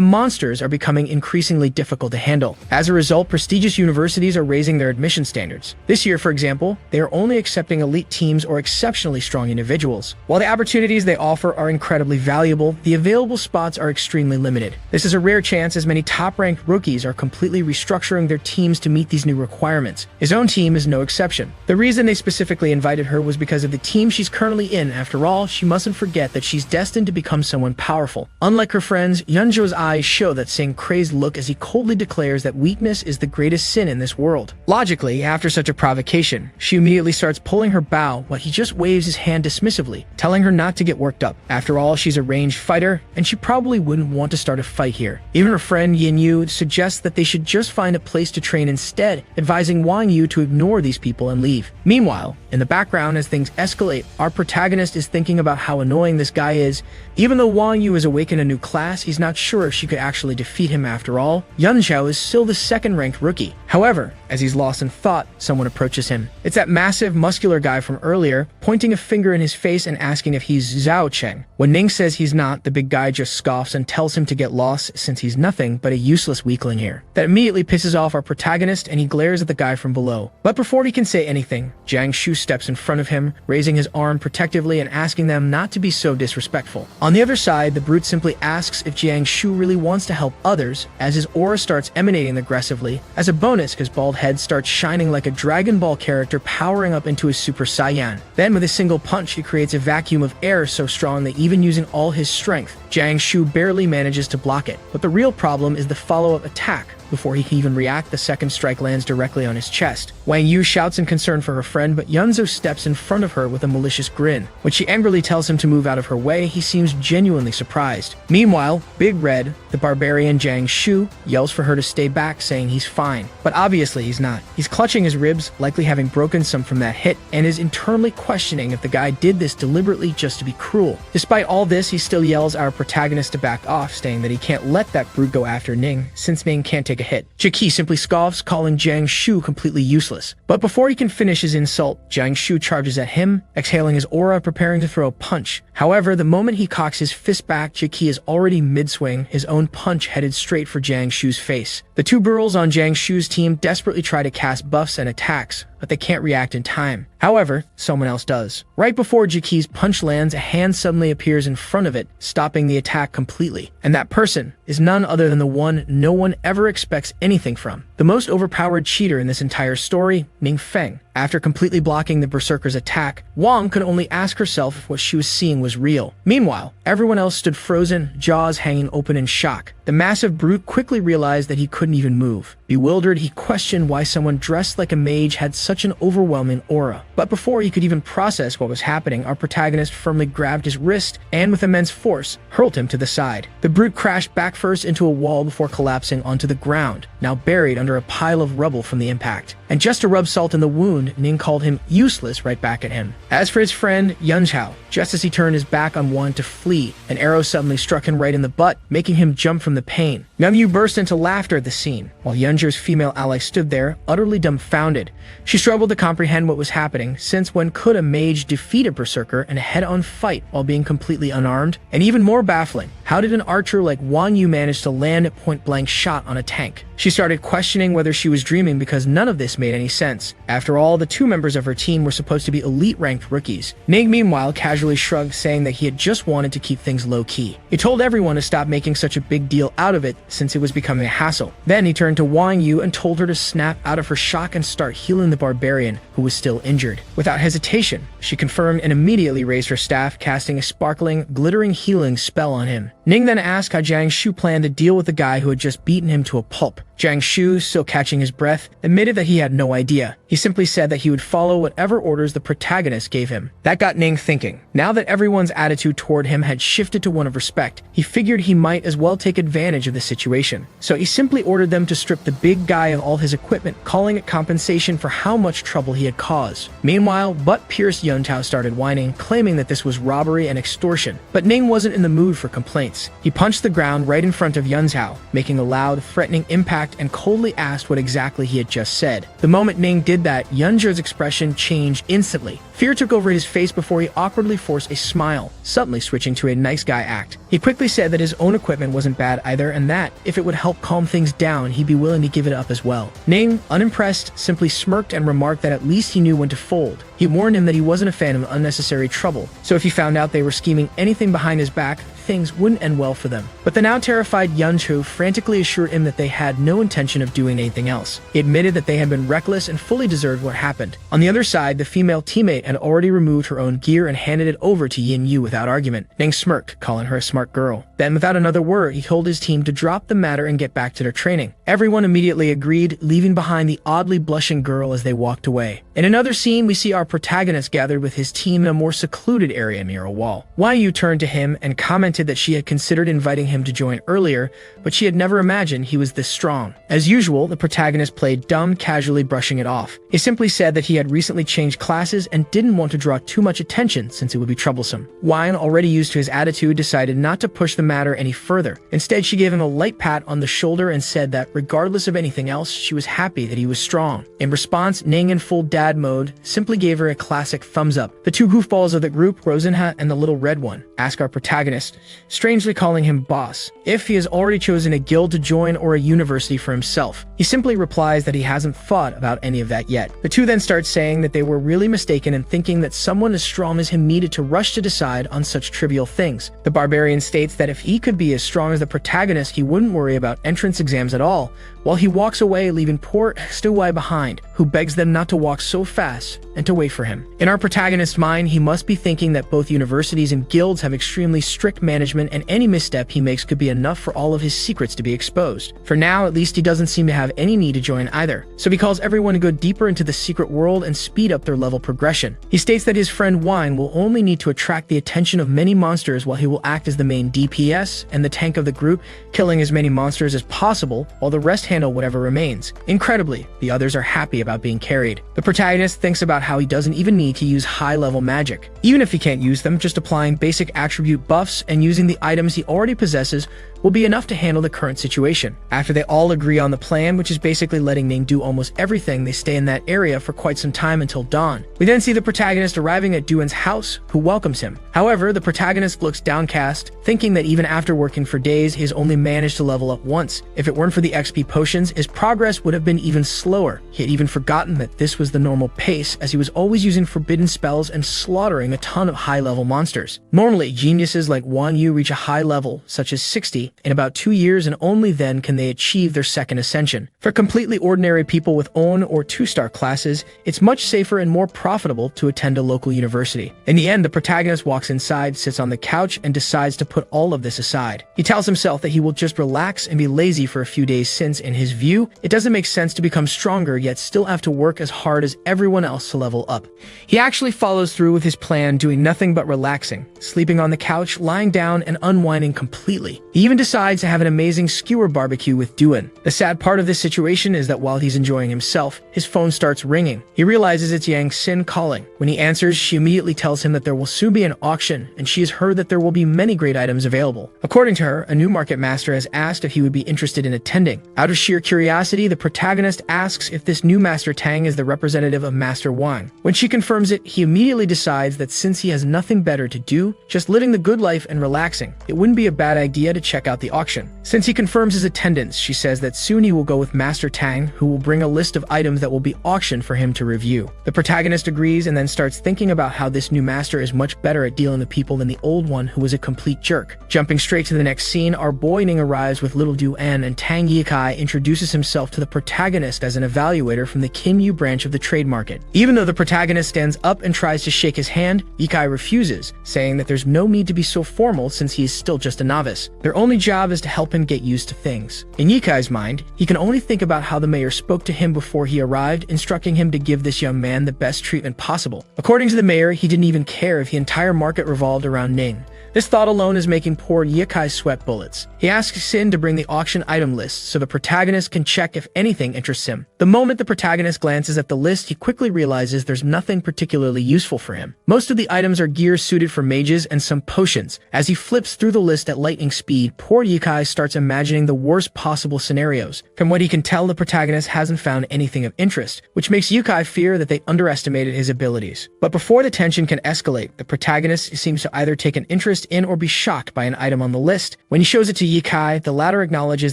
monsters are becoming increasingly difficult to handle. As a result, prestigious universities are raising their admission standards. This year, for example, they are only accepting elite teams or exceptionally strong individuals. While the opportunities they offer are incredibly valuable, the available spots are extremely limited. This is a rare chance, as many top-ranked rookies are completely restructuring their teams to meet these new requirements. His own team is no exception. The reason they specifically invited her was because of the team she's currently in. After all, she mustn't forget that she's destined to become someone powerful. Unlike her friends, Yunzhou's eyes show that same crazed look as he coldly declares that weakness is the greatest sin in this world. Logically, after such a provocation, she immediately starts pulling her bow while he just waves his hand dismissively, telling her not to get worked up. After all, she's a ranged fighter, and she probably wouldn't want to start a fight here. Even her friend Yin Yu suggests that they should just find a place to train instead, advising Wang Yu to ignore these people and leave. Meanwhile, In the background, as things escalate, our protagonist is thinking about how annoying this guy is. Even though Wang Yu has awakened a new class, he's not sure if she could actually defeat him after all. Yun Zhao is still the second-ranked rookie. However, as he's lost in thought, someone approaches him. It's that massive, muscular guy from earlier, pointing a finger in his face and asking if he's Zhao Cheng. When Ning says he's not, the big guy just scoffs and tells him to get lost since he's nothing but a useless weakling here. That immediately pisses off our protagonist and he glares at the guy from below. But before he can say anything, Jiang Shu steps in front of him, raising his arm protectively and asking them not to be so disrespectful. On the other side, the brute simply asks if Jiang Shu really wants to help others, as his aura starts emanating aggressively. As a bonus, his bald head starts shining like a Dragon Ball character powering up into his Super Saiyan. Then with a single punch, he creates a vacuum of air so strong that even using all his strength, Jiang Shu barely manages to block it. But the real problem is the follow-up attack. Before he can even react, the second strike lands directly on his chest. Wang Yu shouts in concern for her friend, but Yunzo steps in front of her with a malicious grin. When she angrily tells him to move out of her way, he seems genuinely surprised. Meanwhile, Big Red, the barbarian Jiang Shu, yells for her to stay back, saying he's fine. But obviously he's not. He's clutching his ribs, likely having broken some from that hit, and is internally questioning if the guy did this deliberately just to be cruel. Despite all this, he still yells our protagonist to back off, saying that he can't let that brute go after Ning, since Ning can't take a hit. Jiki simply scoffs, calling Jiang Shu completely useless. But before he can finish his insult, Jiang Shu charges at him, exhaling his aura, preparing to throw a punch. However, the moment he cocks his fist back, Jiki is already mid-swing, his own punch headed straight for Jiang Shu's face. The two girls on Jiang Shu's team desperately try to cast buffs and attacks, but they can't react in time. However, someone else does. Right before Jiki's punch lands, a hand suddenly appears in front of it, stopping the attack completely. And that person is none other than the one no one ever expects anything from. The most overpowered cheater in this entire story, Ning Feng. After completely blocking the Berserker's attack, Wang could only ask herself if what she was seeing was real. Meanwhile, everyone else stood frozen, jaws hanging open in shock. The massive brute quickly realized that he couldn't even move. Bewildered, he questioned why someone dressed like a mage had such an overwhelming aura. But before he could even process what was happening, our protagonist firmly grabbed his wrist and with immense force, hurled him to the side. The brute crashed back first into a wall before collapsing onto the ground, now buried under a pile of rubble from the impact. And just to rub salt in the wound, Ning called him useless right back at him. As for his friend, Yun Zhao, just as he turned his back on one to flee, an arrow suddenly struck him right in the butt, making him jump from the pain. Young Yu burst into laughter at the scene, while Yunzher's female ally stood there, utterly dumbfounded. She struggled to comprehend what was happening, since when could a mage defeat a berserker in a head-on fight while being completely unarmed? And even more baffling, how did an archer like Wang Yu manage to land a point-blank shot on a tank? She started questioning whether she was dreaming because none of this made any sense. After all, the two members of her team were supposed to be elite-ranked rookies. Ning, meanwhile, casually shrugged, saying that he had just wanted to keep things low-key. He told everyone to stop making such a big deal out of it, since it was becoming a hassle. Then he turned to Wang Yu and told her to snap out of her shock and start healing the barbarian, who was still injured. Without hesitation, she confirmed and immediately raised her staff, casting a sparkling, glittering healing spell on him. Ning then asked how Jiang Shu planned to deal with the guy who had just beaten him to a pulp. Jiang Shu, still catching his breath, admitted that he had no idea. He simply said that he would follow whatever orders the protagonist gave him. That got Ning thinking. Now that everyone's attitude toward him had shifted to one of respect, he figured he might as well take advantage of the situation. So he simply ordered them to strip the big guy of all his equipment, calling it compensation for how much trouble he had caused. Meanwhile, butt-pierced Yun Tao started whining, claiming that this was robbery and extortion. But Ning wasn't in the mood for complaints. He punched the ground right in front of Yun Tao, making a loud, threatening impact and coldly asked what exactly he had just said. The moment Ning did that, Yunzher's expression changed instantly. Fear took over his face before he awkwardly forced a smile, suddenly switching to a nice guy act. He quickly said that his own equipment wasn't bad either, and that, if it would help calm things down, he'd be willing to give it up as well. Ning, unimpressed, simply smirked and remarked that at least he knew when to fold. He warned him that he wasn't a fan of unnecessary trouble, so if he found out they were scheming anything behind his back, things wouldn't end well for them. But the now terrified Yunzhu frantically assured him that they had no intention of doing anything else. He admitted that they had been reckless and fully deserved what happened. On the other side, the female teammate had already removed her own gear and handed it over to Yin Yu without argument. Ning smirked, calling her a smart girl. Then, without another word, he told his team to drop the matter and get back to their training. Everyone immediately agreed, leaving behind the oddly blushing girl as they walked away. In another scene, we see our protagonist gathered gathered with his team in a more secluded area near a wall. Yu turned to him and commented that she had considered inviting him to join earlier, but she had never imagined he was this strong. As usual, the protagonist played dumb, casually brushing it off. He simply said that he had recently changed classes and didn't want to draw too much attention since it would be troublesome. Wine, already used to his attitude, decided not to push the matter any further. Instead, she gave him a light pat on the shoulder and said that, regardless of anything else, she was happy that he was strong. In response, Ning, in full dad mode, simply gave her a classic thumbs up. The two goofballs of the group, Rosenha and the little red one, ask our protagonist, strangely calling him boss, if he has already chosen a guild to join or a university for himself. He simply replies that he hasn't thought about any of that yet. The two then start saying that they were really mistaken in thinking that someone as strong as him needed to rush to decide on such trivial things. The barbarian states that if he could be as strong as the protagonist, he wouldn't worry about entrance exams at all, while he walks away, leaving poor Stuwai behind, who begs them not to walk so fast and to wait for him. In our protagonist's mind, he must be thinking that both universities and guilds have extremely strict management, and any misstep he makes could be enough for all of his secrets to be exposed. For now, at least, he doesn't seem to have any need to join either, so he calls everyone to go deeper into the secret world and speed up their level progression. He states that his friend Wine will only need to attract the attention of many monsters, while he will act as the main DPS and the tank of the group, killing as many monsters as possible, while the rest handle whatever remains. Incredibly, the others are happy about being carried. The protagonist thinks about how he doesn't even need to use high-level magic. Even if he can't use them, just applying basic attribute buffs and using the items he already possesses will be enough to handle the current situation. After they all agree on the plan, which is basically letting Ning do almost everything, they stay in that area for quite some time until dawn. We then see the protagonist arriving at Duan's house, who welcomes him. However, the protagonist looks downcast, thinking that even after working for days, he has only managed to level up once. If it weren't for the XP potions, his progress would have been even slower. He had even forgotten that this was the normal pace, as he was always using forbidden spells and slaughtering a ton of high-level monsters. Normally, geniuses like Yu reach a high level, such as 60, in about 2 years, and only then can they achieve their second ascension. For completely ordinary people with ON or 2-star classes, it's much safer and more profitable to attend a local university. In the end, the protagonist walks inside, sits on the couch, and decides to put all of this aside. He tells himself that he will just relax and be lazy for a few days since, in his view, it doesn't make sense to become stronger yet still have to work as hard as everyone else to level up. He actually follows through with his plan, doing nothing but relaxing, sleeping on the couch, lying down, and unwinding completely. He even decides to have an amazing skewer barbecue with Duan. The sad part of this situation is that while he's enjoying himself, his phone starts ringing. He realizes it's Yang Xin calling. When he answers, she immediately tells him that there will soon be an auction, and she has heard that there will be many great items available. According to her, a new market master has asked if he would be interested in attending. Out of sheer curiosity, the protagonist asks if this new Master Tang is the representative of Master Wang. When she confirms it, he immediately decides that since he has nothing better to do, just living the good life and relaxing, it wouldn't be a bad idea to check out the auction. Since he confirms his attendance, she says that soon he will go with Master Tang, who will bring a list of items that will be auctioned for him to review. The protagonist agrees and then starts thinking about how this new master is much better at dealing with people than the old one, who was a complete jerk. Jumping straight to the next scene, our boy Ning arrives with little Duan, and Tang Yikai introduces himself to the protagonist as an evaluator from the Kinyu branch of the trade market. Even though the protagonist stands up and tries to shake his hand, Yikai refuses, saying that there's no need to be so formal since he is still just a novice. Their only job is to help him get used to things. In Yikai's mind, he can only think about how the mayor spoke to him before he arrived, instructing him to give this young man the best treatment possible. According to the mayor, he didn't even care if the entire market revolved around Ning. This thought alone is making poor Yikai sweat bullets. He asks Sin to bring the auction item list so the protagonist can check if anything interests him. The moment the protagonist glances at the list, he quickly realizes there's nothing particularly useful for him. Most of the items are gear suited for mages and some potions. As he flips through the list at lightning speed, poor Yikai starts imagining the worst possible scenarios. From what he can tell, the protagonist hasn't found anything of interest, which makes Yikai fear that they underestimated his abilities. But before the tension can escalate, the protagonist seems to either take an interest in or be shocked by an item on the list. When he shows it to Yikai, the latter acknowledges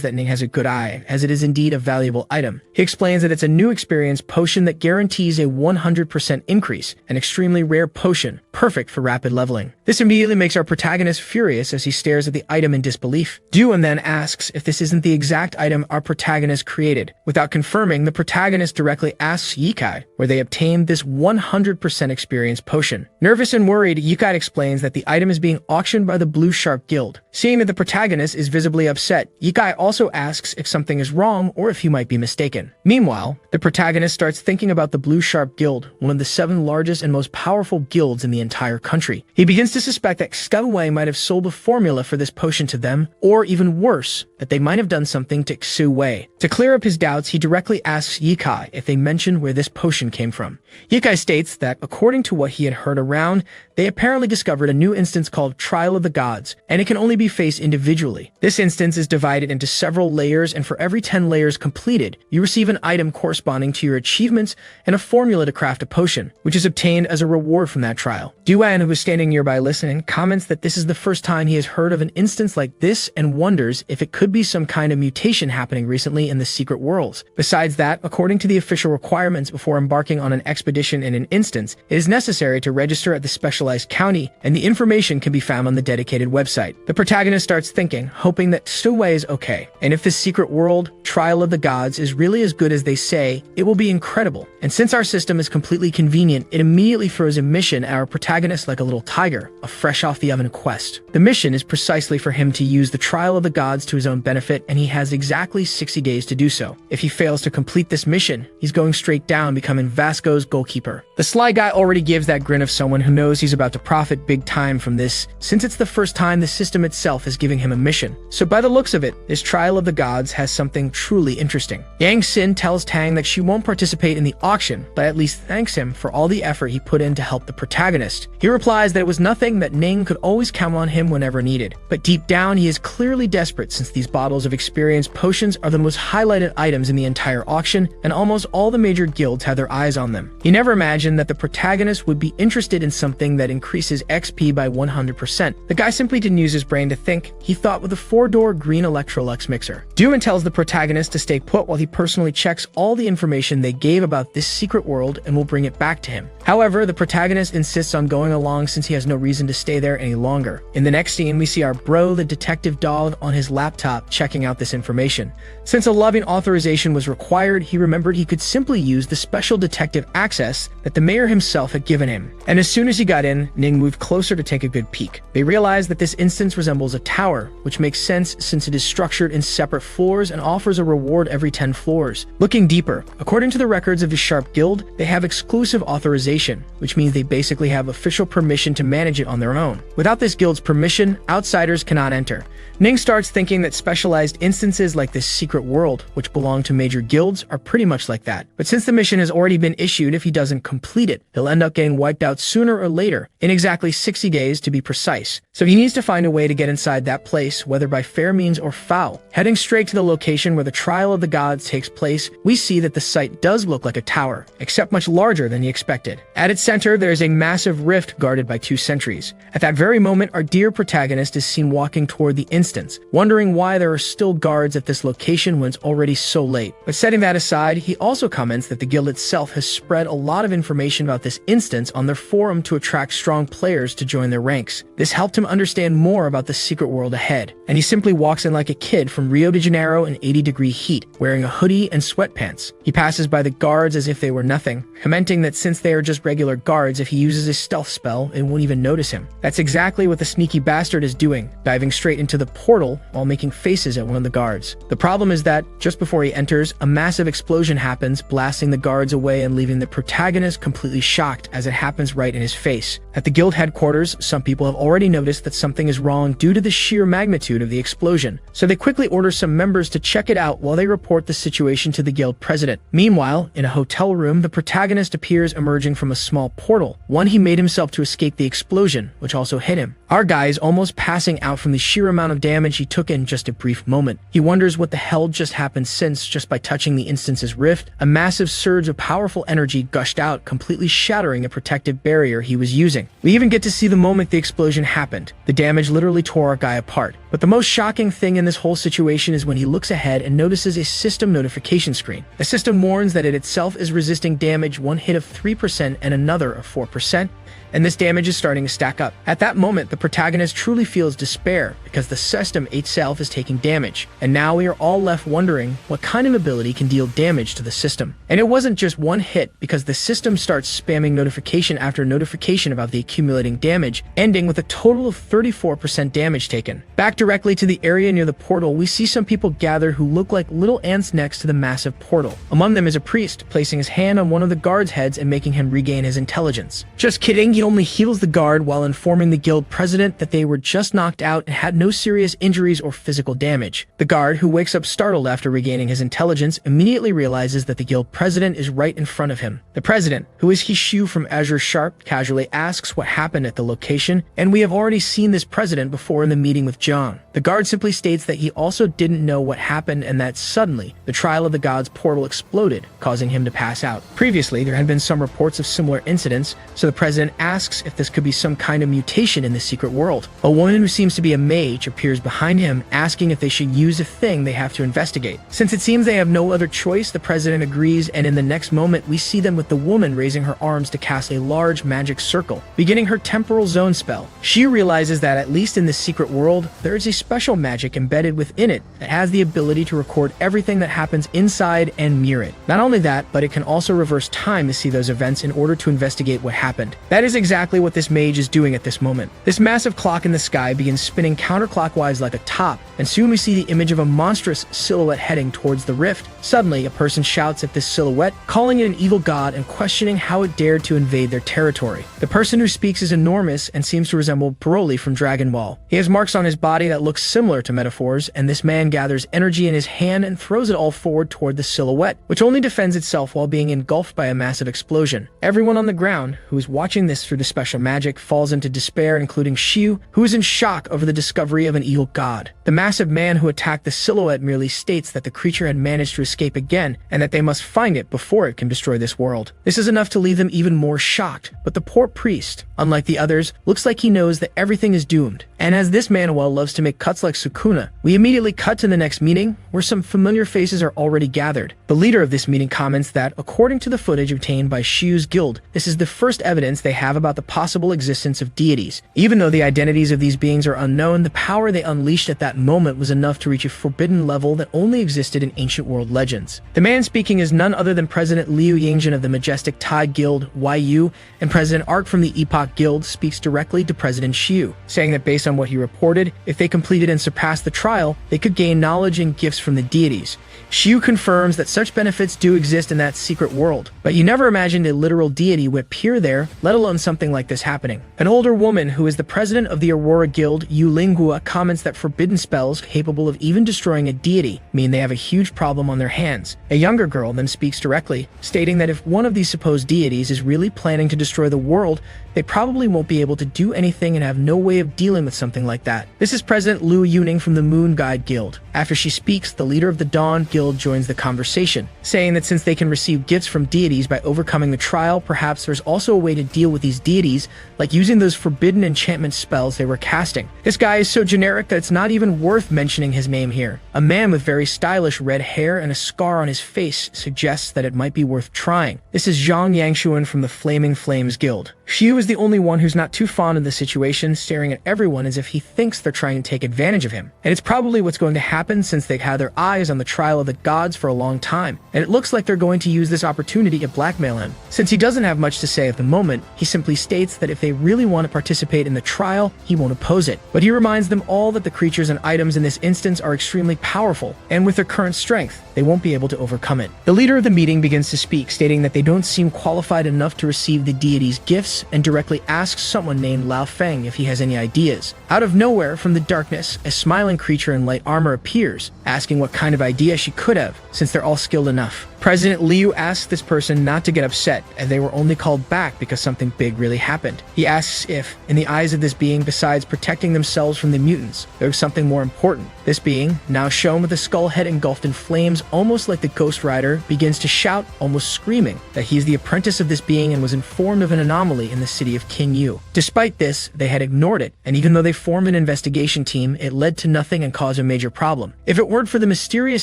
that Ning has a good eye, as it is indeed a valuable item. He explains that it's a new experience potion that guarantees a 100% increase, an extremely rare potion, perfect for rapid leveling. This immediately makes our protagonist furious as he stares at the item in disbelief. Duan then asks if this isn't the exact item our protagonist created. Without confirming, the protagonist directly asks Yikai where they obtained this 100% experience potion. Nervous and worried, Yikai explains that the item is being auctioned auctioned by the Blue Sharp Guild. Seeing that the protagonist is visibly upset, Yikai also asks if something is wrong or if he might be mistaken. Meanwhile, the protagonist starts thinking about the Blue Sharp Guild, one of the 7 largest and most powerful guilds in the entire country. He begins to suspect that Xue might have sold the formula for this potion to them, or even worse, that they might have done something to Xue. To clear up his doubts, he directly asks Yikai if they mentioned where this potion came from. Yikai states that, according to what he had heard around, they apparently discovered a new instance called Trial of the Gods, and it can only be faced individually. This instance is divided into several layers, and for every 10 layers completed, you receive an item corresponding to your achievements and a formula to craft a potion, which is obtained as a reward from that trial. Duan, who is standing nearby listening, comments that this is the first time he has heard of an instance like this and wonders if it could be some kind of mutation happening recently in the secret worlds. Besides that, according to the official requirements before embarking on an expedition in an instance, it is necessary to register at the specialized county, and the information can be found on the dedicated website. The protagonist starts thinking, hoping that Xue is okay, and if this secret world, Trial of the Gods, is really as good as they say, it will be incredible. And since our system is completely convenient, it immediately throws a mission at our protagonist like a little tiger, a fresh off the oven quest. The mission is precisely for him to use the Trial of the Gods to his own benefit, and he has exactly 60 days to do so. If he fails to complete this mission, he's going straight down, becoming Vasco's goalkeeper. The sly guy already gives that grin of someone who knows he's about to profit big time from this, since it's the first time the system itself is giving him a mission. So by the looks of it, this Trial of the Gods has something truly interesting. Yang Xin tells Tang that she won't participate in the auction, but at least thanks him for all the effort he put in to help the protagonist. He replies that it was nothing, that Ning could always count on him whenever needed. But deep down, he is clearly desperate, since these bottles of experience potions are the most highlighted items in the entire auction, and almost all the major guilds have their eyes on them. He never imagined that the protagonist would be interested in something that increases XP by 100%. The guy simply didn't use his brain to think. He thought with a 4-door green Electrolux mixer. Duan tells the protagonist to stay put while he personally checks all the information they gave about this secret world and will bring it back to him. However, the protagonist insists on going along since he has no reason to stay there any longer. In the next scene, we see our bro, the detective dog, on his laptop checking out this information. Since a loving authorization was required, he remembered he could simply use the special detective access that the mayor himself had given him. And as soon as he got in, Ning moved closer to take a good peek. They realized that this instance resembles a tower, which makes sense since it is structured in separate floors and offers a reward every 10 floors. Looking deeper, according to the records of the Sharp Guild, they have exclusive authorization, which means they basically have official permission to manage it on their own. Without this guild's permission, outsiders cannot enter. Ning starts thinking that specialized instances like this secret world, which belong to major guilds, are pretty much like that. But since the mission has already been issued, if he doesn't complete it, he'll end up getting wiped out sooner or later, in exactly 60 days to be precise. So he needs to find a way to get inside that place, whether by fair means or foul. Heading straight to the location where the Trial of the Gods takes place, we see that the site does look like a tower, except much larger than he expected. At its center, there is a massive rift guarded by 2 sentries. At that very moment, our dear protagonist is seen walking toward the instance, wondering why there are still guards at this location when it's already so late. But setting that aside, he also comments that the guild itself has spread a lot of information about this instance on their forum to attract strong players to join their ranks. This helped him understand more about the secret world ahead, and he simply walks in like a kid from Rio de Janeiro in 80-degree heat, wearing a hoodie and sweatpants. He passes by the guards as if they were nothing, commenting that since they are just regular guards, if he uses his stealth spell, it won't even notice him. That's exactly what the sneaky bastard is doing, diving straight into the portal while making faces at one of the guards. The problem is that, just before he enters, a massive explosion happens, blasting the guards away and leaving the protagonist completely shocked as it happens right in his face. At the guild headquarters, some people have already noticed that something is wrong due to the sheer magnitude of the explosion, so they quickly order some members to check it out while they report the situation to the guild president. Meanwhile, in a hotel room, the protagonist appears emerging from a small portal, one he made himself to escape the explosion, which also hit him. Our guy is almost passing out from the sheer amount of damage he took in just a brief moment. He wonders what the hell just happened since, just by touching the instance's rift, a massive surge of powerful energy gushed out, completely shattering the protective barrier he was using. We even get to see the moment the explosion happened. The damage literally tore our guy apart. But the most shocking thing in this whole situation is when he looks ahead and notices a system notification screen. The system warns that it itself is resisting damage, one hit of 3% and another of 4%. and this damage is starting to stack up. At that moment, the protagonist truly feels despair because the system itself is taking damage, and now we are all left wondering what kind of ability can deal damage to the system. And it wasn't just one hit, because the system starts spamming notification after notification about the accumulating damage, ending with a total of 34% damage taken. Back directly to the area near the portal, we see some people gather who look like little ants next to the massive portal. Among them is a priest, placing his hand on one of the guard's heads and making him regain his intelligence. Just kidding, he only heals the guard while informing the guild president that they were just knocked out and had no serious injuries or physical damage. The guard, who wakes up startled after regaining his intelligence, immediately realizes that the guild president is right in front of him. The president, who is Hishu from Azure Sharp, casually asks what happened at the location, and we have already seen this president before in the meeting with John. The guard simply states that he also didn't know what happened and that suddenly, the trial of the gods portal exploded, causing him to pass out. Previously, there had been some reports of similar incidents, so the president asks if this could be some kind of mutation in the secret world. A woman who seems to be a mage appears behind him, asking if they should use a thing they have to investigate. Since it seems they have no other choice, the president agrees, and in the next moment, we see them with the woman raising her arms to cast a large magic circle, beginning her temporal zone spell. She realizes that at least in this secret world, there is a special magic embedded within it that has the ability to record everything that happens inside and mirror it. Not only that, but it can also reverse time to see those events in order to investigate what happened. That is exactly what this mage is doing at this moment. This massive clock in the sky begins spinning counterclockwise like a top, and soon we see the image of a monstrous silhouette heading towards the rift. Suddenly, a person shouts at this silhouette, calling it an evil god and questioning how it dared to invade their territory. The person who speaks is enormous and seems to resemble Broly from Dragon Ball. He has marks on his body that look similar to metaphors, and this man gathers energy in his hand and throws it all forward toward the silhouette, which only defends itself while being engulfed by a massive explosion. Everyone on the ground who is watching this through the special magic falls into despair, including Shiu, who is in shock over the discovery of an evil god. The massive man who attacked the silhouette merely states that the creature had managed to escape again and that they must find it before it can destroy this world. This is enough to leave them even more shocked, but the poor priest, unlike the others, looks like he knows that everything is doomed. And as this Manhwa loves to make cuts like Sukuna, we immediately cut to the next meeting, where some familiar faces are already gathered. The leader of this meeting comments that, according to the footage obtained by Shiu's guild, this is the first evidence they have about the possible existence of deities. Even though the identities of these beings are unknown, the power they unleashed at that moment was enough to reach a forbidden level that only existed in ancient world legends. The man speaking is none other than President Liu Yingjin of the Majestic Tide Guild, YU, and President Ark from the Epoch Guild speaks directly to President Shiu, saying that based on what he reported, if they completed and surpassed the trial, they could gain knowledge and gifts from the deities. Shiu confirms that such benefits do exist in that secret world, but you never imagined a literal deity would appear there, let alone something like this happening. An older woman who is the president of the Aurora Guild, Yu Linghua, comments that forbidden spells capable of even destroying a deity mean they have a huge problem on their hands. A younger girl then speaks directly, stating that if one of these supposed deities is really planning to destroy the world, they probably won't be able to do anything and have no way of dealing with something like that. This is President Liu Yuning from the Moon Guide Guild. After she speaks, the leader of the Dawn Guild joins the conversation, saying that since they can receive gifts from deities by overcoming the trial, perhaps there's also a way to deal with these deities, like using those forbidden enchantment spells they were casting. This guy is so generic that it's not even worth mentioning his name here. A man with very stylish red hair and a scar on his face suggests that it might be worth trying. This is Zhang Yangshuan from the Flaming Flames Guild. Shiu is the only one who's not too fond of the situation, staring at everyone as if he thinks they're trying to take advantage of him. And it's probably what's going to happen since they've had their eyes on the trial of the gods for a long time, and it looks like they're going to use this opportunity to blackmail him. Since he doesn't have much to say at the moment, he simply states that if they really want to participate in the trial, he won't oppose it. But he reminds them all that the creatures and items in this instance are extremely powerful, and with their current strength, they won't be able to overcome it. The leader of the meeting begins to speak, stating that they don't seem qualified enough to receive the deity's gifts, and directly asks someone named Lao Feng if he has any ideas. Out of nowhere, from the darkness, a smiling creature in light armor appears, asking what kind of idea she could have, since they're all skilled enough. President Liu asks this person not to get upset, as they were only called back because something big really happened. He asks if, in the eyes of this being, besides protecting themselves from the mutants, there was something more important. This being, now shown with a skull head engulfed in flames, almost like the Ghost Rider, begins to shout, almost screaming, that he is the apprentice of this being and was informed of an anomaly in the city of Qingyu. Despite this, they had ignored it, and even though they formed an investigation team, it led to nothing and caused a major problem. If it weren't for the mysterious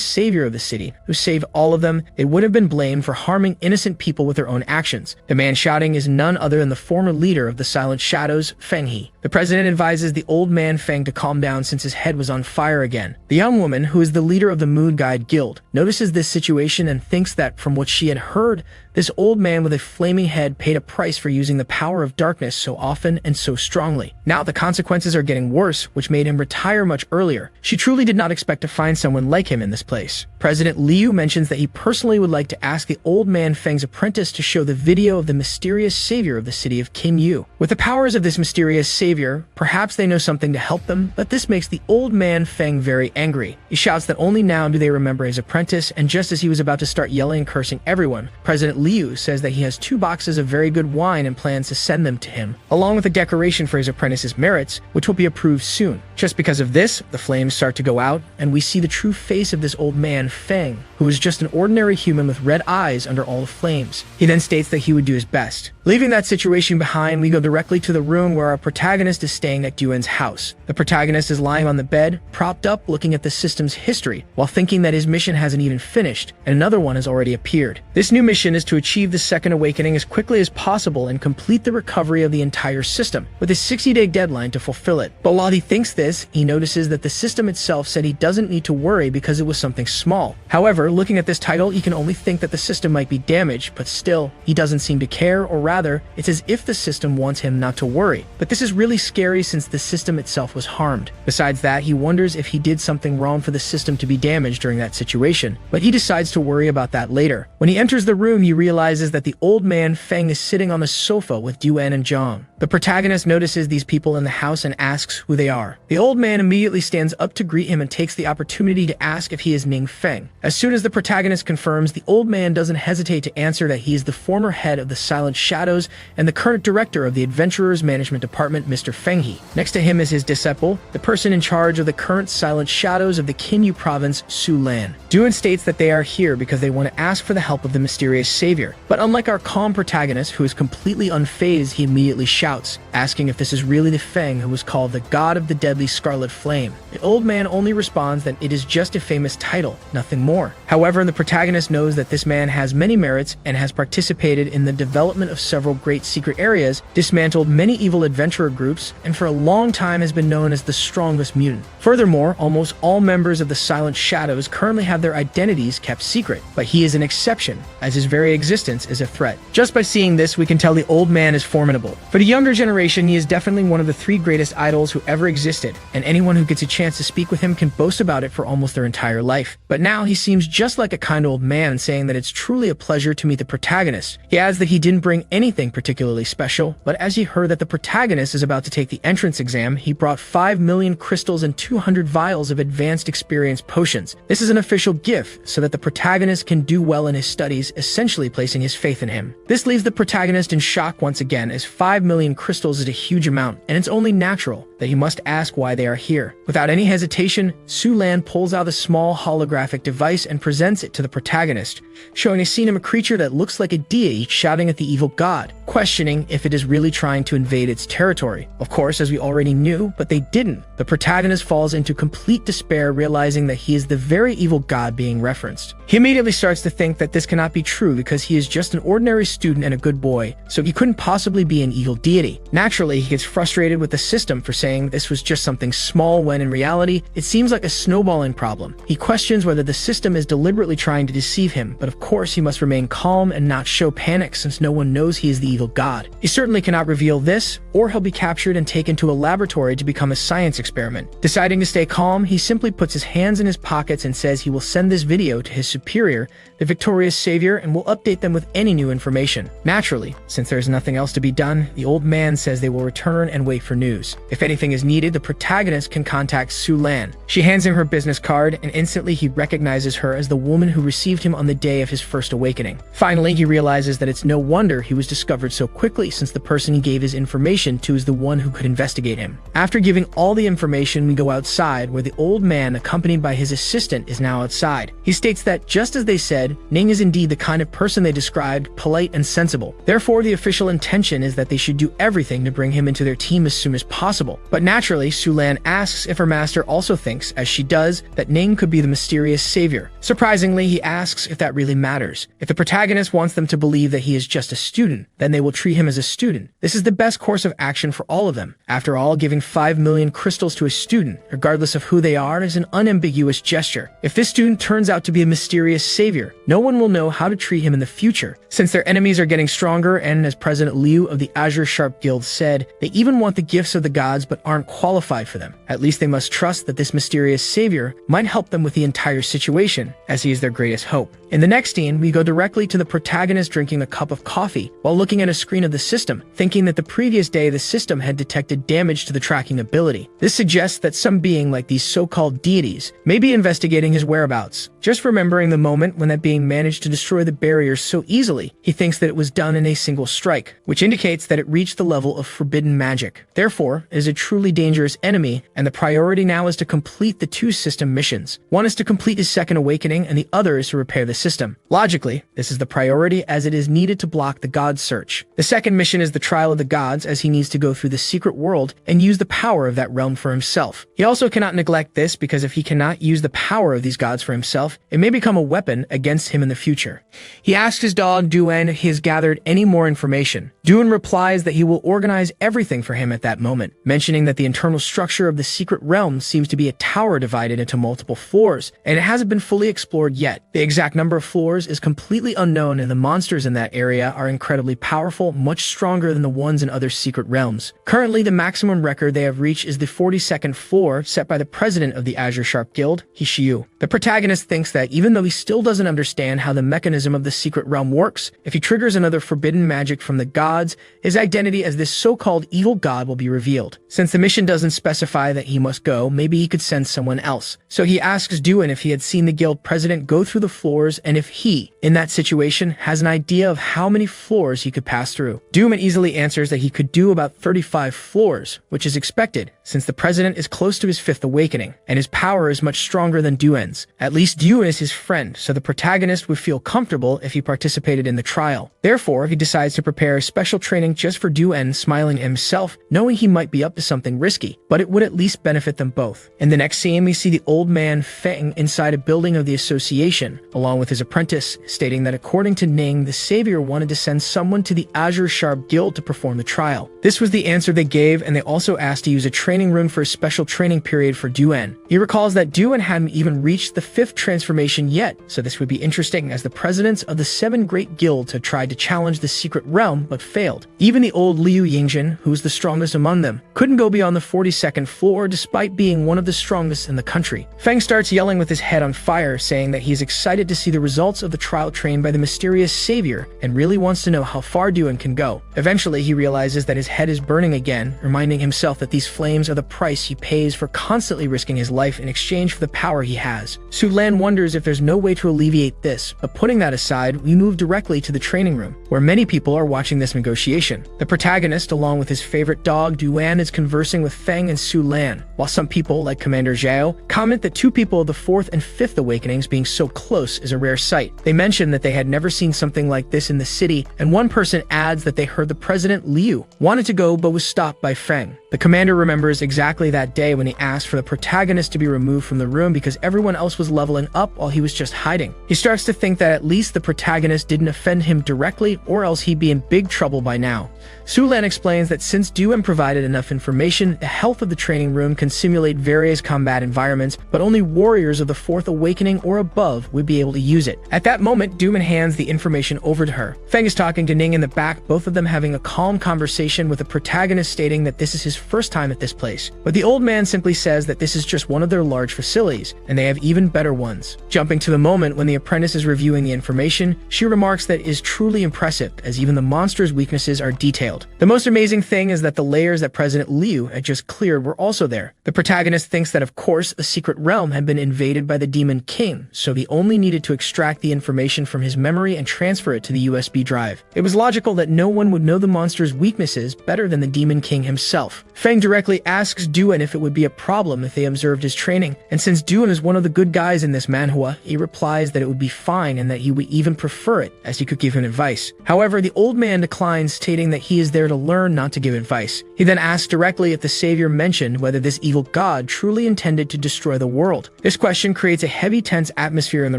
savior of the city, who saved all of them, it would have been blamed for harming innocent people with their own actions. The man shouting is none other than the former leader of the Silent Shadows, Feng He. The president advises the old man Feng to calm down since his head was on fire again. The young woman, who is the leader of the Moon Guide Guild, notices this situation and thinks that, from what she had heard, this old man with a flaming head paid a price for using the power of darkness so often and so strongly. Now the consequences are getting worse, which made him retire much earlier. She truly did not expect to find someone like him in this place. President Liu mentions that he personally would like to ask the old man Feng's apprentice to show the video of the mysterious savior of the city of Kim Yu. With the powers of this mysterious savior, perhaps they know something to help them, but this makes the old man Feng very angry. He shouts that only now do they remember his apprentice, and just as he was about to start yelling and cursing everyone, President Liu says that he has 2 boxes of very good wine and plans to send them to him, along with a decoration for his apprentice's merits, which will be approved soon. Just because of this, the flames start to go out, and we see the true face of this old man Feng, who is just an ordinary human with red eyes under all the flames. He then states that he would do his best. Leaving that situation behind, we go directly to the room where our protagonist is staying at Duan's house. The protagonist is lying on the bed, propped up, looking at the system's history, while thinking that his mission hasn't even finished, and another one has already appeared. This new mission is to achieve the second awakening as quickly as possible and complete the recovery of the entire system, with a 60-day deadline to fulfill it. But while he thinks this, he notices that the system itself said he doesn't need to worry because it was something small. However, looking at this title, he can only think that the system might be damaged, but still, he doesn't seem to care, or rather, it's as if the system wants him not to worry. But this is really scary since the system itself was harmed. Besides that, he wonders if he did something wrong for the system to be damaged during that situation, but he decides to worry about that later. When he enters the room, he realizes that the old man Feng is sitting on the sofa with Duan and Zhang. The protagonist notices these people in the house and asks who they are. The old man immediately stands up to greet him and takes the opportunity to ask if he is Ning Feng. As soon as the protagonist confirms, the old man doesn't hesitate to answer that he is the former head of the Silent Shadows and the current director of the Adventurers Management Department, Mr. Feng He. Next to him is his disciple, the person in charge of the current Silent Shadows of the Kinyu province, Su Lan. Duan states that they are here because they want to ask for the help of the mysterious savior. But unlike our calm protagonist, who is completely unfazed, he immediately shouts, asking if this is really the Feng who was called the God of the Deadly Scarlet Flame. The old man only responds that it is just a famous title, nothing more. However, the protagonist knows that this man has many merits and has participated in the development of several great secret areas, dismantled many evil adventurer groups, and for a long time has been known as the strongest mutant. Furthermore, almost all members of the Silent Shadows currently have their identities kept secret, but he is an exception, as his very existence is a threat. Just by seeing this, we can tell the old man is formidable. For the younger generation, he is definitely one of the 3 greatest idols who ever existed, and anyone who gets a chance to speak with him can boast about it for almost their entire life. But now he seems just like a kind old man, saying that it's truly a pleasure to meet the protagonist. He adds that he didn't bring anything particularly special, but as he heard that the protagonist is about to take the entrance exam, he brought 5 million crystals and 200 vials of advanced experience potions. This is an official gift so that the protagonist can do well in his studies, essentially placing his faith in him. This leaves the protagonist in shock once again, as 5 million crystals is a huge amount, and it's only natural that he must ask why they are here. Without any hesitation, Su Lan pulls out a small holographic device and presents it to the protagonist, showing a scene of a creature that looks like a deity shouting at the evil god, questioning if it is really trying to invade its territory. Of course, as we already knew, but they didn't. The protagonist falls into complete despair, realizing that he is the very evil god being referenced. He immediately starts to think that this cannot be true because he is just an ordinary student and a good boy, so he couldn't possibly be an evil deity. Naturally, he gets frustrated with the system for saying this was just something small when in reality, it seems like a snowballing problem. He questions whether the system is deliberately trying to deceive him, but of course he must remain calm and not show panic since no one knows he is the evil god. He certainly cannot reveal this, or he'll be captured and taken to a laboratory to become a science experiment. Deciding to stay calm, he simply puts his hands in his pockets and says he will send this video to his superior, the victorious savior, and will update them with any new information. Naturally, since there is nothing else to be done, the old man says they will return and wait for news. If anything is needed, the protagonist can contact Su Lan. She hands him her business card, and instantly he recognizes her as the woman who received him on the day of his first awakening. Finally, he realizes that it's no wonder he was discovered so quickly, since the person he gave his information to is the one who could investigate him. After giving all the information, we go outside, where the old man, accompanied by his assistant, is now outside. He states that, just as they said, Ning is indeed the kind of person person they described polite and sensible. Therefore, the official intention is that they should do everything to bring him into their team as soon as possible. But naturally, Su-lan asks if her master also thinks, as she does, that Ning could be the mysterious savior. Surprisingly, he asks if that really matters. If the protagonist wants them to believe that he is just a student, then they will treat him as a student. This is the best course of action for all of them. After all, giving 5 million crystals to a student, regardless of who they are, is an unambiguous gesture. If this student turns out to be a mysterious savior, no one will know how to treat him in the future. Since their enemies are getting stronger, and as President Liu of the Azure Sharp Guild said, they even want the gifts of the gods but aren't qualified for them. At least they must trust that this mysterious savior might help them with the entire situation, as he is their greatest hope. In the next scene, we go directly to the protagonist drinking a cup of coffee while looking at a screen of the system, thinking that the previous day the system had detected damage to the tracking ability. This suggests that some being like these so-called deities may be investigating his whereabouts. Just remembering the moment when that being managed to destroy the barriers so easily, he thinks that it was done in a single strike, which indicates that it reached the level of forbidden magic. Therefore, it is a truly dangerous enemy, and the priority now is to complete the 2 system missions. One is to complete his second awakening, and the other is to repair the system. Logically, this is the priority as it is needed to block the god search. The second mission is the trial of the gods, as he needs to go through the secret world and use the power of that realm for himself. He also cannot neglect this, because if he cannot use the power of these gods for himself, it may become a weapon against him in the future. He asks his dog Duen if he has gathered any more information. Duen replies that he will organize everything for him at that moment, mentioning that the internal structure of the secret realm seems to be a tower divided into multiple floors, and it hasn't been fully explored yet. The exact number of floors is completely unknown, and the monsters in that area are incredibly powerful, much stronger than the ones in other secret realms. Currently, the maximum record they have reached is the 42nd floor, set by the president of the Azure Sharp Guild, Hishiyu. The protagonist thinks that even though he still doesn't understand how the mechanism of the secret realm works, if he triggers another forbidden magic from the gods, his identity as this so-called evil god will be revealed. Since the mission doesn't specify that he must go, maybe he could send someone else. So he asks Duen if he had seen the guild president go through the floors, and if he, in that situation, has an idea of how many floors he could pass through. Duen easily answers that he could do about 35 floors, which is expected, since the president is close to his 5th awakening, and his power is much stronger than Duen's. At least Duen is his friend, so the protagonist would feel comfortable if he participated in the trial. Therefore, he decides to prepare a special training just for Duen, smiling at himself, knowing he might be up to something risky, but it would at least benefit them both. In the next scene, we see the old man Feng inside a building of the association, along with his apprentice, stating that according to Ning, the savior wanted to send someone to the Azure Sharp Guild to perform the trial. This was the answer they gave, and they also asked to use a training room for a special training period for Duen. He recalls that Duen hadn't even reached the 5th transformation yet, so this would be interesting, as the presidents of the 7 great guilds had tried to challenge the secret realm but failed. Even the old Liu Yingjin, who was the strongest among them, couldn't go beyond the 42nd floor despite being one of the strongest in the country. Feng starts yelling with his head on fire, saying that he's excited to see the results of the trial trained by the mysterious savior and really wants to know how far Duen can go. Eventually, he realizes that his head is burning again, reminding himself that these flames are the price he pays for constantly risking his life in exchange for the power he has. Su-lan wonders if there's no way to alleviate this, but putting that aside, we move directly to the training room, where many people are watching this negotiation. The protagonist, along with his favorite dog, Duen, is conversing with Feng and Su-lan, while some people, like Commander Zhao, comment that 2 people of the 4th and 5th awakenings being so close is a rare sight. They mention that they had never seen something like this in the city, and one person adds that they heard the President Liu wanted to go but was stopped by Feng. The commander remembers exactly that day when he asked for the protagonist to be removed from the room because everyone else was leveling up while he was just hiding. He starts to think that at least the protagonist didn't offend him directly, or else he'd be in big trouble by now. Su-lan explains that since Duen provided enough information, the health of the training room can simulate various combat environments, but only warriors of the 4th awakening or above would be able to use it. At that moment, Duen hands the information over to her. Feng is talking to Ning in the back, both of them having a calm conversation, with the protagonist stating that this is his first time at this place. But the old man simply says that this is just one of their large facilities, and they have even better ones. Jumping to the moment when the apprentice is reviewing the information, she remarks that it is truly impressive, as even the monster's weaknesses are detailed. The most amazing thing is that the layers that President Liu had just cleared were also there. The The protagonist thinks that of course a secret realm had been invaded by the Demon King, so he only needed to extract the information from his memory and transfer it to the USB drive. It was logical that no one would know the monster's weaknesses better than the Demon King himself. Feng directly asks Duan if it would be a problem if they observed his training, and since Duan is one of the good guys in this manhwa, he replies that it would be fine and that he would even prefer it, as he could give him advice. However, the old man declines, stating that he is there to learn, not to give advice. He then asks directly if the savior mentioned whether this evil god truly intended to destroy the world. This question creates a heavy, tense atmosphere in the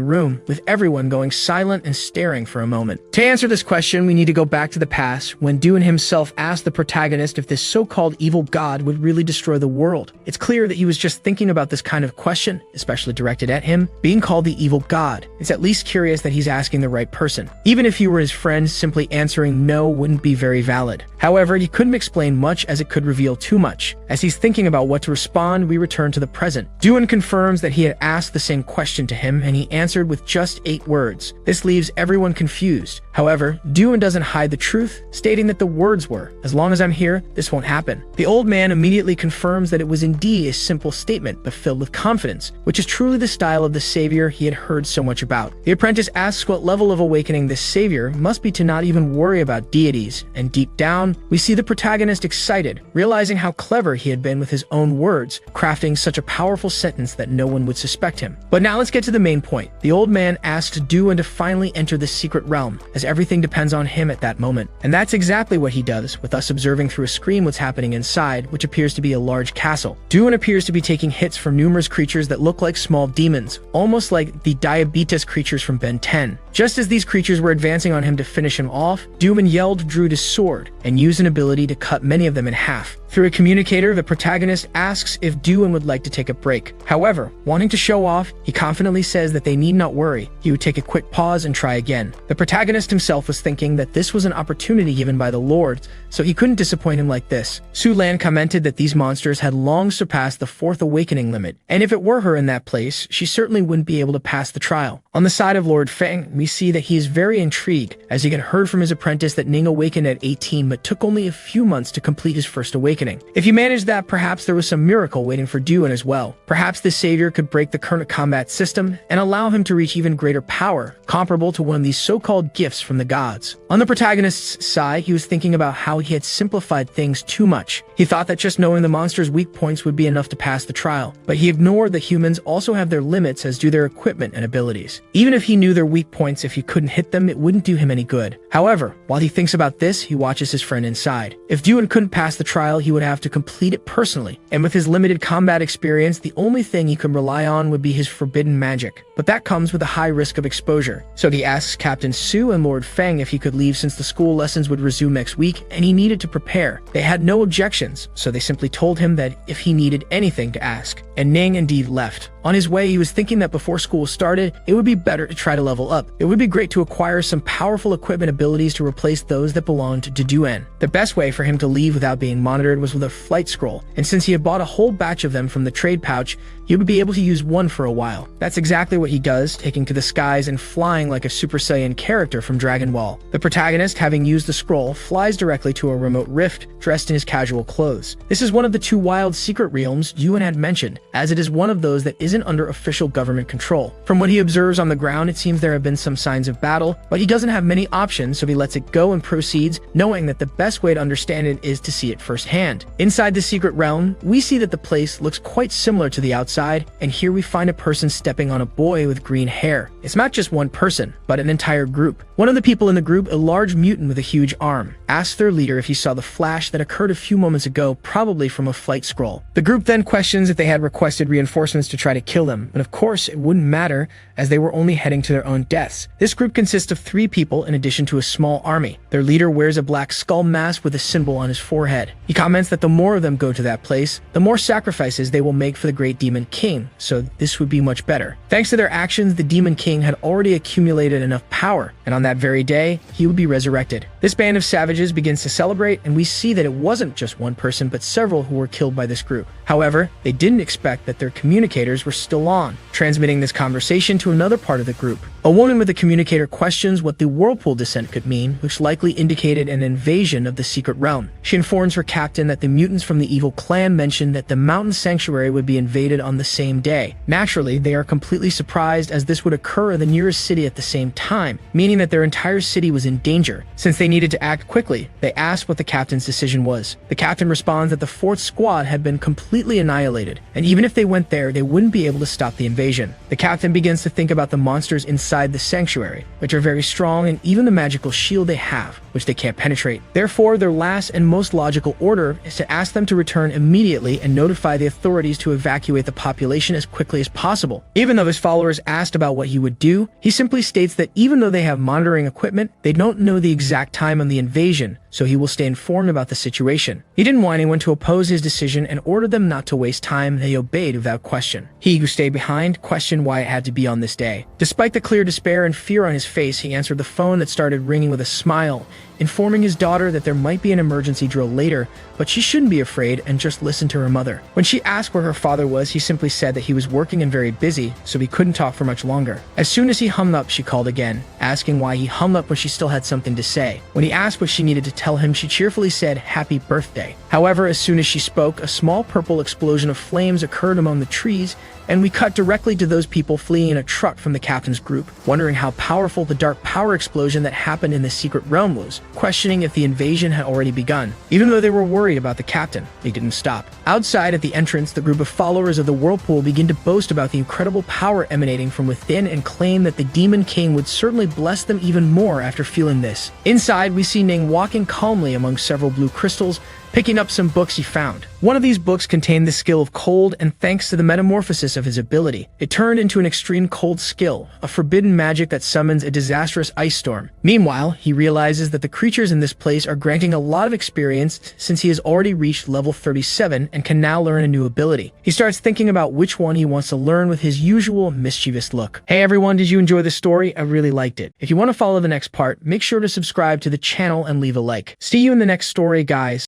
room, with everyone going silent and staring for a moment. To answer this question, we need to go back to the past, when Duan himself asked the protagonist if this so-called evil god would really destroy the world. It's clear that he was just thinking about this kind of question, especially directed at him, being called the evil god. It's at least curious that he's asking the right person. Even if he were his friend, simply answering no wouldn't be very valid. However, he couldn't explain much as it could reveal too much. As he's thinking about what to respond, we return to the present. Duan confirms that he had asked the same question to him, and he answered with just 8 words. This leaves everyone confused. However, Duan doesn't hide the truth, stating that the words were, "As long as I'm here, this won't happen." The old man immediately confirms that it was indeed a simple statement, but filled with confidence, which is truly the style of the savior he had heard so much about. The apprentice asks what level of awakening this savior must be to not even worry about deities, and deep down, we see the protagonist excited, realizing how clever he had been with his own words, crafting such a powerful sentence that no one would suspect him. But now let's get to the main point. The old man asks Duan to finally enter the secret realm, as everything depends on him at that moment. And that's exactly what he does, with us observing through a screen what's happening inside, which appears to be a large castle. Duan appears to be taking hits from numerous creatures that look like small demons, almost like the diabetes creatures from Ben 10. Just as these creatures were advancing on him to finish him off, Duan yelled, drew his sword, and used an ability to cut many of them in half. Through a communicator, the protagonist asks if Duan would like to take a break. However, wanting to show off, he confidently says that they need not worry. He would take a quick pause and try again. The protagonist himself was thinking that this was an opportunity given by the Lord, so he couldn't disappoint him like this. Su Lan commented that these monsters had long surpassed the 4th awakening limit, and if it were her in that place, she certainly wouldn't be able to pass the trial. On the side of Lord Feng, we see that he is very intrigued, as he had heard from his apprentice that Ning awakened at 18 but took only a few months to complete his first awakening. If he managed that, perhaps there was some miracle waiting for Duan as well. Perhaps this savior could break the current combat system and allow him to reach even greater power, comparable to one of these so-called gifts from the gods. On the protagonist's side, he was thinking about how he had simplified things too much. He thought that just knowing the monster's weak points would be enough to pass the trial, but he ignored that humans also have their limits, as do their equipment and abilities. Even if he knew their weak points, if he couldn't hit them, it wouldn't do him any good. However, while he thinks about this, he watches his friend inside. If Duan couldn't pass the trial, he would have to complete it personally, and with his limited combat experience, the only thing he could rely on would be his forbidden magic. But that comes with a high risk of exposure, so he asks Captain Su and Lord Feng if he could leave since the school lessons would resume next week, and he needed to prepare. They had no objections, so they simply told him that if he needed anything to ask, and Ning indeed left. On his way, he was thinking that before school started, it would be better to try to level up. It would be great to acquire some powerful equipment abilities to replace those that belonged to Duan. The best way for him to leave without being monitored was with a flight scroll, and since he had bought a whole batch of them from the trade pouch, he would be able to use one for a while. That's exactly what he does, taking to the skies and flying like a Super Saiyan character from Dragon Ball. The protagonist, having used the scroll, flies directly to a remote rift, dressed in his casual clothes. This is one of the 2 wild secret realms Duan had mentioned, as it is one of those that isn't under official government control. From what he observes on the ground, it seems there have been some signs of battle, but he doesn't have many options, so he lets it go and proceeds, knowing that the best way to understand it is to see it firsthand. Inside the secret realm, we see that the place looks quite similar to the outside, and here we find a person stepping on a boy with green hair. It's not just one person, but an entire group. One of the people in the group, a large mutant with a huge arm, asks their leader if he saw the flash that occurred a few moments ago, probably from a flight scroll. The group then questions if they had requested reinforcements to try to kill them, but of course it wouldn't matter, as they were only heading to their own deaths. This group consists of 3 people in addition to a small army. Their leader wears a black skull mask with a symbol on his forehead. He comments that the more of them go to that place, the more sacrifices they will make for the great demon Demon King, so this would be much better. Thanks to their actions, the Demon King had already accumulated enough power, and on that very day, he would be resurrected. This band of savages begins to celebrate, and we see that it wasn't just one person, but several who were killed by this group. However, they didn't expect that their communicators were still on, transmitting this conversation to another part of the group. A woman with a communicator questions what the whirlpool descent could mean, which likely indicated an invasion of the secret realm. She informs her captain that the mutants from the evil clan mentioned that the mountain sanctuary would be invaded on the same day. Naturally, they are completely surprised as this would occur in the nearest city at the same time, meaning that their entire city was in danger. Since they needed to act quickly, they asked what the captain's decision was. The captain responds that the fourth squad had been completely annihilated, and even if they went there, they wouldn't be able to stop the invasion. The captain begins to think about the monsters inside the sanctuary, which are very strong, and even the magical shield they have, which they can't penetrate. Therefore, their last and most logical order is to ask them to return immediately and notify the authorities to evacuate the population as quickly as possible. Even though his followers asked about what he would do, he simply states that even though they have monitoring equipment, they don't know the exact time of the invasion, so he will stay informed about the situation. He didn't want anyone to oppose his decision and ordered them not to waste time, and they obeyed without question. He who stayed behind questioned why it had to be on this day. Despite the clear despair and fear on his face, he answered the phone that started ringing with a smile, informing his daughter that there might be an emergency drill later, but she shouldn't be afraid and just listen to her mother. When she asked where her father was, he simply said that he was working and very busy, so he couldn't talk for much longer. As soon as he hung up, she called again, asking why he hung up when she still had something to say. When he asked what she needed to tell him, she cheerfully said, "Happy birthday." However, as soon as she spoke, a small purple explosion of flames occurred among the trees, and we cut directly to those people fleeing in a truck from the captain's group, wondering how powerful the dark power explosion that happened in the secret realm was, questioning if the invasion had already begun. Even though they were worried about the captain, they didn't stop. Outside at the entrance, the group of followers of the whirlpool begin to boast about the incredible power emanating from within and claim that the Demon King would certainly bless them even more after feeling this. Inside, we see Ning walking calmly among several blue crystals, picking up some books he found. One of these books contained the skill of cold, and thanks to the metamorphosis of his ability, it turned into an extreme cold skill, a forbidden magic that summons a disastrous ice storm. Meanwhile, he realizes that the creatures in this place are granting a lot of experience since he has already reached level 37 and can now learn a new ability. He starts thinking about which one he wants to learn with his usual mischievous look. Hey everyone, did you enjoy this story? I really liked it. If you want to follow the next part, make sure to subscribe to the channel and leave a like. See you in the next story, guys.